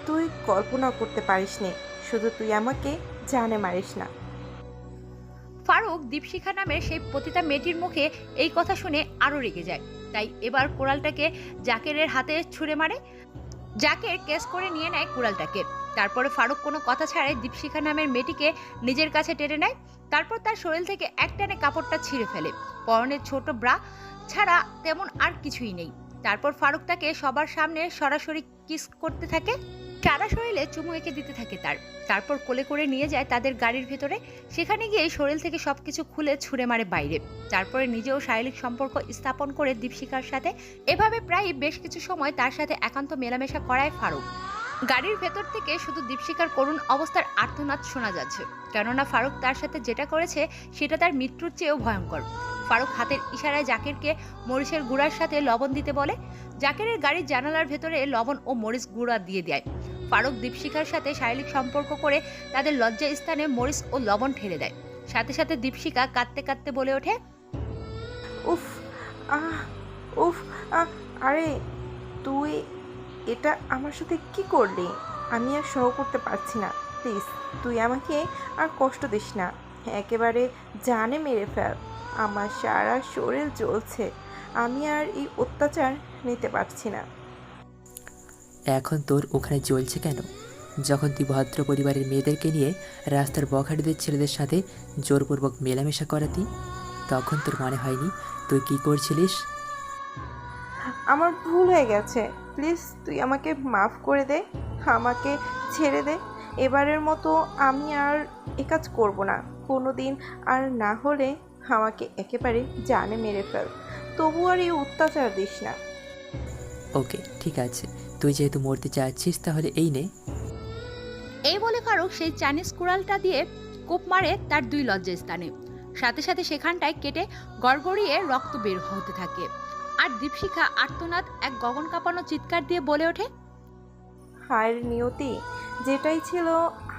তুই কল্পনা করতে পারিস নি। শুধু তুই আমাকে জানে মারিস না। ফারুক দীপশিখা নামের সেই পতিতা মেয়েটির মুখে এই কথা শুনে আরো রেগে যায়। তাই এবার কুড়ালটাকে জাকেরের হাতে ছুঁড়ে মারে। জাকের কেস করে নিয়ে নেয় কুড়ালটাকে। তারপরে ফারুক কোনো কথা ছাড়াই দীপশিখা নামের মেয়েটিকে নিজের কাছে টেনে নেয়। তারপর তার শরীর থেকে একটানে কাপড়টা ছিঁড়ে ফেলে। পরনের ছোট ব্রা ছাড়া তেমন আর কিছুই নেই। তারপর ফারুক তাকে সবার সামনে সরাসরি কিস করতে থাকে। সারা শরীরে চুমু এঁকে দিতে থাকে তারপর কোলে করে নিয়ে যায় তাদের গাড়ির ভেতরে। সেখানে গিয়ে শরীর থেকে সবকিছু খুলে ছুঁড়ে মারে বাইরে। তারপরে নিজেও শারীরিক সম্পর্ক স্থাপন করে দীপশিখার সাথে। এভাবে প্রায় বেশ কিছু সময় তার সাথে একান্ত মেলামেশা করায় ফারুক। গাড়ির ভেতর থেকে শুধু দীপশিখার করুণ অবস্থার আর্তনাদ শোনা যাচ্ছে, কেননা ফারুক তার সাথে যেটা করেছে সেটা তার মৃত্যুর চেয়েও ভয়ঙ্কর। ফারুক হাতের ইশারায় জাকিরকে মরিচের গুঁড়ার সাথে লবণ দিতে বলে। জাকিরের গাড়ির জানালার ভেতরে লবণ ও মরিচ গুঁড়া দিয়ে দেয়। ফারুক দীপশিখার সাথে শারীরিক সম্পর্ক করে তাদের লজ্জা স্থানে মরিচ ও লবণ ঢেলে দেয়। সাথে সাথে দীপশিখা কাঁদতে কাঁদতে বলে ওঠে, উফ আহ উফ আহ আরে তুই এটা আমার সাথে কি করলি? আমি আর সহ করতে পারছি না। প্লিজ তুই আমাকে আর কষ্ট দিস না। একেবারে জানে মেরে ফেল। আমার সারা শরীর জ্বলছে। আমি আর এই অত্যাচার নিতে পারছি না। এখন তোর ওখানে জ্বলছে কেন? যখন তুই ভদ্র পরিবারের মেয়েদেরকে নিয়ে রাস্তার বখাটেদের ছেলেদের সাথে জোরপূর্বক মেলামেশা করাতি, তখন তোর মনে হয়নি তুই কি করছিলিস? আমার ভুল হয়ে গেছে, প্লিজ তুই আমাকে মাফ করে দে, আমাকে ছেড়ে দে। এবারের মতো আমি আর এ কাজ করব না কোনো দিন, আর না হলে আমাকে একেবারে জানে মেরে ফেল, তবু আর এই অত্যাচার দিস না। ওকে ঠিক আছে, তুই যেহেতু মরতে চাচ্ছিস তাহলে এই নে। এই বলে ফারুক সেই চাইনিজ কুড়ালটা দিয়ে কোপ মারে তার 2 লজ্জাস্থানে। সাথে সাথে সেখানটায় কেটে গড়গড়িয়ে রক্ত বের হতে থাকে। আর দীপশিখা আর্তনাদ এক গগন কাঁপানো চিৎকার দিয়ে বলে ওঠে, হায়ের নিয়তি, যেটাই ছিল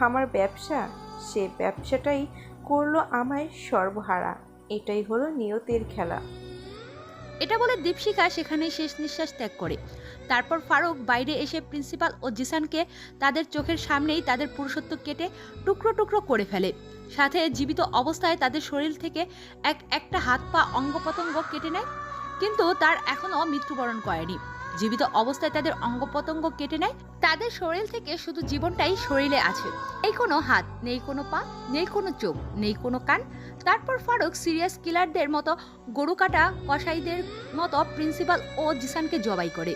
আমার ব্যবসা, সে ব্যবসাটাই করলো আমায় সর্বহারা। এটাই হলো নিয়তির খেলা। এটা বলে দীপশিখা সেখানেই শেষ নিঃশ্বাস ত্যাগ করে। তারপর ফারুক বাইরে এসে প্রিন্সিপাল ও জিসানকে তাদের চোখের সামনেই তাদের পুরুষত্ব কেটে টুকরো টুকরো করে ফেলে। সাথে জীবিত অবস্থায় তাদের শরীর থেকে একটা হাত পা অঙ্গ প্রত্যঙ্গ কেটে নেয়, কিন্তু তার এখনো মৃত্যুবরণ করেনি। জীবিত অবস্থায় তাদের অঙ্গ প্রত্যঙ্গ কেটে নেয়, তাদের শরীর থেকে শুধু জীবনটাই শরীরে আছে। নেই কোনো হাত, নেই কোনো পা, নেই কোনো চোখ, নেই কোনো কান। তারপর ফারুক সিরিয়াস কিলারদের মতো গরু কাটা কসাইদের মতো প্রিন্সিপাল ও জিসানকে জবাই করে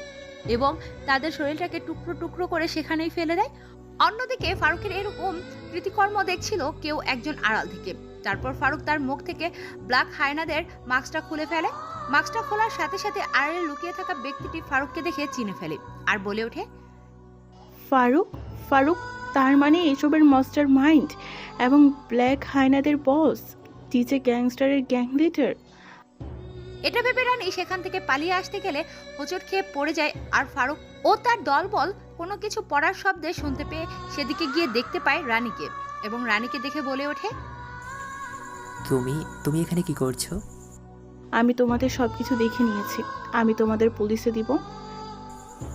এবং তাদের শরীরটাকে টুকরো টুকরো করে সেখানেই ফেলে দেয়। অন্যদিকে ফারুকের এরকম কৃতিকর্ম দেখছিল কেউ একজন আড়াল থেকে। তারপর ফারুক তার মুখ থেকে ব্ল্যাক হায়নাদের মাস্কটা খুলে ফেলে। মাস্কটা খোলার সাথে সাথে আড়ালে লুকিয়ে থাকা ব্যক্তিটি ফারুককে দেখে চিনে ফেলে আর বলে ওঠে, ফারুক ফারুক তার মানে এসবের মাস্টার মাইন্ড এবং ব্ল্যাক হায়নাদের বস, ডিজে গ্যাংস্টারের গ্যাং লিডার। এটা ভেবে রানী সেখান থেকে পালিয়ে আসতে গেলে হোঁচট খেয়ে পড়ে যায়। আর ফারুক ও তার দলবল কোনো কিছু পড়ার শব্দে শুনতে পেয়ে সেদিকে গিয়ে দেখতে পায় রানীকে এবং রানীকে দেখে বলে ওঠে, তুমি এখানে কি করছো? আমি তোমাদের সবকিছু দেখে নিয়েছি, আমি তোমাদের পুলিশে দিব।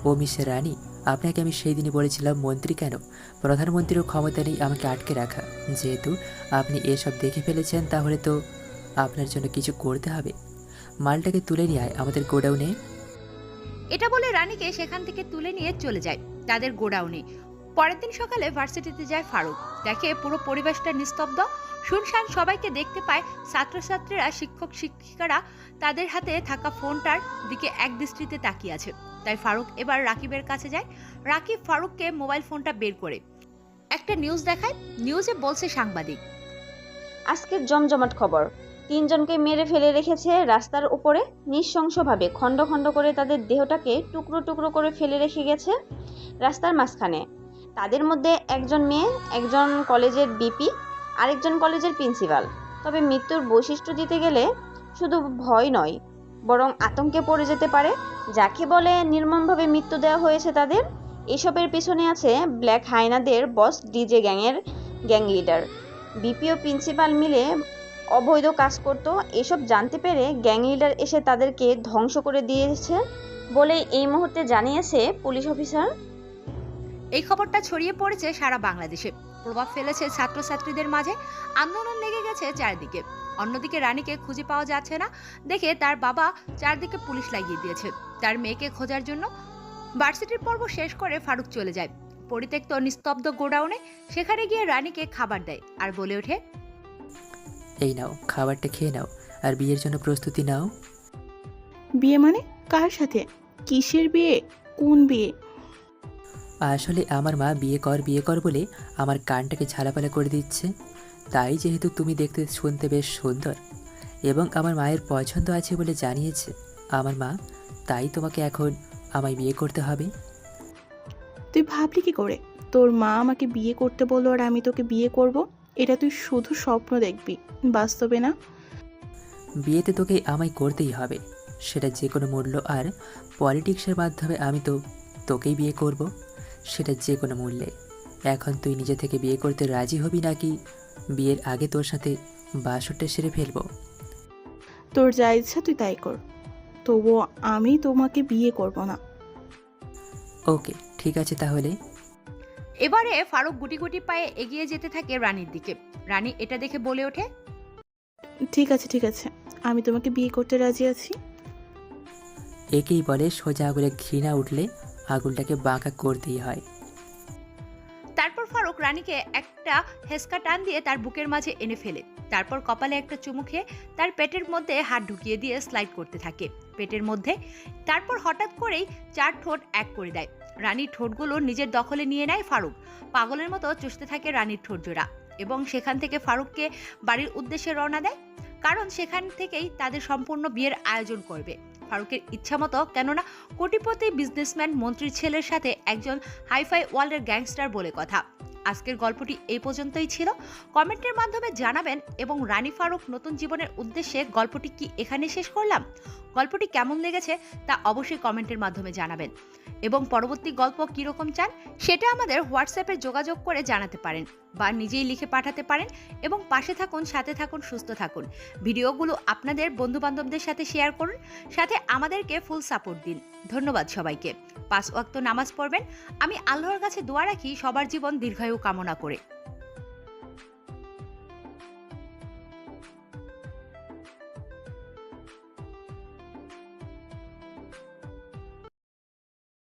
ও মিস্টার রানী, আপনাকে আমি সেই দিনই বলেছিলাম মন্ত্রী কেন, প্রধানমন্ত্রীরও ক্ষমতা নেই আমাকে আটকে রাখা। যেহেতু আপনি এসব দেখে ফেলেছেন তাহলে তো আপনার জন্য কিছু করতে হবে। মালটাকে তুলে নিয়ে আয় আমাদের গোডাউনে। এটা বলে রানীকে সেখান থেকে তুলে নিয়ে চলে যায় তাদের গোডাউনে। পরের দিন সকালে ভার্সিটিতে যায় ফারুক, দেখে পুরো পরিবেশটা নিস্তব্ধ, শুনশান। সবাইকে দেখতে পায় ছাত্রছাত্রীরা, শিক্ষক শিক্ষিকারা তাদের হাতে থাকা ফোনটার দিকে এক দৃষ্টিতে তাকিয়ে আছে। তাই ফারুক এবার রাকিবের কাছে যায়। রাকিব ফারুককে মোবাইল ফোনটা বের করে একটা নিউজ দেখায়। নিউজে বলছে সাংবাদিক, আজকের জমজমাট খবর, 3 জনকে মেরে ফেলে রেখেছে রাস্তার উপরে, নৃশংসভাবে খণ্ড খণ্ড করে তাদের দেহটাকে টুকরো টুকরো করে ফেলে রেখে গেছে রাস্তার মাঝখানে। তাদের মধ্যে একজন মেয়ে, একজন কলেজের বিপি, আরেকজন কলেজের প্রিন্সিপাল। তবে মৃত্যুর বৈশিষ্ট্য দিতে গেলে শুধু ভয় নয়, বরং আতঙ্কে পড়ে যেতে পারে। যাকে বলে নির্মমভাবে মৃত্যু দেওয়া হয়েছে তাদের। এসবের পিছনে আছে ব্ল্যাক হায়নাদের বস ডিজে গ্যাংয়ের গ্যাং লিডার। বিপি ও প্রিন্সিপাল মিলে অবৈধ কাজ করত। এসব জানতে পেরে গ্যাং লিডার এসে তাদেরকে ধ্বংস করে দিয়েছে বলে এই মুহূর্তে জানিয়েছে পুলিশ অফিসার। এই খবরটা ছড়িয়ে পড়েছে সারা বাংলাদেশে, প্রভাব ফেলেছে ছাত্রছাত্রীদের মাঝে, আন্দোলন লেগে গেছে চারিদিকে। অন্যদিকে রানীকে খুঁজে পাওয়া যাচ্ছে না দেখে তার বাবা চারদিকে পুলিশ লাগিয়ে দিয়েছে তার মেয়েকে খোঁজার জন্য। ভার্সিটির পর্ব শেষ করে ফারুক চলে যায় পরিত্যক্ত নিস্তব্ধ গোডাউনে। সেখানে গিয়ে রানীকে খাবার দেয় আর বলে ওঠে, এই নাও খাবারটা খেয়ে নাও আর বিয়ের জন্য প্রস্তুতি নাও। বিয়ে মানে? কার সাথে? কিসের বিয়ে? কোন বিয়ে? আসলে আমার মা বিয়ে কর বলে আমার কানটাকে ঝালাপালা করে দিচ্ছে। তাই যেহেতু তুমি দেখতে শুনতে বেশ সুন্দর এবং আমার মায়ের পছন্দ আছে বলে জানিয়েছে আমার মা, তাই তোমাকে এখন আমায় বিয়ে করতে হবে। তুই ভাবলি কি করে তোর মা আমাকে বিয়ে করতে বললো আর আমি তোকে বিয়ে করব? এটা তুই শুধু স্বপ্ন দেখবি, বাস্তবে না। বিয়েতে তোকে আমায় করতেই হবে, সেটা যে কোনো মূল্য। আর পলিটিক্সের মাধ্যমে আমি তো তোকেই বিয়ে করব, সেটা যে কোনো মূল্যে। এখন তুই নিজে থেকে বিয়ে করতে রাজি হবি নাকি বিয়ের আগে তোর সাথে বাসরটা সেরে ফেলবো? তোর যা ইচ্ছা তুই তাই কর, তবুও আমি তোমাকে বিয়ে করব না। ওকে ঠিক আছে তাহলে। এবারে ফারুক গুটি গুটি পায়ে এগিয়ে যেতে থাকে রানীর দিকে। রানী এটা দেখে বলে ওঠে, ঠিক আছে, আমি তোমাকে বিয়ে করতে রাজি আছি। একেই বলে সোজা আগুনে ঘৃণা উঠলে আগুনটাকে বাঁকা করতেই হয়। রানীকে একটা হেসকা টান দিয়ে তার বুকের মাঝে এনে ফেলে। তারপর কপালে একটা চুমু খেয়ে তার পেটের মধ্যে হাত ঢুকিয়ে দিয়ে স্লাইড করতে থাকে পেটের মধ্যে। তারপর হঠাৎ করেই 4 ঠোঁট এক করে দেয়। রানীর ঠোঁটগুলো নিজের দখলে নিয়ে নেয় ফারুক। পাগলের মতো চুষতে থাকে রানীর ঠোঁট জোড়া এবং সেখান থেকে ফারুককে বাড়ির উদ্দেশ্যে রওনা দেয়, কারণ সেখান থেকেই তাদের সম্পূর্ণ বিয়ের আয়োজন করবে ফারুকের ইচ্ছা মতো। কেননা কোটিপতি বিজনেসম্যান মন্ত্রীর ছেলের সাথে একজন হাইফাই ওয়ার্ল্ডের গ্যাংস্টার বলে কথা। আজকের গল্পটি এই পর্যন্তই ছিল। কমেন্টের মাধ্যমে জানাবেন এবং রানী ফারুক নতুন জীবনের উদ্দেশ্যে গল্পটি কি এখানে শেষ করলাম? গল্পটি কেমন লেগেছে তা অবশ্যই কমেন্টের মাধ্যমে জানাবেন এবং পরবর্তী গল্প কীরকম চান সেটা আমাদের হোয়াটসঅ্যাপে যোগাযোগ করে জানাতে পারেন বা নিজেই লিখে পাঠাতে পারেন। এবং পাশে থাকুন, সাথে থাকুন, সুস্থ থাকুন। ভিডিওগুলো আপনাদের বন্ধুবান্ধবদের সাথে শেয়ার করুন, সাথে আমাদেরকে ফুল সাপোর্ট দিন। ধন্যবাদ সবাইকে। 5 ওয়াক্ত নামাজ পড়বেন। আমি আল্লাহর কাছে দোয়া রাখি সবার জীবন দীর্ঘায়ু কামনা করে।